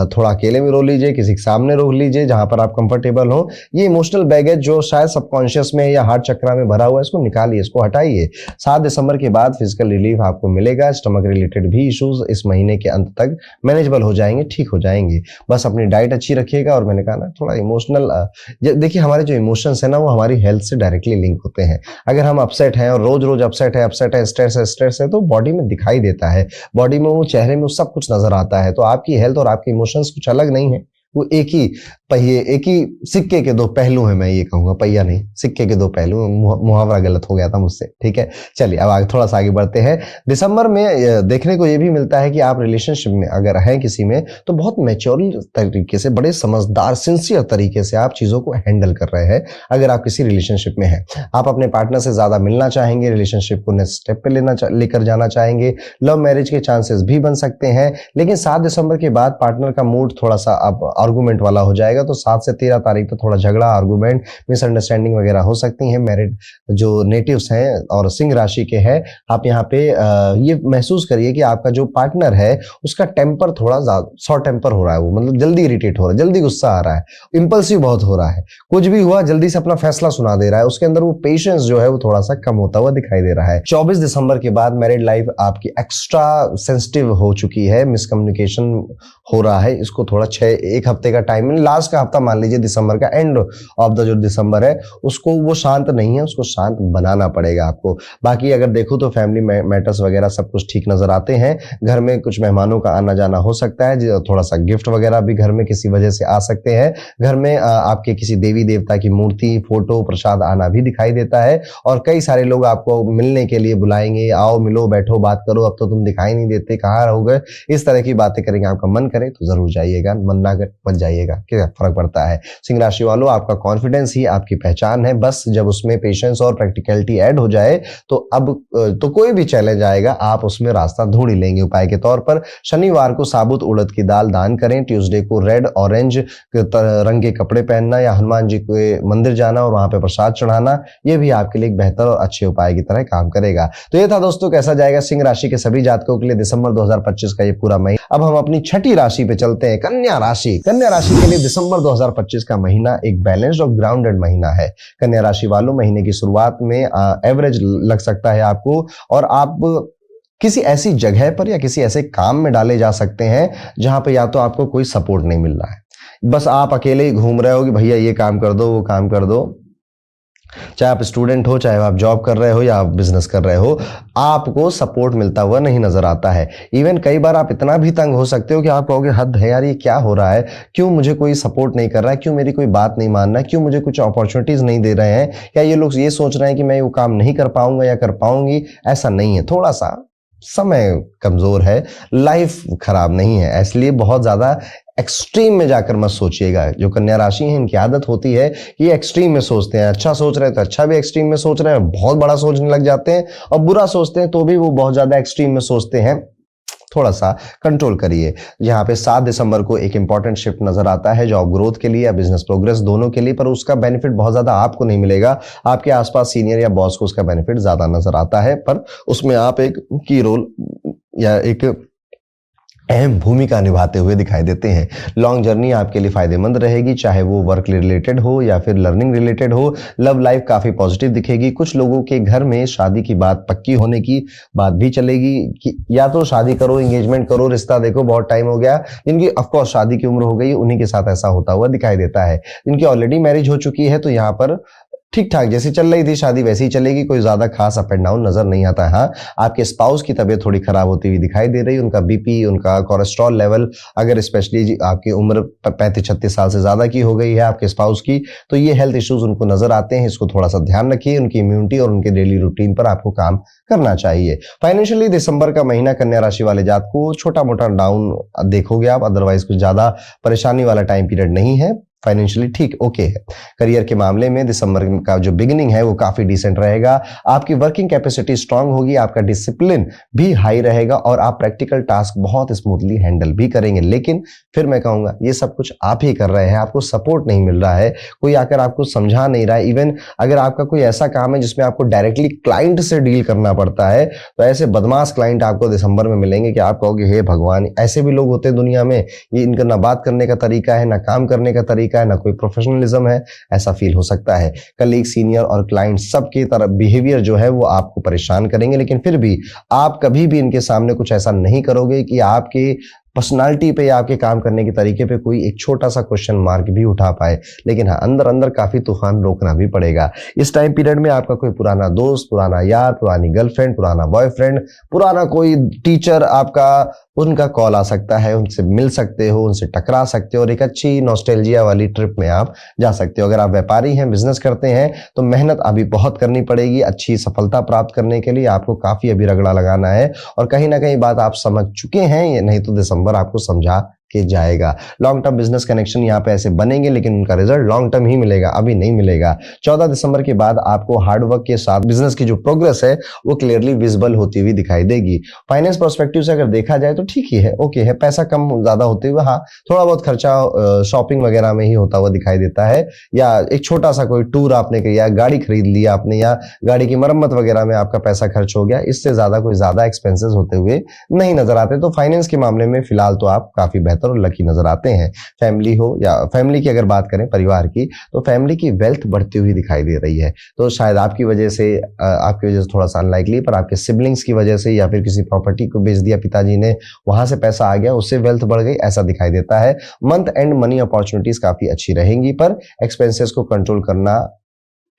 थोड़ा अकेले में रो लीजिए, किसी के सामने रो लीजिए जहां पर आप कंफर्टेबल हो। ये इमोशनल बैगेज जो शायद सबकॉन्शियस में या हार्ट चक्रा में भरा हुआ है, इसको निकालिए, इसको हटाइए। 7 दिसंबर के बाद फिजिकल रिलीफ आपको मिलेगा। स्टमक रिलेटेड भी इश्यूज इस महीने के अंत तक मैनेजेबल हो जाएंगे, ठीक हो जाएंगे। बस अपनी डाइट अच्छी रखिएगा, और मैंने कहा ना थोड़ा इमोशनल, देखिए हमारे जो इमोशंस है ना वो हमारी हेल्थ से डायरेक्टली लिंक होते हैं। अगर हम अपसेट हैं और रोज रोज अपसेट है, स्ट्रेस है, तो बॉडी में दिखाई देता है, बॉडी में वो चेहरे में सब कुछ नजर आता है। तो आपकी हेल्थ और आपके इमोशंस कुछ अलग नहीं है, वो एक ही पहिए, एक ही सिक्के के दो पहलू हैं, मैं ये कहूंगा, पहिया नहीं, सिक्के के दो पहलू। मुहावरा गलत हो गया था मुझसे, ठीक है। चलिए अब आगे थोड़ा सा आगे बढ़ते हैं। दिसंबर में देखने को ये भी मिलता है कि आप रिलेशनशिप में अगर हैं किसी में, तो बहुत मैच्योर तरीके से, बड़े समझदार सिंसियर तरीके से आप चीजों को हैंडल कर रहे हैं। अगर आप किसी रिलेशनशिप में हैं, आप अपने पार्टनर से ज्यादा मिलना चाहेंगे, रिलेशनशिप को नेक्स्ट स्टेप पे लेकर जाना चाहेंगे, लव मैरिज के चांसेस भी बन सकते हैं। लेकिन 7 दिसंबर के बाद पार्टनर का मूड थोड़ा सा अब आर्गुमेंट वाला हो जाएगा, तो 7 से 13 तारीख तो थोड़ा झगड़ा, आर्गुमेंट, मिसअंडरस्टैंडिंग वगैरह हो सकती हैं। मैरिड जो नेटिव्स हैं और सिंह राशि के हैं, आप यहाँ पे ये महसूस करिए कि आपका जो पार्टनर है उसका टेम्पर थोड़ा शॉर्ट टेम्पर हो रहा है, वो मतलब जल्दी इरिटेट हो रहा है, जल्दी गुस्सा आ रहा है, इंपल्सिव बहुत हो रहा है, कुछ भी हुआ जल्दी से अपना फैसला सुना दे रहा है, उसके अंदर वो पेशेंस जो है वो थोड़ा सा कम होता हुआ दिखाई दे रहा है। 24 दिसंबर के बाद मैरिड लाइफ आपकी एक्स्ट्रा सेंसिटिव हो चुकी है, मिसकम्युनिकेशन हो रहा है, इसको थोड़ा एक हफ्ते का टाइम, लास्ट का हफ्ता मान लीजिए दिसंबर का, एंड ऑफ द जो दिसंबर है उसको, वो शांत नहीं है, उसको शांत बनाना पड़ेगा आपको। बाकी अगर देखो तो फैमिली मैटर्स वगैरह सब कुछ ठीक नजर आते हैं। घर में कुछ मेहमानों का आना जाना हो सकता है, थोड़ा सा गिफ्ट वगैरह भी घर में किसी वजह से आ सकते हैं। घर में आपके किसी देवी देवता की मूर्ति, फोटो, प्रसाद आना भी दिखाई देता है, और कई सारे लोग आपको मिलने के लिए बुलाएंगे, आओ मिलो बैठो बात करो, अब तो तुम दिखाई नहीं देते, कहाँ रहोगे, इस तरह की बातें करेंगे। आपका मन करे तो जरूर जाइएगा, मन ना करे मत जाइएगा, क्या फर्क पड़ता है। सिंह राशि वालों, आपका कॉन्फिडेंस ही आपकी पहचान है, बस जब उसमें पेशेंस और प्रैक्टिकलिटी ऐड हो जाए तो अब तो कोई भी चैलेंज आएगा आप उसमें रास्ता ढूंढ ही लेंगे। उपाय के तौर पर शनिवार को साबुत उड़द की दाल दान करें, ट्यूसडे को रेड ऑरेंज रंग के कपड़े पहनना या हनुमान जी के मंदिर जाना और वहां पे प्रसाद चढ़ाना, ये भी आपके लिए एक बेहतर और अच्छे उपाय की तरह काम करेगा। तो ये था दोस्तों कैसा जाएगा सिंह राशि के सभी जातकों के लिए दिसंबर 2025 का ये पूरा महीना। अब हम अपनी छठी राशि पे चलते हैं, कन्या राशि। कन्या राशि के लिए दिसंबर 2025 का महीना एक बैलेंस्ड और ग्राउंडेड महीना है। कन्या राशि वालों, महीने की शुरुआत में एवरेज लग सकता है आपको, और आप किसी ऐसी जगह पर या किसी ऐसे काम में डाले जा सकते हैं जहां पे या तो आपको कोई सपोर्ट नहीं मिल रहा है, बस आप अकेले ही घूम रहे हो कि भैया ये काम कर दो वो काम कर दो। चाहे आप स्टूडेंट हो, चाहे आप जॉब कर रहे हो या आप बिजनेस कर रहे हो, आपको सपोर्ट मिलता हुआ नहीं नजर आता है। इवन कई बार आप इतना भी तंग हो सकते हो कि आप कहोगे हद है यार, ये क्या हो रहा है, क्यों मुझे कोई सपोर्ट नहीं कर रहा है, क्यों मेरी कोई बात नहीं मान रहा है, क्यों मुझे कुछ अपॉर्चुनिटीज नहीं दे रहे हैं, क्या ये लोग ये सोच रहे हैं कि मैं वो काम नहीं कर पाऊंगा या कर पाऊंगी। ऐसा नहीं है, थोड़ा सा समय कमजोर है, लाइफ खराब नहीं है, इसलिए बहुत ज्यादा एक्सट्रीम में जाकर मत सोचिएगा। जो कन्या राशि है इनकी आदत होती है कि एक्सट्रीम में सोचते हैं, अच्छा सोच रहे हैं तो अच्छा भी एक्सट्रीम में सोच रहे हैं, बहुत बड़ा सोचने लग जाते हैं, और बुरा सोचते हैं तो भी वो बहुत ज्यादा एक्सट्रीम में सोचते हैं। थोड़ा सा कंट्रोल करिए। यहाँ पे 7 दिसंबर को एक इंपॉर्टेंट शिफ्ट नजर आता है जॉब ग्रोथ के लिए या बिजनेस प्रोग्रेस दोनों के लिए, पर उसका बेनिफिट बहुत ज्यादा आपको नहीं मिलेगा। आपके आसपास सीनियर या बॉस को उसका बेनिफिट ज्यादा नजर आता है, पर उसमें आप एक की रोल या एक अहम भूमिका निभाते हुए दिखाई देते हैं। लॉन्ग जर्नी आपके लिए फायदेमंद रहेगी, चाहे वो वर्क रिलेटेड हो या फिर लर्निंग रिलेटेड हो। लव लाइफ काफी पॉजिटिव दिखेगी। कुछ लोगों के घर में शादी की बात पक्की होने की बात भी चलेगी कि या तो शादी करो, एंगेजमेंट करो, रिश्ता देखो, बहुत टाइम हो गया। जिनकी ऑफकोर्स शादी की उम्र हो गई उन्हीं के साथ ऐसा होता हुआ दिखाई देता है। जिनकी ऑलरेडी मैरिज हो चुकी है तो यहाँ पर ठीक ठाक जैसी चल रही थी शादी वैसी ही चलेगी, कोई ज्यादा खास अप एंड डाउन नजर नहीं आता है। हाँ, आपके स्पाउस की तबीयत थोड़ी खराब होती हुई दिखाई दे रही है। उनका बीपी, उनका कोलेस्ट्रॉल लेवल अगर स्पेशली आपकी उम्र 35-36 साल से ज्यादा की हो गई है आपके स्पाउस की, तो ये हेल्थ इश्यूज उनको नजर आते हैं। इसको थोड़ा सा ध्यान रखिए। उनकी इम्यूनिटी और उनके डेली रूटीन पर आपको काम करना चाहिए। फाइनेंशियली दिसंबर का महीना कन्या राशि वाले जात को छोटा मोटा डाउन देखोगे आप, अदरवाइज कुछ ज्यादा परेशानी वाला टाइम पीरियड नहीं है। फाइनेंशियली ठीक ओके है। करियर के मामले में दिसंबर का जो बिगिनिंग है वो काफी डिसेंट रहेगा। आपकी वर्किंग कैपेसिटी स्ट्रांग होगी, आपका डिसिप्लिन भी हाई रहेगा और आप प्रैक्टिकल टास्क बहुत स्मूथली हैंडल भी करेंगे। लेकिन फिर मैं कहूंगा ये सब कुछ आप ही कर रहे हैं, आपको सपोर्ट नहीं मिल रहा है, कोई आकर आपको समझा नहीं रहा है। इवन अगर आपका कोई ऐसा काम है जिसमें आपको डायरेक्टली क्लाइंट से डील करना पड़ता है तो ऐसे बदमाश क्लाइंट आपको दिसंबर में मिलेंगे कि आप कहोगे हे भगवान, ऐसे भी लोग होते हैं दुनिया में। ये इनका ना बात करने का तरीका है, ना काम करने का तरीका है, ना कोई प्रोफेशनलिज्म है, ऐसा फील हो सकता है। कलीग, सीनियर और क्लाइंट सबकी तरफ बिहेवियर जो है वो आपको परेशान करेंगे, लेकिन फिर भी आप कभी भी इनके सामने कुछ ऐसा नहीं करोगे कि आपके पर्सनालिटी पे या आपके काम करने के तरीके पे कोई एक छोटा सा क्वेश्चन मार्क भी उठा पाए। लेकिन हाँ, अंदर अंदर काफी तूफान रोकना भी पड़ेगा। इस टाइम पीरियड में आपका कोई पुराना दोस्त, पुराना यार, पुरानी गर्लफ्रेंड, पुराना बॉयफ्रेंड, पुराना कोई टीचर आपका, उनका कॉल आ सकता है, उनसे मिल सकते हो, उनसे टकरा सकते हो और एक अच्छी नॉस्टैल्जिया वाली ट्रिप में आप जा सकते हो। अगर आप व्यापारी हैं, बिजनेस करते हैं तो मेहनत अभी बहुत करनी पड़ेगी। अच्छी सफलता प्राप्त करने के लिए आपको काफी अभी रगड़ा लगाना है और कहीं ना कहीं बात आप समझ चुके हैं, ये नहीं तो दिसंबर आपको समझा के जाएगा। लॉन्ग टर्म बिजनेस कनेक्शन यहाँ पे ऐसे बनेंगे लेकिन उनका रिजल्ट लॉन्ग टर्म ही मिलेगा, अभी नहीं मिलेगा। 14 दिसंबर के बाद आपको हार्डवर्क के साथ बिजनेस की जो प्रोग्रेस है वो क्लियरली विजिबल होती हुई दिखाई देगी। फाइनेंस पर्सपेक्टिव से अगर देखा जाए तो ठीक ही है, ओके है। पैसा कम ज्यादा होते हुए हाँ, थोड़ा बहुत खर्चा शॉपिंग वगैरह में ही होता हुआ दिखाई देता है, या एक छोटा सा कोई टूर आपने किया, गाड़ी खरीद लिया आपने, या गाड़ी की मरम्मत वगैरह में आपका पैसा खर्च हो गया, इससे ज्यादा कोई ज्यादा एक्सपेंसेस होते हुए नहीं नजर आते। तो फाइनेंस के मामले में फिलहाल तो आप काफी बेहतर और लकी नजर आते हैं। फैमिली हो या फैमिली की अगर बात करें, परिवार की, तो फैमिली की वेल्थ बढ़ती हुई दिखाई दे रही है। तो शायद आपकी वजह से थोड़ा सा अनलाइकली, पर आपके सिबलिंग्स की वजह से या फिर किसी प्रॉपर्टी को बेच दिया पिताजी ने, वहां से पैसा आ गया, उससे वेल्थ बढ़ गई, ऐसा दिखाई देता है। मंथ एंड मनी अपॉर्चुनिटीज काफी अच्छी रहेंगी, पर एक्सपेंसेस को कंट्रोल करना,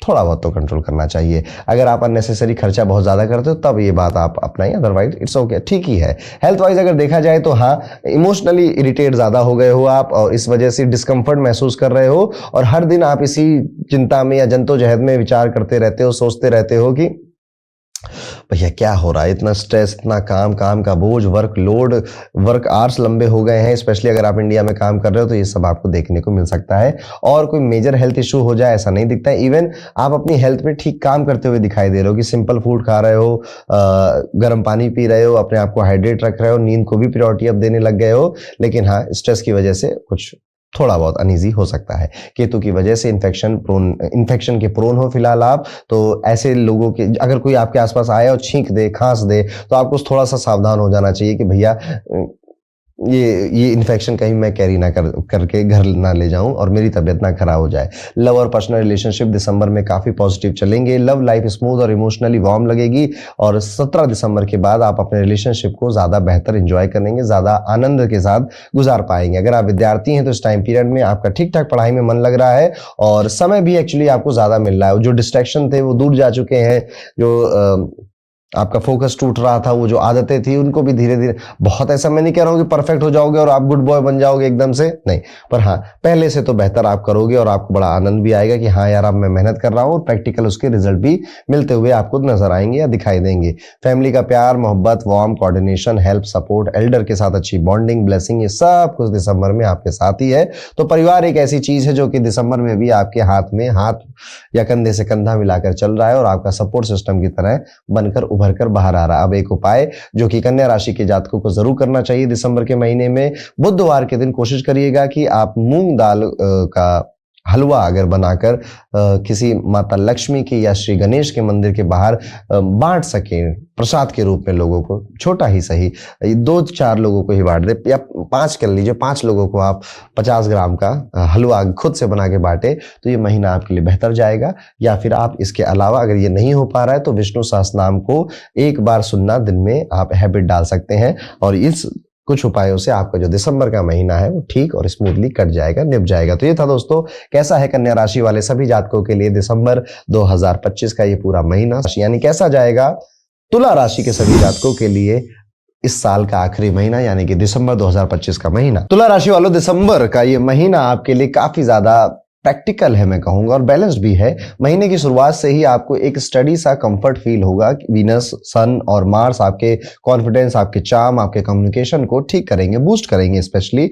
थोड़ा बहुत तो कंट्रोल करना चाहिए। अगर आप अननेसेसरी खर्चा बहुत ज्यादा करते हो तब ये बात आप अपनाइए, अदरवाइज इट्स ओके, ठीक ही है। हेल्थ वाइज अगर देखा जाए तो हाँ, इमोशनली इरिटेट ज्यादा हो गए हो आप और इस वजह से डिस्कम्फर्ट महसूस कर रहे हो और हर दिन आप इसी चिंता में या जद्दोजहद में विचार करते रहते हो, सोचते रहते हो कि भैया क्या हो रहा है, इतना स्ट्रेस, इतना काम, काम का बोझ, वर्क लोड, वर्क आवर्स लंबे हो गए हैं। स्पेशली अगर आप इंडिया में काम कर रहे हो तो ये सब आपको देखने को मिल सकता है और कोई मेजर हेल्थ इशू हो जाए ऐसा नहीं दिखता है। इवन आप अपनी हेल्थ पे ठीक काम करते हुए दिखाई दे रहे हो कि सिंपल फूड खा रहे हो, गर्म पानी पी रहे हो, अपने आप को हाइड्रेट रख रहे हो, नींद को भी प्रायोरिटी अब देने लग गए हो। लेकिन हाँ, स्ट्रेस की वजह से कुछ थोड़ा बहुत अनईजी हो सकता है। केतु की वजह से इन्फेक्शन के प्रोन हो फिलहाल आप, तो ऐसे लोगों के अगर कोई आपके आसपास आए और छींक दे, खांस दे, तो आपको थोड़ा सा सावधान हो जाना चाहिए कि भैया ये इन्फेक्शन कहीं मैं कैरी ना करके घर ना ले जाऊं और मेरी तबीयत ना खराब हो जाए। लव और पर्सनल रिलेशनशिप दिसंबर में काफी पॉजिटिव चलेंगे। लव लाइफ स्मूथ और इमोशनली वार्म लगेगी और 17 दिसंबर के बाद आप अपने रिलेशनशिप को ज्यादा बेहतर एंजॉय करेंगे, ज्यादा आनंद के साथ गुजार पाएंगे। अगर आप विद्यार्थी हैं तो इस टाइम पीरियड में आपका ठीक ठाक पढ़ाई में मन लग रहा है और समय भी एक्चुअली आपको ज्यादा मिल रहा है। जो डिस्ट्रैक्शन थे वो दूर जा चुके हैं, जो आपका फोकस टूट रहा था, वो जो आदतें थी उनको भी धीरे धीरे, बहुत ऐसा मैं नहीं कह रहा हूं कि परफेक्ट हो जाओगे और आप गुड बॉय बन जाओगे एकदम से, नहीं, पर हाँ, पहले से तो बेहतर आप करोगे और आपको बड़ा आनंद भी आएगा कि हाँ यार, अब मैं मेहनत कर रहा हूं और प्रैक्टिकल उसके रिजल्ट भी मिलते हुए आपको नजर आएंगे या दिखाई देंगे। फैमिली का प्यार, मोहब्बत, warm, coordination, help, support, Elder के साथ अच्छी बॉन्डिंग, ब्लेसिंग, ये सब कुछ दिसंबर में आपके साथ ही है। तो परिवार एक ऐसी चीज है जो कि दिसंबर में भी आपके हाथ में हाथ या कंधे से कंधा मिलाकर चल रहा है और आपका सपोर्ट सिस्टम की तरह बनकर उभर कर बाहर आ रहा है। अब एक उपाय जो कि कन्या राशि के जातकों को जरूर करना चाहिए दिसंबर के महीने में, बुधवार के दिन कोशिश करिएगा कि आप मूंग दाल का हलवा अगर बनाकर किसी माता लक्ष्मी के या श्री गणेश के मंदिर के बाहर बांट सके प्रसाद के रूप में लोगों को, छोटा ही सही, 2-4 लोगों को ही बांट दे, या 5 कर लीजिए, 5 लोगों को आप 50 ग्राम का हलवा खुद से बना के बांटे, तो ये महीना आपके लिए बेहतर जाएगा। या फिर आप इसके अलावा अगर ये नहीं हो पा रहा है तो विष्णु सहस्त्रनाम को एक बार सुनना दिन में आप हैबिट डाल सकते हैं, और इस कुछ उपायों से आपका जो दिसंबर का महीना है वो ठीक और स्मूथली कट जाएगा, निप जाएगा। तो ये था दोस्तों, कैसा है कन्या राशि वाले सभी जातकों के लिए दिसंबर 2025 का ये पूरा महीना, यानी कैसा जाएगा तुला राशि के सभी जातकों के लिए इस साल का आखिरी महीना, यानी कि दिसंबर 2025 का महीना। तुला राशि वालों, दिसंबर का ये महीना आपके लिए काफी ज्यादा प्रैक्टिकल है मैं कहूंगा, और बैलेंस्ड भी है। महीने की शुरुआत से ही आपको एक स्टडी सा कंफर्ट फील होगा। वीनस, सन और मार्स आपके कॉन्फिडेंस, आपके चार्म, आपके कम्युनिकेशन को ठीक करेंगे, बूस्ट करेंगे स्पेशली।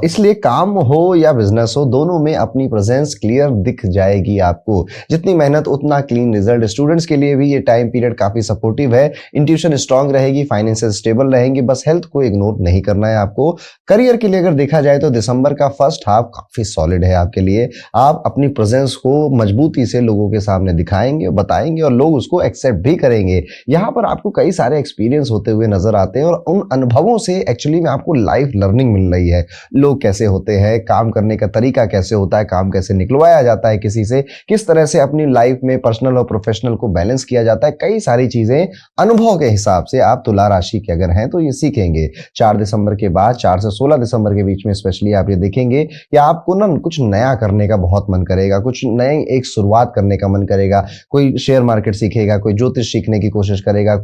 इसलिए काम हो या बिजनेस हो, दोनों में अपनी प्रेजेंस क्लियर दिख जाएगी आपको। जितनी मेहनत उतना क्लीन रिजल्ट। स्टूडेंट्स के लिए भी ये टाइम पीरियड काफी सपोर्टिव है। इंट्यूशन स्ट्रांग रहेगी, फाइनेंशियल स्टेबल रहेंगे, बस हेल्थ को इग्नोर नहीं करना है आपको। करियर के लिए अगर देखा जाए तो दिसंबर का फर्स्ट हाफ काफी सॉलिड है आपके लिए। आप अपनी प्रेजेंस को मजबूती से लोगों के सामने दिखाएंगे, बताएंगे, और लोग उसको एक्सेप्ट भी करेंगे। यहाँ पर आपको कई सारे एक्सपीरियंस होते हुए नजर आते हैं, और उन अनुभवों से एक्चुअली में आपको लाइफ लर्निंग मिल रही है। लोग कैसे होते हैं, काम करने का तरीका कैसे होता है, काम कैसे निकलवाया जाता है किसी से, किस तरह से अपनी लाइफ में पर्सनल और प्रोफेशनल को बैलेंस किया जाता है, कई सारी चीजें अनुभव के हिसाब से आप तुला राशि के अगर हैं तो ये सीखेंगे। 4 दिसंबर के बाद, 4 से 16 दिसंबर के बीच में स्पेशली आप ये देखेंगे कि आपको ना कुछ नया करने का बहुत मन करेगा, कुछ नए एक शुरुआत करने का मन करेगा। कोई शेयर मार्केट सीखेगा, कोई ज्योतिष सीखने की कोशिश करेगा,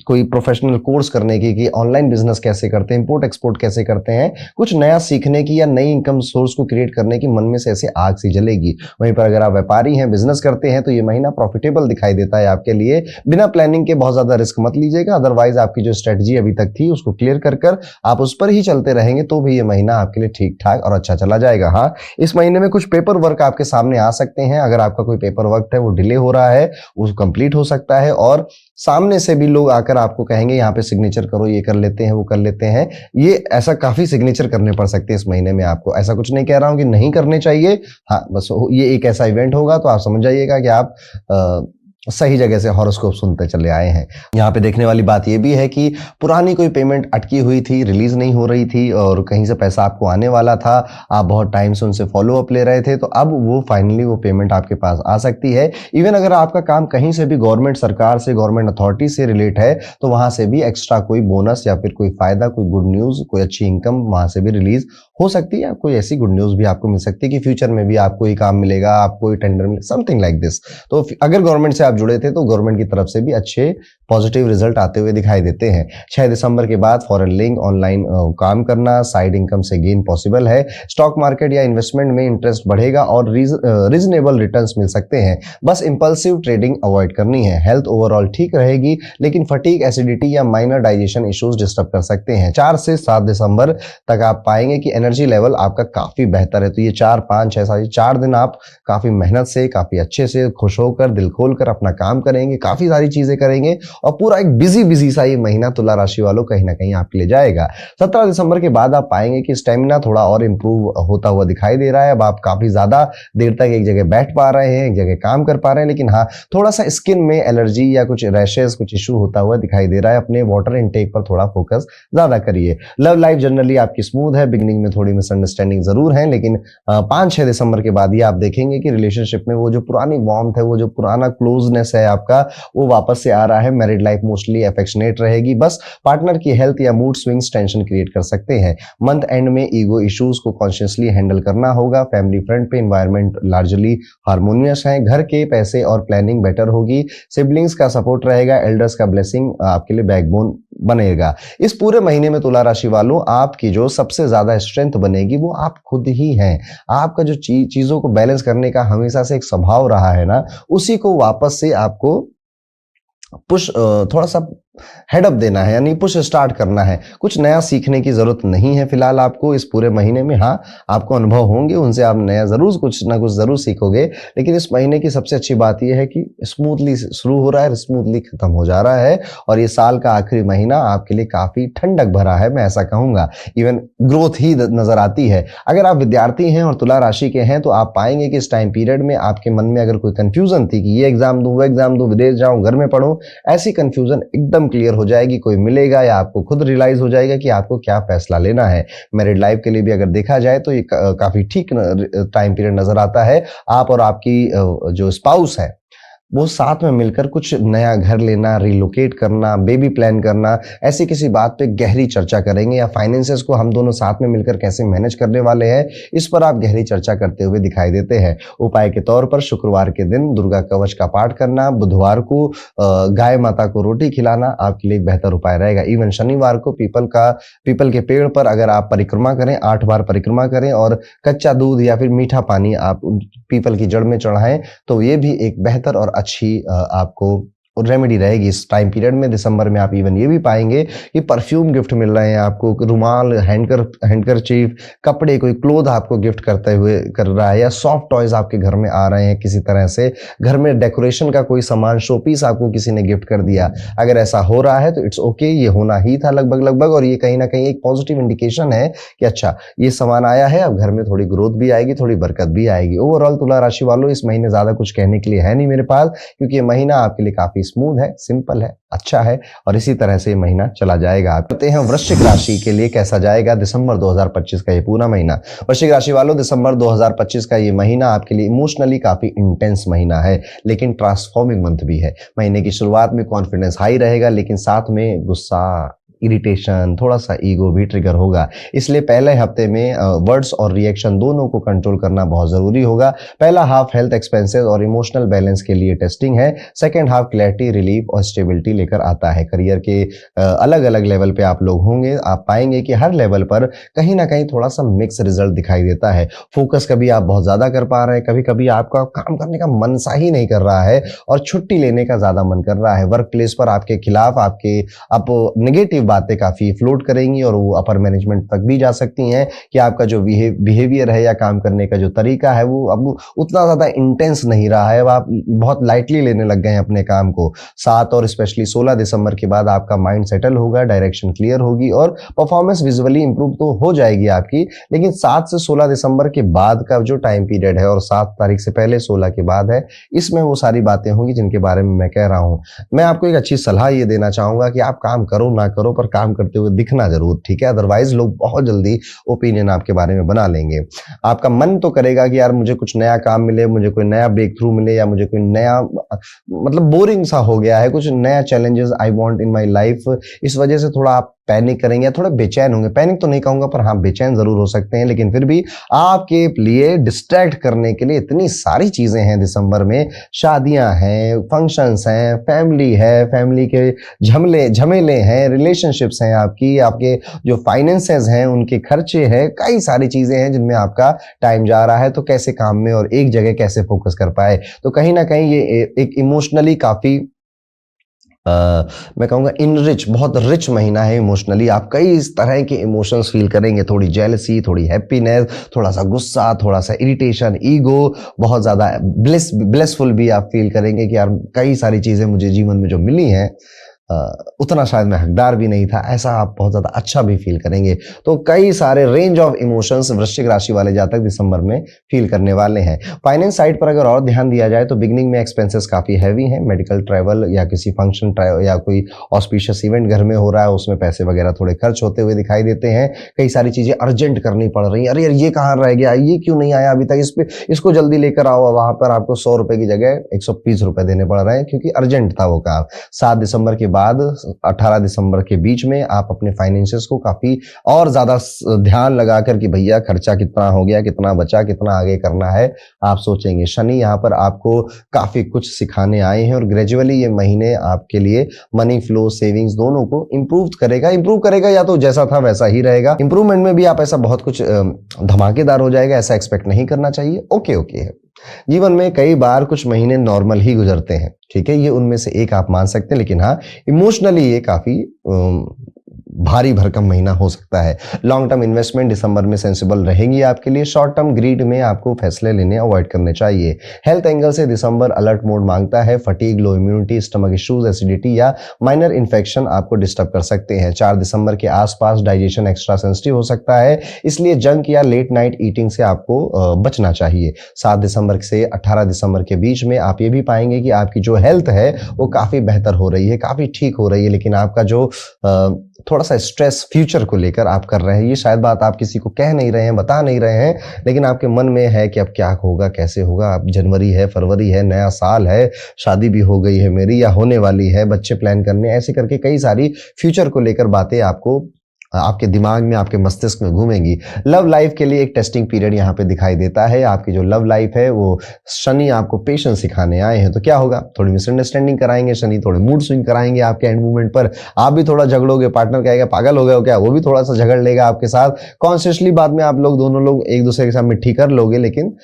कोई प्रोफेशनल कोर्स करने की कि ऑनलाइन बिजनेस कैसे करते हैं, इंपोर्ट एक्सपोर्ट कैसे करते हैं, कुछ नया सीखने की या नई इनकम सोर्स को क्रिएट करने की मन में से ऐसे आग सी जलेगी। वहीं पर अगर आप व्यापारी हैं, बिजनेस करते हैं, तो ये महीना प्रॉफिटेबल दिखाई देता है आपके लिए। बिना प्लानिंग के बहुत ज्यादा रिस्क मत लीजिएगा, अदरवाइज आपकी जो स्ट्रेटजी अभी तक थी उसको क्लियर कर आप उस पर ही चलते रहेंगे तो भी ये महीना आपके लिए ठीक ठाक और अच्छा चला जाएगा। हाँ, इस महीने में कुछ पेपर वर्क आपके सामने आ सकते हैं। अगर आपका कोई पेपर वर्क है वो डिले हो रहा है, वो कंप्लीट हो सकता है, और सामने से भी लोग आकर आपको कहेंगे यहाँ पे सिग्नेचर करो, ये कर लेते हैं, वो कर लेते हैं। ये ऐसा काफी सिग्नेचर करने पड़ सकते हैं इस महीने में आपको। ऐसा कुछ नहीं कह रहा हूं कि नहीं करने चाहिए, हाँ, बस ये एक ऐसा इवेंट होगा तो आप समझ जाइएगा कि आप सही जगह से हॉरोस्कोप सुनते चले आए हैं। यहाँ पे देखने वाली बात ये भी है कि पुरानी कोई पेमेंट अटकी हुई थी, रिलीज नहीं हो रही थी, और कहीं से पैसा आपको आने वाला था, आप बहुत टाइम से उनसे फॉलो अप ले रहे थे, तो अब वो फाइनली वो पेमेंट आपके पास आ सकती है। इवन अगर आपका काम कहीं से भी गवर्नमेंट सरकार से, गवर्नमेंट अथॉरिटी से रिलेट है, तो वहां से भी एक्स्ट्रा कोई बोनस या फिर कोई फायदा, कोई गुड न्यूज, कोई अच्छी इनकम वहां से भी रिलीज हो सकती है। कोई ऐसी गुड न्यूज भी आपको मिल सकती है कि फ्यूचर में भी आपको ही काम मिलेगा, आपको ही टेंडर मिले, समथिंग लाइक दिस। तो अगर गवर्नमेंट से आप जुड़े थे तो गवर्नमेंट की तरफ से भी अच्छे पॉजिटिव रिजल्ट आते हुए दिखाई देते हैं। 6 दिसंबर के बाद फॉरेन लिंक, ऑनलाइन काम करना, साइड इनकम से गेन पॉसिबल है। स्टॉक मार्केट या इन्वेस्टमेंट में इंटरेस्ट बढ़ेगा और रीजनेबल रिटर्न्स मिल सकते हैं। बस इंपल्सिव ट्रेडिंग अवॉइड करनी है। हेल्थ ओवरऑल ठीक रहेगी, लेकिन फटीग, एसिडिटी या माइनर डाइजेशन इश्यूज डिस्टर्ब कर सकते हैं। 4 से 7 दिसंबर तक आप पाएंगे कि एनर्जी लेवल आपका काफी बेहतर है। तो ये 4, 5, 6, 4 दिन आप काफी मेहनत से, काफी अच्छे से, खुश होकर, दिल खोलकर अपना काम करेंगे, काफी सारी चीजें करेंगे, और पूरा एक बिजी सा ये महीना तुला राशि वालों कहीं ना कहीं आपके लिए जाएगा। 17 दिसंबर के बाद आप पाएंगे कि स्टेमिना थोड़ा और इंप्रूव होता हुआ दिखाई दे रहा है। अब आप काफी ज्यादा देर तक एक जगह बैठ पा रहे हैं, एक जगह काम कर पा रहे हैं, लेकिन हाँ, थोड़ा सा स्किन में एलर्जी या कुछ रैशेस, कुछ इशू होता हुआ दिखाई दे रहा है। अपने वाटर इनटेक पर थोड़ा फोकस ज्यादा करिए। लव लाइफ जनरली आपकी स्मूथ है, बिगिनिंग में थोड़ी मिसअंडरस्टैंडिंग जरूर है, लेकिन 5-6 दिसंबर के बाद ही आप देखेंगे कि रिलेशनशिप में वो जो पुरानी वार्मथ है, वो जो पुराना क्लोजनेस है आपका, वो वापस से आ रहा है। मैरिड लाइफ मोस्टली अफेक्शनेट रहेगी। बस पार्टनर की हेल्थ या मूड स्विंग्स टेंशन क्रिएट कर सकते हैं। मंथ एंड में ईगो इश्यूज को कॉन्शियसली हैंडल करना होगा। फैमिली फ्रंट पे एनवायरनमेंट लार्जली हार्मोनियस है। घर के पैसे और प्लानिंग बेटर होगी। सिबलिंग्स का सपोर्ट रहेगा। एल्डर्स का ब्लेसिंग आपके लिए बैकबोन बनेगा। इस पूरे महीने में तुला राशि वालों, आपकी जो सबसे ज्यादा स्ट्रेंथ बनेगी वो आप खुद ही हैं। आपका जो चीजों को बैलेंस करने का हमेशा से एक स्वभाव रहा है ना, उसी को वापस से आपको पुश थोड़ा सा हेडअप देना है, यानी पुश स्टार्ट करना है। कुछ नया सीखने की जरूरत नहीं है फिलहाल आपको इस पूरे महीने में। हाँ, आपको अनुभव होंगे, उनसे आप नया जरूर कुछ ना कुछ जरूर सीखोगे, लेकिन इस महीने की सबसे अच्छी बात यह है कि स्मूथली शुरू हो रहा है, स्मूथली खत्म हो जा रहा है, और ये साल का आखिरी महीना आपके लिए काफी ठंडक भरा है, मैं ऐसा कहूंगा। इवन ग्रोथ ही नजर आती है। अगर आप विद्यार्थी हैं और तुला राशि के हैं तो आप पाएंगे कि इस टाइम पीरियड में आपके मन में अगर कोई कंफ्यूजन थी कि ये एग्जाम दूं, वो एग्जाम दूं, विदेश जाऊं, घर में पढ़ूं, ऐसी कंफ्यूजन एकदम क्लियर हो जाएगी। कोई मिलेगा या आपको खुद रियलाइज हो जाएगा कि आपको क्या फैसला लेना है। मैरिड लाइफ के लिए भी अगर देखा जाए तो ये काफी ठीक टाइम पीरियड नजर आता है। आप और आपकी जो स्पाउस है वो साथ में मिलकर कुछ नया घर लेना, रिलोकेट करना, बेबी प्लान करना, ऐसी किसी बात पे गहरी चर्चा करेंगे, या फाइनेंसेस को हम दोनों साथ में मिलकर कैसे मैनेज करने वाले हैं, इस पर आप गहरी चर्चा करते हुए दिखाई देते हैं। उपाय के तौर पर शुक्रवार के दिन दुर्गा कवच का पाठ करना, बुधवार को गाय माता को रोटी खिलाना आपके लिए बेहतर उपाय रहेगा। इवन शनिवार को पीपल के पेड़ पर अगर आप परिक्रमा करें, 8 बार परिक्रमा करें और कच्चा दूध या फिर मीठा पानी आप पीपल की जड़ में चढ़ाएं, तो ये भी एक बेहतर और अच्छी आपको रेमेडी रहेगी इस टाइम पीरियड में। दिसंबर में आप इवन ये भी पाएंगे कि परफ्यूम गिफ्ट मिल रहे हैं आपको, रुमाल, हैंडकरचीफ, कपड़े, कोई क्लोथ आपको गिफ्ट करते हुए कर रहा है, या सॉफ्ट टॉयज आपके घर में आ रहे हैं किसी तरह से, घर में डेकोरेशन का कोई सामान, शो पीस आपको किसी ने गिफ्ट कर दिया। अगर ऐसा हो रहा है तो इट्स ओके, ये होना ही था लगभग, और ये कहीं ना कहीं एक पॉजिटिव इंडिकेशन है कि अच्छा ये सामान आया है, अब घर में थोड़ी ग्रोथ भी आएगी, थोड़ी बरकत भी आएगी। ओवरऑल तुला राशि वालों, इस महीने ज्यादा कुछ कहने के लिए है नहीं मेरे पास, क्योंकि ये महीना आपके लिए काफी स्मूथ है, सिंपल है, अच्छा है, और इसी तरह से महीना चला जाएगा। आप कहते हैं वृश्चिक राशि के लिए कैसा जाएगा दिसंबर 2025 का ये पूरा महीना। वृश्चिक राशि वालों, दिसंबर 2025 का ये महीना आपके लिए इमोशनली काफी इंटेंस महीना है, लेकिन ट्रांसफॉर्मिंग मंथ भी है। महीने की शुरुआत में कॉन्फिडेंस हाई रहेगा, लेकिन साथ में गुस्सा, इरिटेशन, थोड़ा सा ईगो भी ट्रिगर होगा। इसलिए पहले हफ्ते में वर्ड्स और रिएक्शन दोनों को कंट्रोल करना बहुत जरूरी होगा। पहला हाफ हेल्थ एक्सपेंसेस और इमोशनल बैलेंस के लिए टेस्टिंग है, सेकंड हाफ क्लैरिटी, रिलीफ और स्टेबिलिटी लेकर आता है। करियर के अलग अलग लेवल पे आप लोग होंगे, आप पाएंगे कि हर लेवल पर कहीं ना कहीं थोड़ा सा मिक्स रिजल्ट दिखाई देता है। फोकस कभी आप बहुत ज्यादा कर पा रहे हैं, कभी कभी आपका काम करने का मन सा ही नहीं कर रहा है और छुट्टी लेने का ज्यादा मन कर रहा है। वर्क प्लेस पर आपके खिलाफ आप नेगेटिव बातें काफी फ्लोट करेंगी और वो अपर मैनेजमेंट तक भी जा सकती हैं कि आपका जो बिहेवियर है या काम करने का जो तरीका है वो अब उतना ज्यादा इंटेंस नहीं रहा है, अब आप बहुत लाइटली लेने लग गए हैं अपने काम को। 7 और स्पेशली 16 दिसंबर के बाद आपका माइंड सेटल होगा, डायरेक्शन क्लियर होगी और परफॉर्मेंस विजुअली इंप्रूव तो हो जाएगी आपकी। लेकिन 7 से 16 दिसंबर के बाद का जो टाइम पीरियड है और 7 तारीख से पहले 16 के बाद है, इसमें वो सारी बातें होंगी जिनके बारे में मैं कह रहा हूं। मैं आपको एक अच्छी सलाह ये देना चाहूंगा कि आप काम करो ना करो, पर काम करते हुए दिखना जरूर, ठीक है? अदरवाइज लोग बहुत जल्दी ओपिनियन आपके बारे में बना लेंगे। आपका मन तो करेगा कि यार मुझे कुछ नया काम मिले, मुझे कोई नया ब्रेक थ्रू मिले, या मुझे कोई नया मतलब बोरिंग सा हो गया है, कुछ नया challenges I want in my life. इस वजह से थोड़ा आप पैनिक करेंगे या थोड़ा बेचैन होंगे। पैनिक तो नहीं कहूंगा, पर हाँ बेचैन जरूर हो सकते हैं। लेकिन फिर भी आपके लिए डिस्ट्रैक्ट करने के लिए इतनी सारी चीजें हैं दिसंबर में। शादियां हैं, फंक्शंस हैं, फैमिली है, फैमिली के झमेले हैं, रिलेशनशिप्स हैं, आपके जो फाइनेंसेस हैं उनके खर्चे हैं, कई सारी चीजें हैं जिनमें आपका टाइम जा रहा है। तो कैसे काम में और एक जगह कैसे फोकस कर पाए, तो कहीं ना कहीं ये एक इमोशनली काफी मैं कहूँगा इनरिच, बहुत रिच महीना है इमोशनली। आप कई इस तरह के इमोशंस फील करेंगे, थोड़ी जेलसी, थोड़ी हैप्पीनेस, थोड़ा सा गुस्सा, थोड़ा सा इरिटेशन, ईगो, बहुत ज़्यादा ब्लेसफुल भी आप फील करेंगे कि यार कई सारी चीज़ें मुझे जीवन में जो मिली हैं उतना शायद मैं हकदार भी नहीं था, ऐसा आप बहुत ज़्यादा अच्छा भी फील करेंगे। तो कई सारे रेंज ऑफ इमोशंस वृश्चिक राशि वाले जातक दिसंबर में फील करने वाले हैं। फाइनेंस साइड पर अगर और ध्यान दिया जाए तो बिगनिंग में एक्सपेंसेस काफ़ी हैवी हैं। मेडिकल ट्रैवल या किसी फंक्शन या कोई ऑस्पिशियस इवेंट घर में हो रहा है, उसमें पैसे वगैरह थोड़े खर्च होते हुए दिखाई देते हैं। कई सारी चीज़ें अर्जेंट करनी पड़ रही हैं, अरे यार ये कहाँ रह गया, ये क्यों नहीं आया अभी तक, इसको जल्दी लेकर आओ। वहाँ पर आपको 100 रुपये की जगह 120 रुपये देने पड़ रहे हैं क्योंकि अर्जेंट था वो काम। 7 दिसंबर के बाद 18 दिसंबर के बीच में आप अपने फाइनेंसेस को काफी और ज्यादा ध्यान लगाकर कि भैया खर्चा कितना हो गया, कितना बचा, कितना आगे करना है, आप सोचेंगे। शनि यहाँ पर आपको काफी कुछ सिखाने आए हैं और ग्रेजुअली ये महीने आपके लिए मनी फ्लो, सेविंग्स दोनों को इंप्रूव करेगा या तो जैसा था वैसा ही रहेगा। इंप्रूवमेंट में भी आप ऐसा बहुत कुछ धमाकेदार हो जाएगा ऐसा एक्सपेक्ट नहीं करना चाहिए। ओके है। जीवन में कई बार कुछ महीने नॉर्मल ही गुजरते हैं, ठीक है, ये उनमें से एक आप मान सकते हैं, लेकिन हाँ, इमोशनली ये काफी भारी भरकम महीना हो सकता है। लॉन्ग टर्म इन्वेस्टमेंट दिसंबर में सेंसिबल रहेगी आपके लिए। शॉर्ट टर्म ग्रीड में आपको फैसले लेने अवॉइड करने चाहिए। हेल्थ एंगल से दिसंबर अलर्ट मोड मांगता है। फटीग, लो इम्यूनिटी, स्टमक इश्यूज, एसिडिटी या माइनर इन्फेक्शन आपको डिस्टर्ब कर सकते हैं। 4 दिसंबर के आसपास डाइजेशन एक्स्ट्रा सेंसिटिव हो सकता है, इसलिए जंक या लेट नाइट ईटिंग से आपको बचना चाहिए। 7 दिसंबर से 18 दिसंबर के बीच में आप ये भी पाएंगे कि आपकी जो हेल्थ है वो काफी बेहतर हो रही है, काफी ठीक हो रही है, लेकिन आपका जो थोड़ा सा स्ट्रेस फ्यूचर को लेकर आप कर रहे हैं, ये शायद बात आप किसी को कह नहीं रहे हैं, बता नहीं रहे हैं, लेकिन आपके मन में है कि अब क्या होगा, कैसे होगा। अब जनवरी है, फरवरी है, नया साल है, शादी भी हो गई है मेरी या होने वाली है, बच्चे प्लान करने, ऐसे करके कई सारी फ्यूचर को लेकर बातें आपको आपके दिमाग में, आपके मस्तिष्क में घूमेंगी। लव लाइफ के लिए एक टेस्टिंग पीरियड यहाँ पे दिखाई देता है। आपकी जो लव लाइफ है वो शनि आपको पेशेंस सिखाने आए हैं, तो क्या होगा, थोड़ी मिसअंडरस्टैंडिंग कराएंगे शनि, थोड़े मूड स्विंग कराएंगे आपके एंड मूवमेंट पर। आप भी थोड़ा झगड़ोगे, पार्टनर कहेगा पागल हो गए हो क्या, वो भी थोड़ा सा झगड़ लेगा आपके साथ। कॉन्शियसली बाद में आप लोग दोनों लोग एक दूसरे के साथ मिट्टी कर लोगे, लेकिन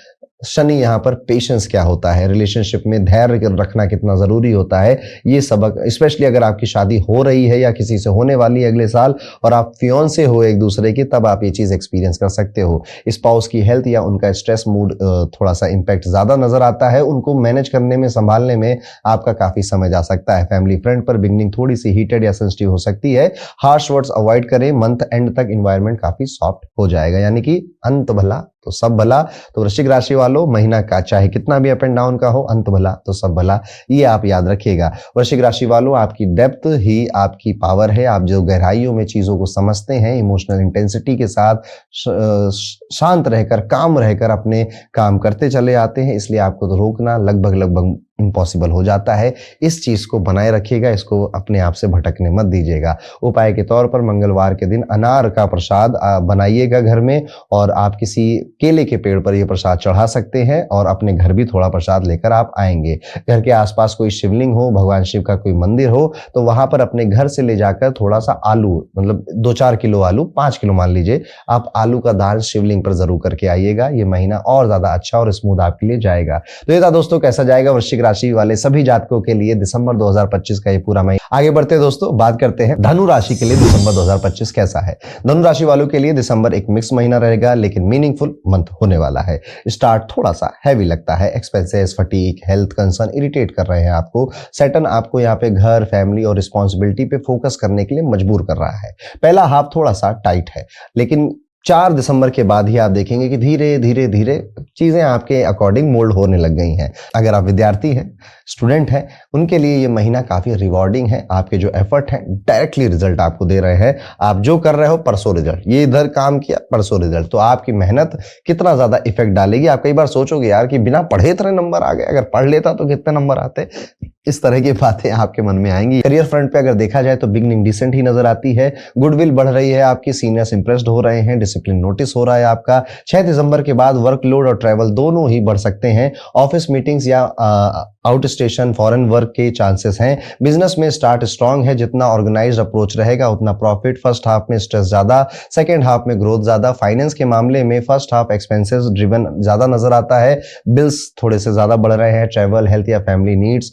शनि यहाँ पर पेशेंस क्या होता है, रिलेशनशिप में धैर्य रखना कितना जरूरी होता है, ये सबक, स्पेशली अगर आपकी शादी हो रही है या किसी से होने वाली है अगले साल और आप फियोंसे हो एक दूसरे के, तब आप ये चीज एक्सपीरियंस कर सकते हो। स्पाउस की हेल्थ या उनका स्ट्रेस मूड थोड़ा सा इंपैक्ट ज्यादा नजर आता है, उनको मैनेज करने में, संभालने में आपका काफी समय जा सकता है। फैमिली फ्रेंड पर बिगनिंग थोड़ी सी हीटेड या सेंसिटिव हो सकती है। हार्श वर्ड्स अवॉइड करें। मंथ एंड तक इन्वायरमेंट काफी सॉफ्ट हो जाएगा, यानी कि अंत भला तो सब भला। तो वृश्चिक राशि वालों, महीना का चाहे कितना भी अप एंड डाउन का हो, अंत भला तो सब भला, ये आप याद रखिएगा। वृश्चिक राशि वालों, आपकी डेप्थ ही आपकी पावर है। आप जो गहराइयों में चीजों को समझते हैं, इमोशनल इंटेंसिटी के साथ शांत रहकर, काम रहकर अपने काम करते चले आते हैं, इसलिए आपको तो रोकना लगभग इम्पॉसिबल हो जाता है। इस चीज को बनाए रखिएगा, इसको अपने आप से भटकने मत दीजिएगा। उपाय के तौर पर मंगलवार के दिन अनार का प्रसाद बनाइएगा घर में, और आप किसी केले के पेड़ पर यह प्रसाद चढ़ा सकते हैं और अपने घर भी थोड़ा प्रसाद लेकर आप आएंगे। घर के आसपास कोई शिवलिंग हो, भगवान शिव का कोई मंदिर हो, तो वहां पर अपने घर से ले जाकर थोड़ा सा आलू, मतलब 2-4 किलो आलू, 5 किलो मान लीजिए, आप आलू का दान शिवलिंग पर जरूर करके आइएगा। ये महीना और ज्यादा अच्छा और स्मूथ आपके लिए जाएगा। तो ये था दोस्तों, कैसा जाएगा वृश्चिक राशि वाले सभी जातकों के लिए दिसंबर 2025 का ये पूरा महीना। आगे बढ़ते हैं दोस्तों, बात करते हैं धनु राशि के लिए दिसंबर 2025 कैसा है। धनु राशि वालों के लिए दिसंबर एक मिक्स महीना रहेगा, लेकिन मीनिंगफुल मंथ होने वाला है। स्टार्ट थोड़ा सा हैवी लगता है, expenses, fatigue, health concern irritate कर रहे हैं आपको। सैटर्न आपको यहाँ पे घर, फैमिली और रिस्पॉन्सिबिलिटी पे फोकस करने के लिए मजबूर कर रहा है। पहला हाफ थोड़ा सा टाइट है, लेकिन 4 दिसंबर के बाद ही आप देखेंगे कि धीरे धीरे धीरे चीजें आपके अकॉर्डिंग मोल्ड होने लग गई हैं। अगर आप विद्यार्थी हैं, स्टूडेंट हैं, उनके लिए ये महीना काफी रिवॉर्डिंग है। आपके जो एफर्ट हैं डायरेक्टली रिजल्ट आपको दे रहे हैं। आप जो कर रहे हो परसों रिजल्ट, ये इधर काम किया परसों रिजल्ट, तो आपकी मेहनत कितना ज्यादा इफेक्ट डालेगी। आप कई बार सोचोगे यार कि बिना पढ़े इतने नंबर आ गए, अगर पढ़ लेता तो कितने नंबर आते। इस तरह की बातें आपके मन में आएंगी। करियर फ्रंट पे अगर देखा जाए तो बिगनिंग डिसेंट ही नजर आती है। गुडविल बढ़ रही है आपकी, सीनियर्स इंप्रेस्ड हो रहे हैं, डिसिप्लिन नोटिस हो रहा है आपका। 6 दिसंबर के बाद वर्कलोड और ट्रैवल दोनों ही बढ़ सकते हैं। ऑफिस मीटिंग्स या आउट स्टेशन फॉरेन वर्क के चांसेस हैं। बिजनेस में स्टार्ट स्ट्रांग है, जितना ऑर्गेनाइज्ड अप्रोच रहेगा उतना प्रॉफिट। फर्स्ट हाफ में स्ट्रेस ज्यादा, सेकेंड हाफ में ग्रोथ ज्यादा। फाइनेंस के मामले में फर्स्ट हाफ एक्सपेंसेस ड्रिवन ज्यादा नजर आता है, बिल्स थोड़े से ज्यादा बढ़ रहे हैं। ट्रैवल, हेल्थ या फैमिली नीड्स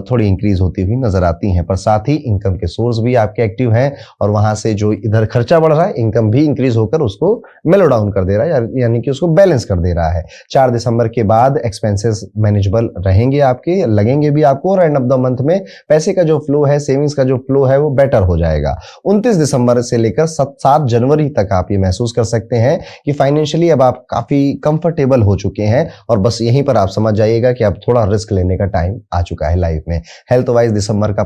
थोड़ी इंक्रीज होती हुई नजर आती हैं, पर साथ ही इनकम के सोर्स भी आपके एक्टिव हैं, और वहां से जो इधर खर्चा बढ़ रहा है, इनकम भी इंक्रीज होकर उसको मेलो डाउन कर दे रहा है, यानी कि उसको बैलेंस कर दे रहा है। 4 दिसंबर के बाद एक्सपेंसेस मैनेजेबल रहेंगे आपके, लगेंगे भी आपको, और एंड ऑफ द मंथ में पैसे का जो फ्लो है, सेविंग्स का जो फ्लो है, वो बेटर हो जाएगा। 29 दिसंबर से लेकर 7 जनवरी तक आप ये महसूस कर सकते हैं कि फाइनेंशियली अब आप काफी कंफर्टेबल हो चुके हैं, और बस यहीं पर आप समझ जाइएगा कि अब थोड़ा रिस्क लेने का टाइम आ चुका है लाइफ में। हेल्थ वाइज दिसंबर का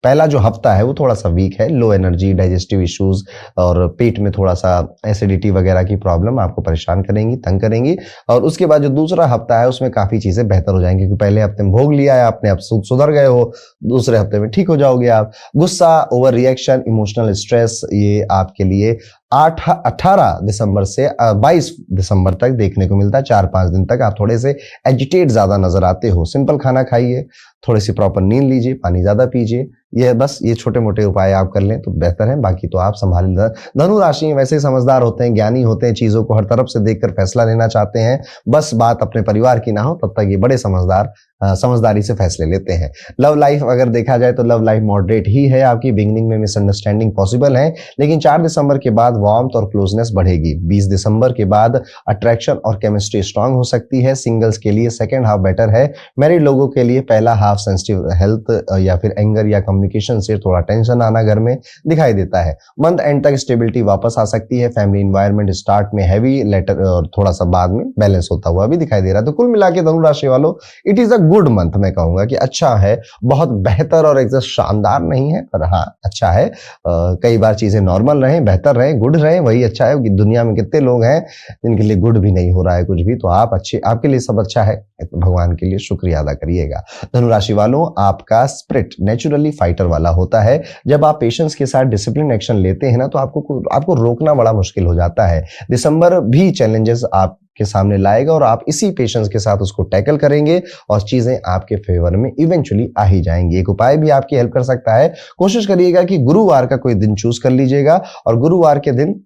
पहला जो हफ्ता है वो थोड़ा सा वीक है। लो एनर्जी, डाइजेस्टिव इश्यूज और पेट में थोड़ा सा एसिडिटी वगैरह की प्रॉब्लम आपको परेशान करेंगी, तंग करेंगी। और उसके बाद जो दूसरा हफ्ता है उसमें काफी चीजें बेहतर हो जाएंगी, क्योंकि पहले हफ्ते में भोग लिया है आपने, अब सुधर गए हो, दूसरे हफ्ते में ठीक हो जाओगे आप। गुस्सा, ओवर रिएक्शन, इमोशनल स्ट्रेस, ये आपके लिए 18 दिसंबर से 22 दिसंबर तक देखने को मिलता है। 4-5 दिन तक आप थोड़े से एजिटेट ज्यादा नजर आते हो। सिंपल खाना खाइए, थोड़ी सी प्रॉपर नींद लीजिए, पानी ज्यादा पीजिए, ये बस ये छोटे मोटे उपाय आप कर लें तो बेहतर है। बाकी तो आप संभाल। धनु राशि वैसे ही समझदार होते हैं, ज्ञानी होते हैं, चीजों को हर तरफ से देखकर फैसला लेना चाहते हैं। बस बात अपने परिवार की ना हो तब तक ये बड़े समझदारी से फैसले लेते हैं। लव लाइफ अगर देखा जाए तो लव लाइफ मॉडरेट ही है आपकी। बिगिनिंग में मिसअंडरस्टैंडिंग पॉसिबल है, लेकिन 4 दिसंबर के बाद वार्मथ और क्लोजनेस बढ़ेगी। 20 दिसंबर के बाद अट्रैक्शन और केमिस्ट्री स्ट्रांग हो सकती है। सिंगल्स के लिए सेकेंड हाफ बेटर है। मैरिड लोगों के लिए पहला हाफ सेंसिटिव हेल्थ या फिर एंगर या कम्युनिकेशन से थोड़ा टेंशन आना घर में दिखाई देता है। मंथ एंड तक स्टेबिलिटी वापस आ सकती है। फैमिली इन्वायरमेंट स्टार्ट में हैवी, लेटर और थोड़ा सा बाद में बैलेंस होता हुआ भी दिखाई दे रहा है। तो कुल मिला के धनु राशि वालों, it is a good month. मैं कहूंगा कि अच्छा है, बहुत बेहतर और एकदम शानदार नहीं है, पर हाँ अच्छा है। कई बार चीजें नॉर्मल रहे, बेहतर रहे, गुड रहे, वही अच्छा है। कि दुनिया में कितने लोग हैं जिनके लिए गुड भी नहीं हो रहा है कुछ भी। तो आप अच्छे, आपके लिए सब अच्छा है, तो भगवान के लिए शुक्रिया अदा करिएगा। धनु राशि वालों, आपका स्पिरिट नेचुरली फाइटर वाला होता है। जब आप पेशेंस के साथ डिसिप्लिन एक्शन लेते हैं ना, तो आपको रोकना बड़ा मुश्किल हो जाता है। दिसंबर भी चैलेंजेस आपके सामने लाएगा और आप इसी पेशेंस के साथ उसको टैकल करेंगे और चीजें आपके फेवर में इवेंचुअली आ ही जाएंगी। एक उपाय भी आपकी हेल्प कर सकता है। कोशिश करिएगा कि गुरुवार का कोई दिन चूज कर लीजिएगा और गुरुवार के दिन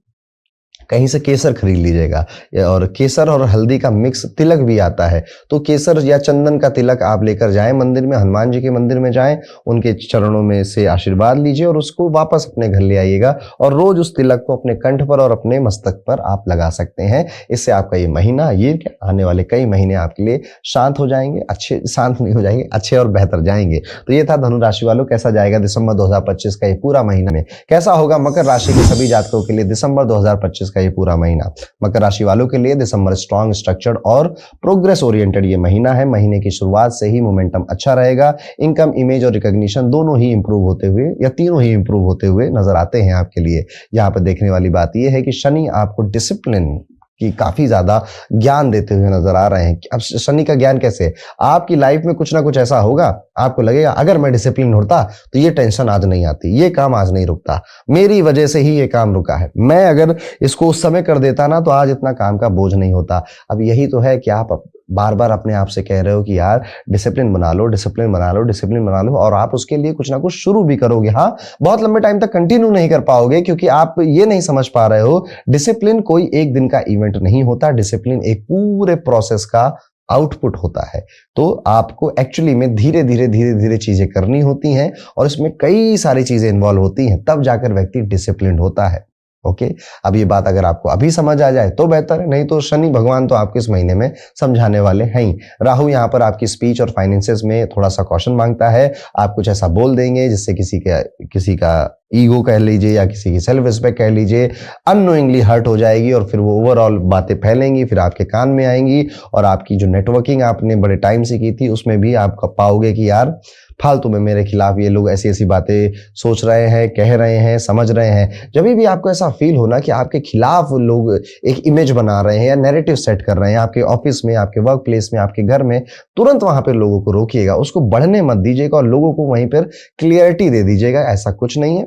कहीं से केसर खरीद लीजिएगा। और केसर और हल्दी का मिक्स तिलक भी आता है, तो केसर या चंदन का तिलक आप लेकर जाएं मंदिर में, हनुमान जी के मंदिर में जाएं, उनके चरणों में से आशीर्वाद लीजिए और उसको वापस अपने घर ले आइएगा। और रोज उस तिलक को अपने कंठ पर और अपने मस्तक पर आप लगा सकते हैं। इससे आपका ये महीना, ये आने वाले कई महीने आपके लिए शांत हो जाएंगे। अच्छे शांत नहीं हो जाएंगे, अच्छे और बेहतर जाएंगे। तो ये था धनु राशि वालों, कैसा जाएगा दिसंबर 2025 का ये पूरा महीना में, कैसा होगा मकर राशि के सभी जातकों के लिए दिसंबर 2025 का ये पूरा महीना। मकर राशि वालों के लिए दिसंबर स्ट्रॉन्ग, स्ट्रक्चर्ड और प्रोग्रेस ओरिएंटेड ये महीना है। महीने की शुरुआत से ही मोमेंटम अच्छा रहेगा। इनकम, इमेज और रिकॉग्निशन दोनों ही इंप्रूव होते हुए या तीनों ही इंप्रूव होते हुए नजर आते हैं आपके लिए। यहाँ पर देखने वाली बात यह है कि शनि आपको डिसिप्लिन कि काफी ज्यादा ज्ञान देते हुए नजर आ रहे हैं। अब शनि का ज्ञान कैसे? आपकी लाइफ में कुछ ना कुछ ऐसा होगा, आपको लगेगा अगर मैं डिसिप्लिन होता तो ये टेंशन आज नहीं आती, ये काम आज नहीं रुकता, मेरी वजह से ही ये काम रुका है, मैं अगर इसको उस समय कर देता ना तो आज इतना काम का बोझ नहीं होता। अब यही तो है कि आप बार बार अपने आप से कह रहे हो कि यार डिसिप्लिन बना लो, डिसिप्लिन बना लो, डिसिप्लिन बना लो, और आप उसके लिए कुछ ना कुछ शुरू भी करोगे। हाँ, बहुत लंबे टाइम तक कंटिन्यू नहीं कर पाओगे क्योंकि आप ये नहीं समझ पा रहे हो डिसिप्लिन कोई एक दिन का इवेंट नहीं होता। डिसिप्लिन एक पूरे प्रोसेस का आउटपुट होता है। तो आपको एक्चुअली में धीरे धीरे चीजें करनी होती हैं और इसमें कई सारी चीजें इन्वॉल्व होती हैं, तब जाकर व्यक्ति डिसिप्लिन होता है। ओके, अब ये बात अगर आपको अभी समझ आ जाए तो बेहतर है, नहीं तो शनि भगवान तो आपको इस महीने में समझाने वाले हैं ही। राहु यहाँ पर आपकी स्पीच और फाइनेंसेस में थोड़ा सा कॉशन मांगता है। आप कुछ ऐसा बोल देंगे जिससे किसी का ईगो कह लीजिए या किसी की सेल्फ रिस्पेक्ट कह लीजिए अननोइंगली हर्ट हो जाएगी और फिर वो ओवरऑल बातें फैलेंगी, फिर आपके कान में आएंगी और आपकी जो नेटवर्किंग आपने बड़े टाइम से की थी उसमें भी आप पाओगे कि यार फालतू में मेरे खिलाफ ये लोग ऐसी ऐसी बातें सोच रहे हैं, कह रहे हैं, समझ रहे हैं। जब भी आपको ऐसा फील होना कि आपके खिलाफ लोग एक इमेज बना रहे हैं या नैरेटिव सेट कर रहे हैं आपके ऑफिस में, आपके वर्क प्लेस में, आपके घर में, तुरंत वहां पर लोगों को रोकिएगा, उसको बढ़ने मत दीजिएगा और लोगों को वहीं पर क्लियरिटी दे दीजिएगा ऐसा कुछ नहीं है।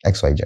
XYZ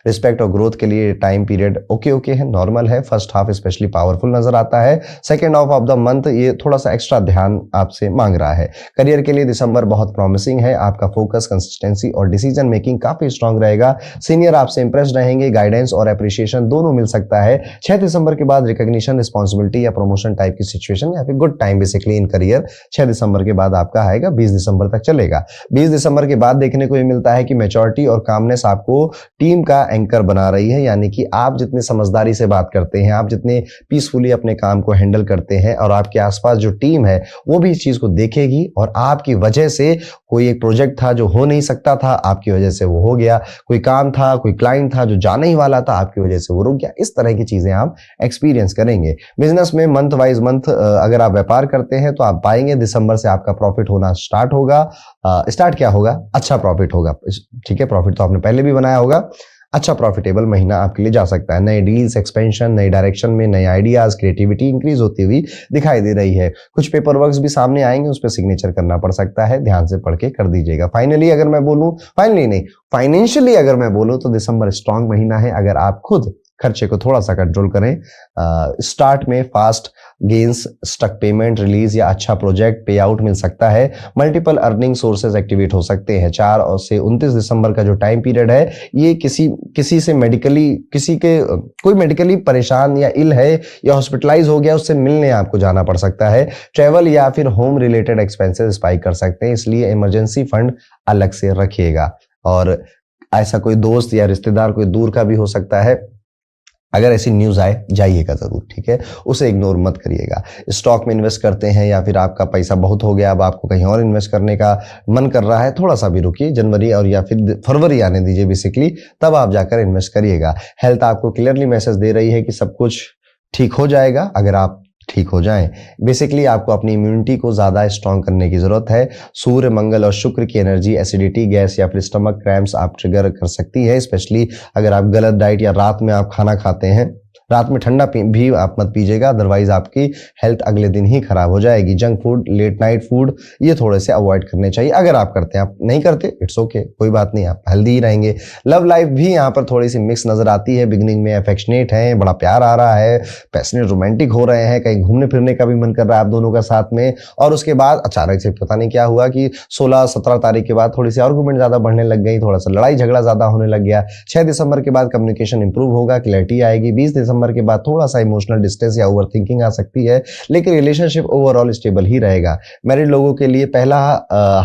रिस्पेक्ट और ग्रोथ के लिए टाइम पीरियड ओके है, नॉर्मल है। फर्स्ट हाफ स्पेशली पावरफुल नजर आता है। Second half of the month ये थोड़ा सा एक्स्ट्रा ध्यान आपसे मांग रहा है। करियर के लिए दिसंबर बहुत प्रॉमिसिंग है। आपका फोकस, कंसिस्टेंसी और डिसीजन मेकिंग काफी स्ट्रांग रहेगा। सीनियर आपसे इंप्रेस रहेंगे। गाइडेंस और अप्रिशिएशन दोनों मिल सकता है। 6 दिसंबर के बाद रिकॉग्निशन, रिस्पॉन्सिबिलिटी या प्रमोशन टाइप की सिचुएशन या फिर good time basically in career 6 दिसंबर के बाद आपका आएगा, 20 दिसंबर तक चलेगा। 20 दिसंबर के बाद देखने को ये मिलता है कि मैच्योरिटी और कामनेस आपको टीम का एंकर बना रही है, यानी कि आप जितने समझदारी से बात करते हैं, आप जितने पीसफुली अपने काम को हैंडल करते हैं और आपके आसपास जो टीम है वो भी इस चीज को देखेगी और आपकी वजह से कोई एक प्रोजेक्ट था जो हो नहीं सकता था, आपकी वजह से वो हो गया। कोई काम था, कोई क्लाइंट था जो जाने ही वाला था, आपकी वजह से वो रुक गया। इस तरह की चीजें आप एक्सपीरियंस करेंगे। बिजनेस में मंथ वाइज मंथ अगर आप व्यापार करते हैं तो आप पाएंगे दिसंबर से आपका प्रॉफिट होना स्टार्ट होगा। स्टार्ट क्या होगा? अच्छा प्रॉफिट होगा। ठीक है, प्रॉफिट तो आपने पहले भी बनाया होगा, अच्छा प्रॉफिटेबल महीना आपके लिए जा सकता है। नए डील्स, एक्सपेंशन, नए डायरेक्शन में नए आइडियाज, क्रिएटिविटी इंक्रीज होती हुई दिखाई दे रही है। कुछ पेपर वर्क्स भी सामने आएंगे, उस पर सिग्नेचर करना पड़ सकता है, ध्यान से पढ़ के कर दीजिएगा। फाइनली अगर मैं बोलूं, फाइनली नहीं, फाइनेंशियली अगर मैं बोलूं तो दिसंबर स्ट्रांग महीना है। अगर आप खुद खर्चे को थोड़ा सा कंट्रोल करें, स्टार्ट में fast gains, stuck payment, release या अच्छा प्रोजेक्ट पे आउट मिल सकता है। मल्टीपल अर्निंग सोर्सेज एक्टिवेट हो सकते हैं। 4 और से 29 दिसंबर का जो टाइम पीरियड है, ये किसी से मेडिकली, किसी के कोई मेडिकली परेशान या इल है या हॉस्पिटलाइज हो गया, उससे मिलने आपको जाना पड़ सकता है। ट्रेवल या फिर होम रिलेटेड एक्सपेंसेस स्पाइक कर सकते हैं, इसलिए इमरजेंसी फंड अलग से रखिएगा। और ऐसा कोई दोस्त या रिश्तेदार कोई दूर का भी हो सकता है, अगर ऐसी न्यूज आए जाइएगा जरूर, ठीक है, उसे इग्नोर मत करिएगा। स्टॉक में इन्वेस्ट करते हैं या फिर आपका पैसा बहुत हो गया, अब आपको कहीं और इन्वेस्ट करने का मन कर रहा है, थोड़ा सा भी रुकिए, जनवरी और या फिर फरवरी आने दीजिए बेसिकली, तब आप जाकर इन्वेस्ट करिएगा। हेल्थ आपको क्लियरली मैसेज दे रही है कि सब कुछ ठीक हो जाएगा अगर आप ठीक हो जाएं। बेसिकली आपको अपनी इम्यूनिटी को ज्यादा स्ट्रांग करने की जरूरत है। सूर्य, मंगल और शुक्र की एनर्जी एसिडिटी, गैस या फिर स्टमक क्रैम्प्स आप ट्रिगर कर सकती है, स्पेशली अगर आप गलत डाइट या रात में आप खाना खाते हैं। रात में ठंडा भी आप मत पीजिएगा, अदरवाइज आपकी हेल्थ अगले दिन ही खराब हो जाएगी। Junk food, late night food, ये थोड़े से अवॉइड करने चाहिए अगर आप करते हैं। आप नहीं करते, इट्स ओके, कोई बात नहीं, आप हेल्दी ही रहेंगे। लव लाइफ भी यहाँ पर थोड़ी सी मिक्स नजर आती है। बिगिनिंग में अफेक्शनेट है, बड़ा प्यार आ रहा है, पैशनेट रोमांटिक हो रहे हैं, कहीं घूमने फिरने का भी मन कर रहा है आप दोनों का साथ में, और उसके बाद अचानक से पता नहीं क्या हुआ कि 16-17 तारीख के बाद थोड़ी सी आर्गुमेंट ज्यादा बढ़ने लग गई, थोड़ा सा लड़ाई झगड़ा ज्यादा होने लग गया। 6 दिसंबर के बाद कम्युनिकेशन इंप्रूव होगा, क्लैरिटी आएगी। 20 दिसंबर के बाद थोड़ा सा इमोशनल डिस्टेंस या ओवरथिंकिंग आ सकती है, लेकिन रिलेशनशिप ओवरऑल स्टेबल ही रहेगा। मैरिड लोगों के लिए पहला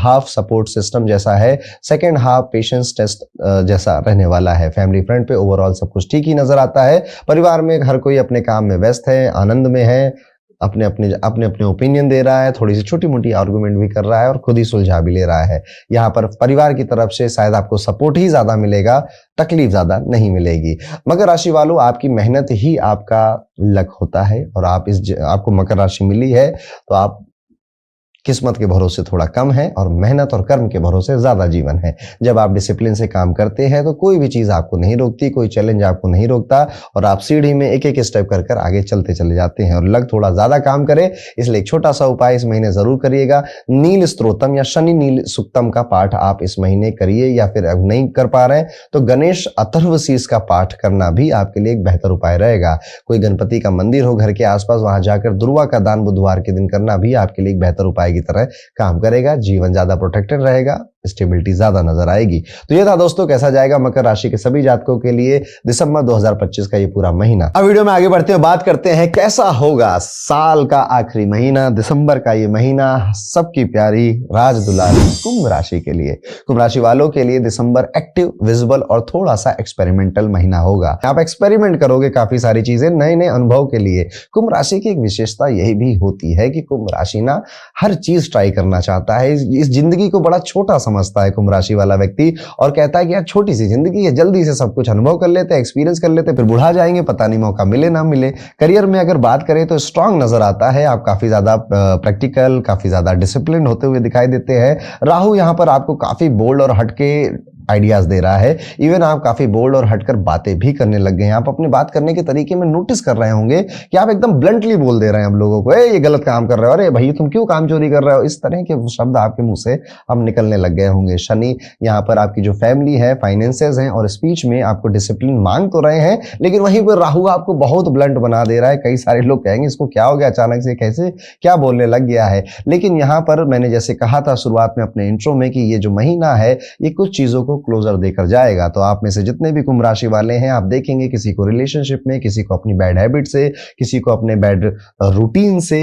हाफ सपोर्ट सिस्टम जैसा है, सेकंड हाफ पेशेंस टेस्ट जैसा रहने वाला है। फैमिली फ्रंट पे ओवरऑल सब कुछ ठीक ही नजर आता है। परिवार में हर कोई अपने काम में व्यस्त है, आनंद में है, अपने अपने ओपिनियन दे रहा है, थोड़ी सी छोटी मोटी आर्गुमेंट भी कर रहा है और खुद ही सुलझा भी ले रहा है। यहाँ पर परिवार की तरफ से शायद आपको सपोर्ट ही ज्यादा मिलेगा, तकलीफ ज्यादा नहीं मिलेगी। मकर राशि वालों, आपकी मेहनत ही आपका लक होता है, और आपको मकर राशि मिली है तो आप किस्मत के भरोसे थोड़ा कम है और मेहनत और कर्म के भरोसे ज्यादा जीवन है। जब आप डिसिप्लिन से काम करते हैं तो कोई भी चीज आपको नहीं रोकती, कोई चैलेंज आपको नहीं रोकता, और आप सीढ़ी में एक एक स्टेप कर कर आगे चलते चले जाते हैं। और लग थोड़ा ज्यादा काम करे, इसलिए एक छोटा सा उपाय इस महीने जरूर करिएगा। नील स्त्रोतम या शनि नील सुक्तम का पाठ आप इस महीने करिए, या फिर अब नहीं कर पा रहे हैं तो गणेश अथर्वशीष का पाठ करना भी आपके लिए एक बेहतर उपाय रहेगा। कोई गणपति का मंदिर हो घर के आसपास, वहां जाकर दुर्वा का दान बुधवार के दिन करना भी आपके लिए एक बेहतर उपाय की तरह काम करेगा। जीवन ज्यादा प्रोटेक्टेड रहेगा, स्टेबिलिटी ज्यादा नजर आएगी। तो ये था दोस्तों, कैसा जाएगा मकर राशि के सभी जातकों के लिए दिसंबर 2025 का ये पूरा महीना। अब वीडियो में आगे बढ़ते हैं, बात करते हैं कैसा होगा साल का आखिरी महीना, दिसंबर का ये महीना सबकी प्यारी राज दुलारी कुंभ राशि के लिए। कुंभ राशि वालों के लिए दिसंबर एक्टिव, विजिबल और थोड़ा सा एक्सपेरिमेंटल महीना होगा। आप एक्सपेरिमेंट करोगे काफी सारी चीजें नए नए अनुभव के लिए। कुंभ राशि की एक विशेषता यही भी होती है कि कुंभ राशि ना हर चीज ट्राई करना चाहता है। इस जिंदगी को बड़ा छोटा समझता है कुंभ राशि वाला व्यक्ति, और कहता है कि यार छोटी सी जिंदगी है, जल्दी से सब कुछ अनुभव कर लेते हैं, एक्सपीरियंस कर लेते हैं, फिर बुढ़ा जाएंगे, पता नहीं मौका मिले ना मिले। करियर में अगर बात करें तो स्ट्रांग नजर आता है, आप काफी ज्यादा प्रैक्टिकल, काफी ज्यादा डिसिप्लिन होते हुए दिखाई देते हैं। राहु यहाँ पर आपको काफी बोल्ड और हटके आइडियाज दे रहा है। इवन आप काफी बोल्ड और हटकर बातें भी करने लग गए हैं। आप अपने बात करने के तरीके में नोटिस कर रहे होंगे कि आप एकदम ब्लंटली बोल दे रहे हैं हम लोगों को, ये गलत काम कर रहे हो, अरे भाई तुम क्यों काम चोरी कर रहे हो, इस तरह के शब्द आपके मुंह से अब निकलने लग गए होंगे। शनि यहाँ पर आपकी जो फैमिली है, फाइनेंसेस हैं और स्पीच में आपको डिसिप्लिन मांग तो रहे हैं, लेकिन वहीं पर राहु आपको बहुत ब्लंट बना दे रहा है। कई सारे लोग कहेंगे इसको क्या हो गया, अचानक से कैसे क्या बोलने लग गया है। लेकिन यहाँ पर मैंने जैसे कहा था शुरुआत में अपने इंट्रो में कि ये जो महीना है ये कुछ चीजों को क्लोजर देकर जाएगा। तो आप में से जितने भी कुंभ राशि वाले हैं, आप देखेंगे किसी को रिलेशनशिप में, किसी को अपनी बैड हैबिट से, किसी को अपने बैड रूटीन से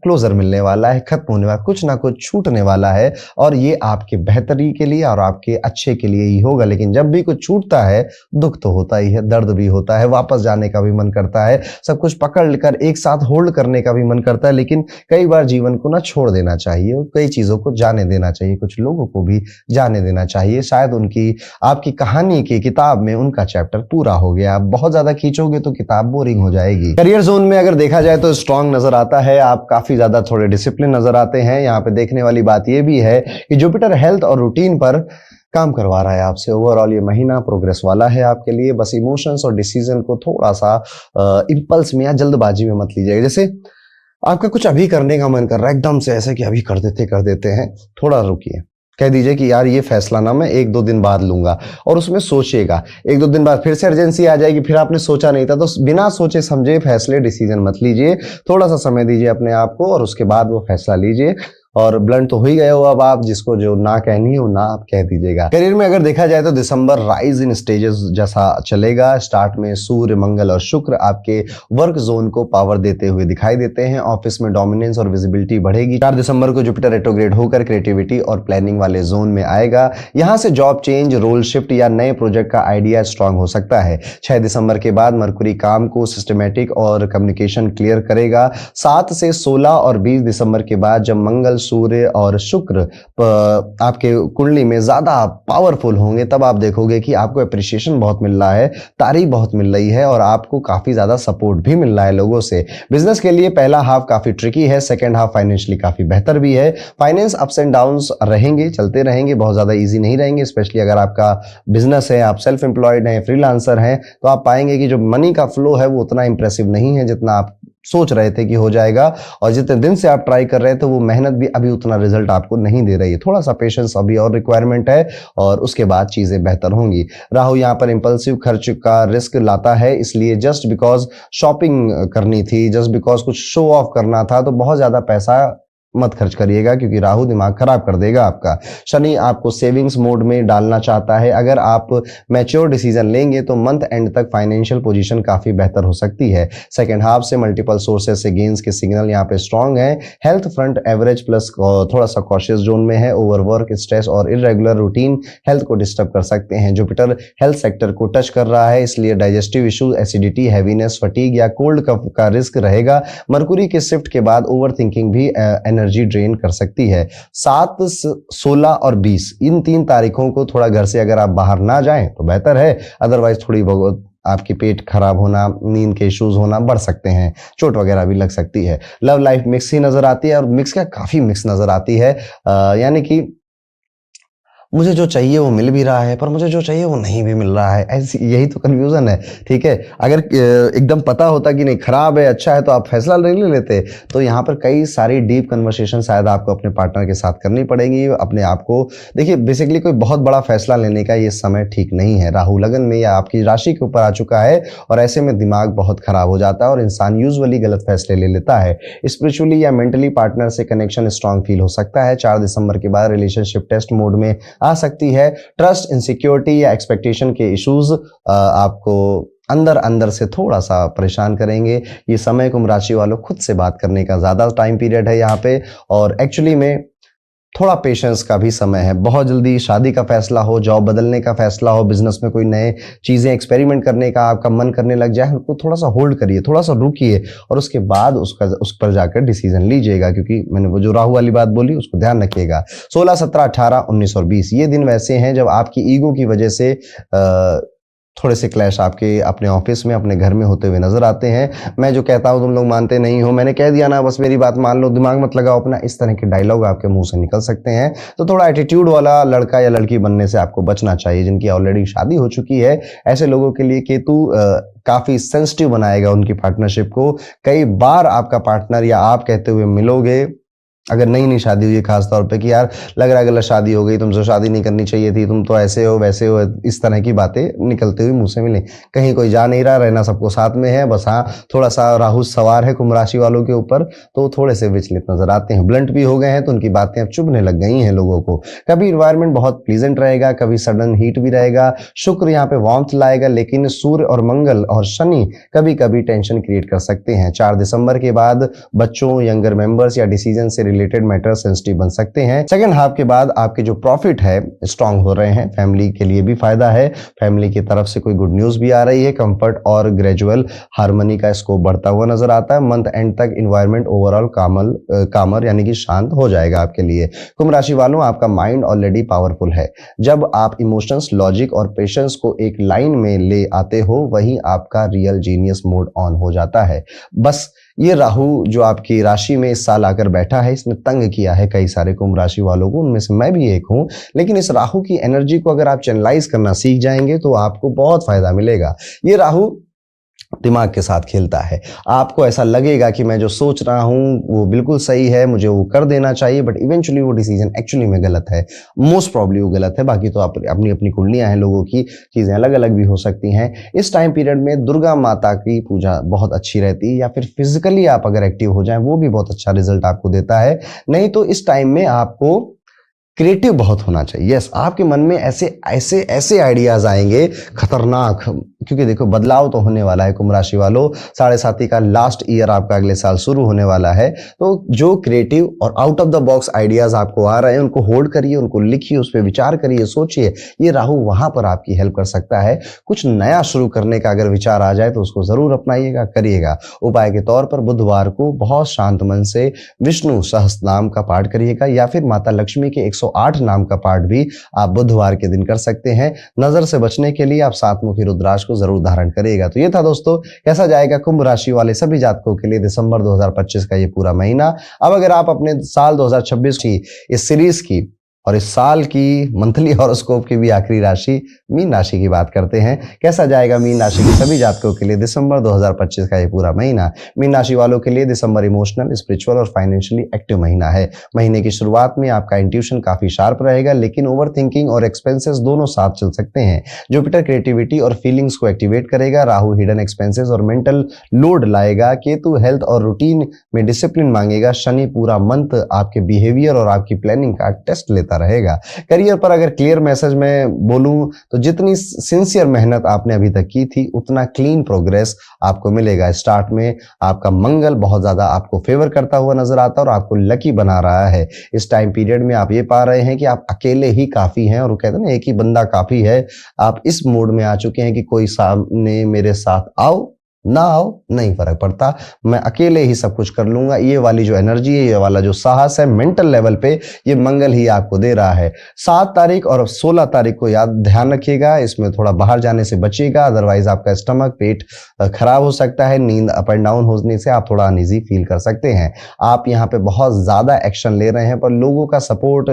क्लोजर मिलने वाला है, खत्म होने वाला, कुछ ना कुछ छूटने वाला है, और ये आपके बेहतरी के लिए और आपके अच्छे के लिए ही होगा। लेकिन जब भी कुछ छूटता है दुख तो होता ही है, दर्द भी होता है, वापस जाने का भी मन करता है, सब कुछ पकड़ कर एक साथ होल्ड करने का भी मन करता है। लेकिन कई बार जीवन को ना छोड़ देना चाहिए और कई चीजों को जाने देना चाहिए, कुछ लोगों को भी जाने देना चाहिए। शायद उनकी आपकी कहानी की किताब में उनका चैप्टर पूरा हो गया। आप बहुत ज्यादा खींचोगे तो किताब बोरिंग हो जाएगी। करियर जोन में अगर देखा जाए तो स्ट्रांग नजर आता है, आप काफी ज्यादा थोड़े डिसिप्लिन नजर आते हैं। यहाँ पे देखने वाली बात यह भी है कि जुपिटर हेल्थ और रूटीन पर काम करवा रहा है आपसे। ओवरऑल ये महीना प्रोग्रेस वाला है आपके लिए। बस इमोशंस और डिसीजन को थोड़ा सा इम्पल्स में या जल्दबाजी में मत लीजिएगा। जैसे आपका कुछ अभी करने का मन कर रहा है एकदम से, ऐसे कि अभी कर देते हैं, थोड़ा रुकिए। कह दीजिए कि यार ये फैसला ना मैं 1-2 दिन बाद लूंगा, और उसमें सोचिएगा। 1-2 दिन बाद फिर से अर्जेंसी आ जाएगी, फिर आपने सोचा नहीं था, तो बिना सोचे समझे फैसले डिसीजन मत लीजिए। थोड़ा सा समय दीजिए अपने आप को और उसके बाद वो फैसला लीजिए। और ब्लंट तो हो ही गए हो अब आप, जिसको जो ना कहनी है वो ना आप कह दीजिएगा। करियर में अगर देखा जाए तो दिसंबर राइज इन स्टेजेस जैसा चलेगा। स्टार्ट में सूर्य, मंगल और शुक्र आपके वर्क जोन को पावर देते हुए दिखाई देते हैं। ऑफिस में डोमिनेंस और विजिबिलिटी बढ़ेगी। 4 दिसंबर को जुपिटर रेट्रोग्रेड होकर क्रिएटिविटी और प्लानिंग वाले जोन में आएगा। यहां से जॉब चेंज, रोल शिफ्ट या नए प्रोजेक्ट का आइडिया स्ट्रांग हो सकता है। 6 दिसंबर के बाद मरकुरी काम को सिस्टमेटिक और कम्युनिकेशन क्लियर करेगा। 7 से 16 और 20 दिसंबर के बाद जब मंगल, सूर्य और शुक्र आपके कुंडली में ज्यादा पावरफुल होंगे, तब आप देखोगे कि आपको अप्रिशिएशन बहुत मिल रहा है, तारीफ बहुत मिल रही है और आपको काफी ज्यादा सपोर्ट भी मिल रहा है लोगों से। बिजनेस के लिए पहला हाफ काफी ट्रिकी है, सेकेंड हाफ फाइनेंशियली काफी बेहतर भी है। फाइनेंस अप्स एंड डाउन्स रहेंगे, चलते रहेंगे, बहुत ज्यादा इजी नहीं रहेंगे। स्पेशली अगर आपका बिजनेस है, आप सेल्फ एम्प्लॉयड हैं, फ्रीलांसर हैं, तो आप पाएंगे कि जो मनी का फ्लो है वो उतना इंप्रेसिव नहीं है जितना आप सोच रहे थे कि हो जाएगा, और जितने दिन से आप ट्राई कर रहे थे वो मेहनत भी अभी उतना रिजल्ट आपको नहीं दे रही है। थोड़ा सा पेशेंस अभी और रिक्वायरमेंट है और उसके बाद चीजें बेहतर होंगी। राहु यहाँ पर इंपल्सिव खर्च का रिस्क लाता है, इसलिए जस्ट बिकॉज शॉपिंग करनी थी, जस्ट बिकॉज कुछ शो ऑफ करना था, तो बहुत ज्यादा पैसा मत खर्च करिएगा, क्योंकि राहु दिमाग खराब कर देगा आपका। शनि आपको सेविंग्स मोड में डालना चाहता है। अगर आप मैच्योर डिसीजन लेंगे तो मंथ एंड तक फाइनेंशियल पोजीशन काफी बेहतर हो सकती है। सेकेंड हाफ से मल्टीपल सोर्सेज से गेन्स के सिग्नल यहाँ पे स्ट्रांग है। हेल्थ फ्रंट एवरेज प्लस थोड़ा सा कॉशियस जोन में है। ओवरवर्क, स्ट्रेस और इरेगुलर रूटीन हेल्थ को डिस्टर्ब कर सकते हैं। जुपिटर हेल्थ सेक्टर को टच कर रहा है, इसलिए digestive issues, acidity, heaviness, fatigue या कोल्ड कफ का रिस्क रहेगा। मरकुरी के शिफ्ट के बाद ओवर थिंकिंग भी एनर्जी ड्रेन कर सकती है। 7, 16 और 20 इन 3 तारीखों को थोड़ा घर से अगर आप बाहर ना जाएं तो बेहतर है, अदरवाइज थोड़ी बहुत आपकी पेट खराब होना, नींद के इश्यूज होना बढ़ सकते हैं, चोट वगैरह भी लग सकती है। लव लाइफ मिक्स ही नजर आती है, और मिक्स क्या, काफी मिक्स नजर आती है। यानी कि मुझे जो चाहिए वो मिल भी रहा है, पर मुझे जो चाहिए वो नहीं भी मिल रहा है, ऐसी यही तो कंफ्यूजन है। ठीक है, अगर एकदम पता होता कि नहीं खराब है अच्छा है तो आप फैसला नहीं ले लेते। तो यहाँ पर कई सारी डीप कन्वर्सेशन शायद आपको अपने पार्टनर के साथ करनी पड़ेगी। अपने आप को देखिए, बेसिकली कोई बहुत बड़ा फैसला लेने का ये समय ठीक नहीं है। राहु लगन में या आपकी राशि के ऊपर आ चुका है, और ऐसे में दिमाग बहुत खराब हो जाता है और इंसान यूजुअली गलत फैसले ले लेता है। स्पिरिचुअली या मेंटली पार्टनर से कनेक्शन स्ट्रांग फील हो सकता है। 4 दिसंबर के बाद रिलेशनशिप टेस्ट मोड में आ सकती है। ट्रस्ट, इनसिक्योरिटी या एक्सपेक्टेशन के इश्यूज आपको अंदर अंदर से थोड़ा सा परेशान करेंगे। ये समय कुंभ राशि वालों खुद से बात करने का ज्यादा टाइम पीरियड है यहाँ पे, और एक्चुअली में थोड़ा पेशेंस का भी समय है। बहुत जल्दी शादी का फैसला हो, जॉब बदलने का फैसला हो, बिजनेस में कोई नए चीजें एक्सपेरिमेंट करने का आपका मन करने लग जाए, उसको थोड़ा सा होल्ड करिए, थोड़ा सा रुकिए और उसके बाद उस पर जाकर डिसीजन लीजिएगा, क्योंकि मैंने वो जो राहु वाली बात बोली उसको ध्यान रखिएगा। 16, 17, 18, 19 और 20 ये दिन वैसे हैं जब आपकी ईगो की वजह से थोड़े से क्लैश आपके अपने ऑफिस में, अपने घर में होते हुए नजर आते हैं। मैं जो कहता हूं तुम लोग मानते नहीं हो, मैंने कह दिया ना, बस मेरी बात मान लो, दिमाग मत लगाओ अपना, इस तरह के डायलॉग आपके मुंह से निकल सकते हैं। तो थोड़ा एटीट्यूड वाला लड़का या लड़की बनने से आपको बचना चाहिए। जिनकी ऑलरेडी शादी हो चुकी है, ऐसे लोगों के लिए केतु काफी सेंसिटिव बनाएगा उनकी पार्टनरशिप को। कई बार आपका पार्टनर या आप कहते हुए मिलोगे, अगर नई नई शादी हुई है खास तौर पे, कि यार लग रहा है गलत शादी हो गई, तुमसे शादी नहीं करनी चाहिए थी, तुम तो ऐसे हो वैसे हो, इस तरह की बातें निकलते हुए मुंह से मिले। कहीं कोई जा नहीं रहा, रहना सबको साथ में है, बस हाँ थोड़ा सा राहु सवार है कुंभ राशि वालों के ऊपर, तो थोड़े से विचलित नजर आते हैं। ब्लंट भी हो गए हैं, तो उनकी बातें अब चुभने लग गई हैं लोगों को। कभी इन्वायरमेंट बहुत प्लीजेंट रहेगा, कभी सडन हीट भी रहेगा। शुक्र यहाँ पे वार्मथ लाएगा, लेकिन सूर्य और मंगल और शनि कभी कभी टेंशन क्रिएट कर सकते हैं। 4 दिसंबर के बाद बच्चों, यंगर मेंबर्स या डिसीजन से रिलेटेड मैटर सेंसिटिव बन सकते हैं। सेकेंड हाफ के बाद आपके जो प्रॉफिट है स्ट्रांग हो रहे हैं, फैमिली के लिए भी फायदा है, फैमिली की तरफ से कोई गुड न्यूज भी आ रही है। कंफर्ट और ग्रेजुअल हार्मनी का स्कोप बढ़ता हुआ नजर आता है। मंथ एंड तक इन्वायरमेंट ओवरऑल कामर यानी कि शांत हो जाएगा आपके लिए। कुंभ राशि वालों, आपका माइंड ऑलरेडी पावरफुल है। जब आप इमोशंस, लॉजिक और पेशेंस को एक लाइन में ले आते हो, वहीं आपका रियल जीनियस मोड ऑन हो जाता है। बस ये राहु जो आपकी राशि में इस साल आकर बैठा है, इसने तंग किया है कई सारे कुंभ राशि वालों को, उनमें से मैं भी एक हूं। लेकिन इस राहु की एनर्जी को अगर आप चैनलाइज करना सीख जाएंगे तो आपको बहुत फायदा मिलेगा। ये राहु दिमाग के साथ खेलता है। आपको ऐसा लगेगा कि मैं जो सोच रहा हूं वो बिल्कुल सही है, मुझे वो कर देना चाहिए, बट इवेंचुअली वो डिसीजन एक्चुअली में गलत है। मोस्ट प्रॉब्ली वो गलत है। बाकी तो आप अपनी अपनी कुंडलियां हैं, लोगों की चीजें अलग अलग भी हो सकती हैं। इस टाइम पीरियड में दुर्गा माता की पूजा बहुत अच्छी रहती है, या फिर फिजिकली आप अगर एक्टिव हो जाएं वो भी बहुत अच्छा रिजल्ट आपको देता है। नहीं तो इस टाइम में आपको क्रिएटिव बहुत होना चाहिए। यस, आपके मन में ऐसे ऐसे ऐसे आइडियाज आएंगे खतरनाक, क्योंकि देखो बदलाव तो होने वाला है कुंभ राशि वालों। 7.5 का लास्ट ईयर आपका अगले साल शुरू होने वाला है। तो जो क्रिएटिव और out of the box ideas आपको आ रहे हैं उनको होल्ड करिए, उनको लिखिए, उस पर विचार करिए, सोचिए। ये राहु वहां पर आपकी हेल्प कर सकता है। कुछ नया शुरू करने का अगर विचार आ जाए तो उसको जरूर अपनाइएगा, करिएगा। उपाय के तौर पर बुधवार को बहुत शांत मन से विष्णु सहस्त्र नाम का पाठ करिएगा, या फिर माता लक्ष्मी के 108 नाम का पाठ भी आप बुधवार के दिन कर सकते हैं। नजर से बचने के लिए आप सातमुखी रुद्राक्ष को जरूर धारण करिएगा। तो ये था दोस्तों, कैसा जाएगा कुंभ राशि वाले सभी जातकों के लिए दिसंबर 2025 का ये पूरा महीना। अब अगर आप अपने साल 2026 की इस सीरीज की और इस साल की मंथली हॉरोस्कोप की भी आखिरी राशि मीन राशि की बात करते हैं, कैसा जाएगा मीन राशि के सभी जातकों के लिए दिसंबर 2025 का ये पूरा महीना। मीन राशि वालों के लिए दिसंबर इमोशनल, स्पिरिचुअल और फाइनेंशियली एक्टिव महीना है। महीने की शुरुआत में आपका इंट्यूशन काफी शार्प रहेगा, लेकिन ओवर थिंकिंग और एक्सपेंसेस दोनों साथ चल सकते हैं। जुपिटर क्रिएटिविटी और फीलिंग्स को एक्टिवेट करेगा, राहु हिडन एक्सपेंसेस और मेंटल लोड लाएगा, केतु हेल्थ और रूटीन में डिसिप्लिन मांगेगा, शनि पूरा मंथ आपके बिहेवियर और आपकी प्लानिंग का टेस्ट लेता रहेगा। करियर पर अगर क्लियर मैसेज में बोलूं तो जितनी सिंसियर मेहनत आपने अभी तक की थी उतना क्लीन प्रोग्रेस आपको मिलेगा। स्टार्ट में आपका मंगल बहुत ज्यादा आपको फेवर करता हुआ नजर आता है और आपको लकी बना रहा है। इस टाइम पीरियड में आप ये पा रहे हैं कि आप अकेले ही काफी हैं, और वो कहते हैं ना एक ही बंदा काफी है। आप इस मोड में आ चुके हैं कि कोई सामने मेरे साथ आओ ना आओ नहीं फर्क पड़ता, मैं अकेले ही सब कुछ कर लूंगा। ये वाली जो एनर्जी है, ये वाला जो साहस है मेंटल लेवल पे, ये मंगल ही आपको दे रहा है। 7 तारीख और 16 तारीख को याद ध्यान रखिएगा, इसमें थोड़ा बाहर जाने से बचिएगा, अदरवाइज आपका स्टमक पेट खराब हो सकता है। नींद अप एंड डाउन होने से आप थोड़ा अनईजी फील कर सकते हैं। आप यहाँ पे बहुत ज्यादा एक्शन ले रहे हैं पर लोगों का सपोर्ट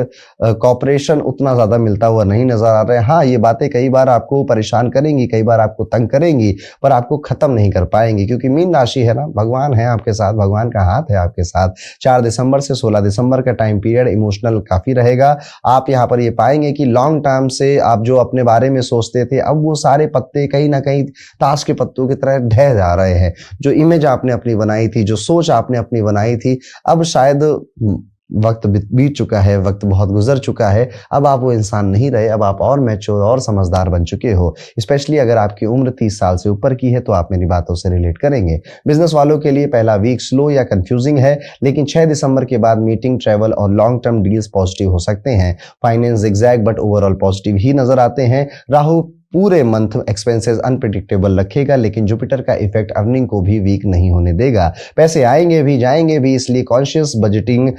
कॉपरेशन उतना ज्यादा मिलता हुआ नहीं नजर आ रहा है। हाँ, ये बातें कई बार आपको परेशान करेंगी, कई बार आपको तंग करेंगी, पर आपको खत्म नहीं कर पाएंगे, क्योंकि मीन राशि है ना, भगवान है आपके साथ, भगवान का हाथ है आपके साथ। 4 दिसंबर से 16 दिसंबर का टाइम पीरियड इमोशनल काफी रहेगा। आप यहाँ पर ये पाएंगे कि लॉन्ग टर्म से आप जो अपने बारे में सोचते थे, अब वो सारे पत्ते कहीं ना कहीं ताश के पत्तों की तरह ढह जा रहे हैं। जो इमेज आपने अपनी बनाई थी, जो सोच आपने अपनी बनाई थी, अब शायद वक्त बीत चुका है, वक्त बहुत गुजर चुका है। अब आप वो इंसान नहीं रहे, अब आप और मैच्योर और समझदार बन चुके हो। स्पेशली अगर आपकी उम्र 30 साल से ऊपर की है तो आप मेरी बातों से रिलेट करेंगे। बिजनेस वालों के लिए पहला वीक स्लो या कंफ्यूजिंग है, लेकिन 6 दिसंबर के बाद मीटिंग, ट्रैवल और लॉन्ग टर्म डील्स पॉजिटिव हो सकते हैं। Finance zigzag but overall positive ही नजर आते हैं। राहु पूरे मंथ एक्सपेंसेस अनप्रिडिक्टेबल रखेगा, लेकिन जुपिटर का इफेक्ट अर्निंग को भी वीक नहीं होने देगा। पैसे आएंगे भी जाएंगे भी, इसलिए कॉन्शियस बजटिंग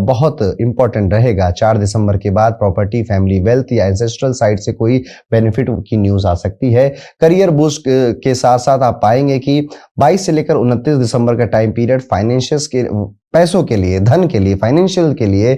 बहुत इंपॉर्टेंट रहेगा। 4 दिसंबर के बाद प्रॉपर्टी, फैमिली वेल्थ या एंसेस्ट्रल साइड से कोई बेनिफिट की न्यूज आ सकती है। करियर बूस्ट के साथ साथ आप पाएंगे कि 22 से लेकर 29 दिसंबर का टाइम पीरियड फाइनेंशियल्स के, पैसों के लिए, धन के लिए, फाइनेंशियल के लिए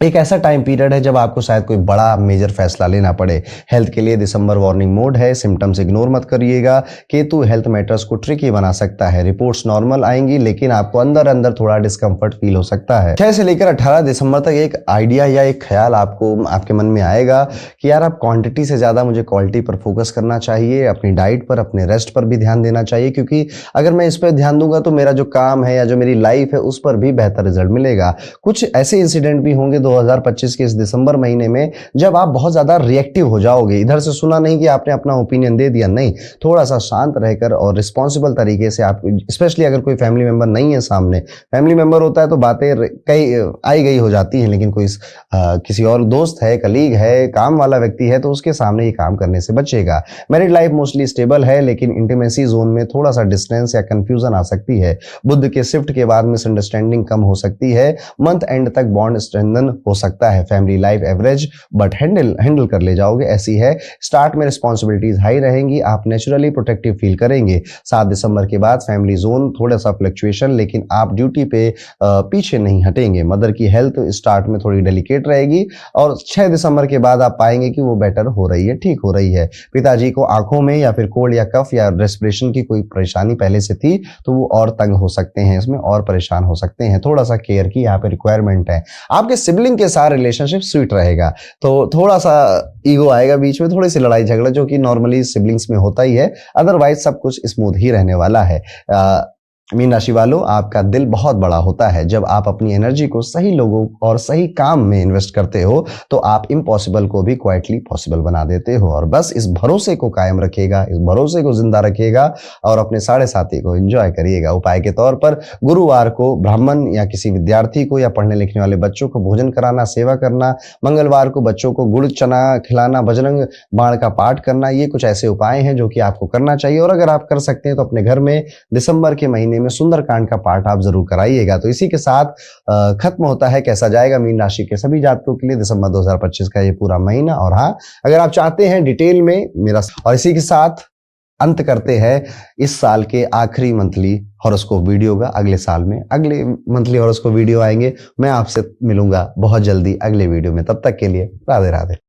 एक ऐसा टाइम पीरियड है जब आपको शायद कोई बड़ा मेजर फैसला लेना पड़े। हेल्थ के लिए दिसंबर वार्निंग मोड है, सिम्टम्स इग्नोर मत करिएगा। केतु हेल्थ मैटर्स को ट्रिकी बना सकता है। रिपोर्ट्स नॉर्मल आएंगी, लेकिन आपको अंदर अंदर थोड़ा डिस्कंफर्ट फील हो सकता है। 6 से लेकर 18 दिसंबर तक एक आइडिया या एक ख्याल आपको आपके मन में आएगा कि यार अब क्वांटिटी से ज्यादा मुझे क्वालिटी पर फोकस करना चाहिए, अपनी डाइट पर, अपने रेस्ट पर भी ध्यान देना चाहिए, क्योंकि अगर मैं इस पर ध्यान दूंगा तो मेरा जो काम है या जो मेरी लाइफ है उस पर भी बेहतर रिजल्ट मिलेगा। कुछ ऐसे इंसिडेंट भी होंगे 2025 के इस दिसंबर महीने में जब आप बहुत ज्यादा रिएक्टिव हो जाओगे। इधर से सुना नहीं कि आपने अपना ओपिनियन दे दिया, नहीं, थोड़ा सा शांत रहकर और रिस्पॉन्सिबल तरीके से आप, स्पेशली अगर कोई फैमिली मेंबर नहीं है सामने, फैमिली मेंबर होता है तो बातें कई आई गई हो जाती हैं, लेकिन कोई किसी और दोस्त है, कलीग है, काम वाला व्यक्ति है तो उसके सामने ये काम करने से बचेगा। मैरिड लाइफ मोस्टली स्टेबल है, लेकिन इंटीमेसी जोन में थोड़ा सा डिस्टेंस या कंफ्यूजन आ सकती है। बुध के शिफ्ट के बाद मिसअंडरस्टैंडिंग कम हो सकती है। मंथ एंड तक बॉन्ड स्ट्रेंथन हो सकता है। Family life average but handle कर ले जाओगे, ऐसी है। स्टार्ट में रिस्पॉन्सिबिलिटीज हाई रहेंगी, आप नेचुरली प्रोटेक्टिव फील करेंगे। 7 दिसंबर के बाद फैमिली जोन थोड़ा सा फ्लक्चुएशन, लेकिन आप ड्यूटी पे पीछे नहीं हटेंगे। मदर की हेल्थ स्टार्ट में थोड़ी डेलिकेट रहेगी और 6 दिसंबर के बाद आप पाएंगे कि वो बेटर हो रही है, ठीक हो रही है। पिताजी को आंखों में या फिर कोल्ड या कफ या रेस्पिरेशन की कोई परेशानी पहले से थी तो वो और तंग हो सकते हैं, इसमें और परेशान हो सकते हैं। थोड़ा सा केयर की यहाँ पे रिक्वायरमेंट है। आपके सिबलिंग के साथ रिलेशनशिप स्वीट रहेगा, तो थोड़ा सा ईगो आएगा बीच में, थोड़ी सी लड़ाई झगड़ा जो कि नॉर्मली सिबलिंग्स में होता ही है। अदरवाइज सब कुछ स्मूथ ही रहने वाला है। मीन राशि वालों, आपका दिल बहुत बड़ा होता है। जब आप अपनी एनर्जी को सही लोगों और सही काम में इन्वेस्ट करते हो तो आप इम्पॉसिबल को भी क्वाइटली पॉसिबल बना देते हो। और बस इस भरोसे को कायम रखिएगा, इस भरोसे को जिंदा रखिएगा और अपने 7.5 को एंजॉय करिएगा। उपाय के तौर पर गुरुवार को ब्राह्मण या किसी विद्यार्थी को या पढ़ने लिखने वाले बच्चों को भोजन कराना, सेवा करना। मंगलवार को बच्चों को गुड़ चना खिलाना, बजरंग बाण का पाठ करना। ये कुछ ऐसे उपाय हैं जो कि आपको करना चाहिए। और अगर आप कर सकते हैं तो अपने घर में दिसंबर के महीने में सुंदरकांड का पाठ आप जरूर कराइएगा। तो इसी के साथ खत्म होता है कैसा जाएगा मीन राशि के सभी जातकों के लिए दिसंबर 2025 का ये पूरा महीना। और हाँ, अगर आप चाहते हैं डिटेल में मेरा, और इसी के साथ अंत करते हैं इस साल के आखिरी मंथली हॉरोस्कोप वीडियो का। अगले साल में अगले मंथली हॉरोस्कोप वीडियो आएंगे। मैं आपसे मिलूंगा बहुत जल्दी अगले वीडियो में। तब तक के लिए राधे राधे।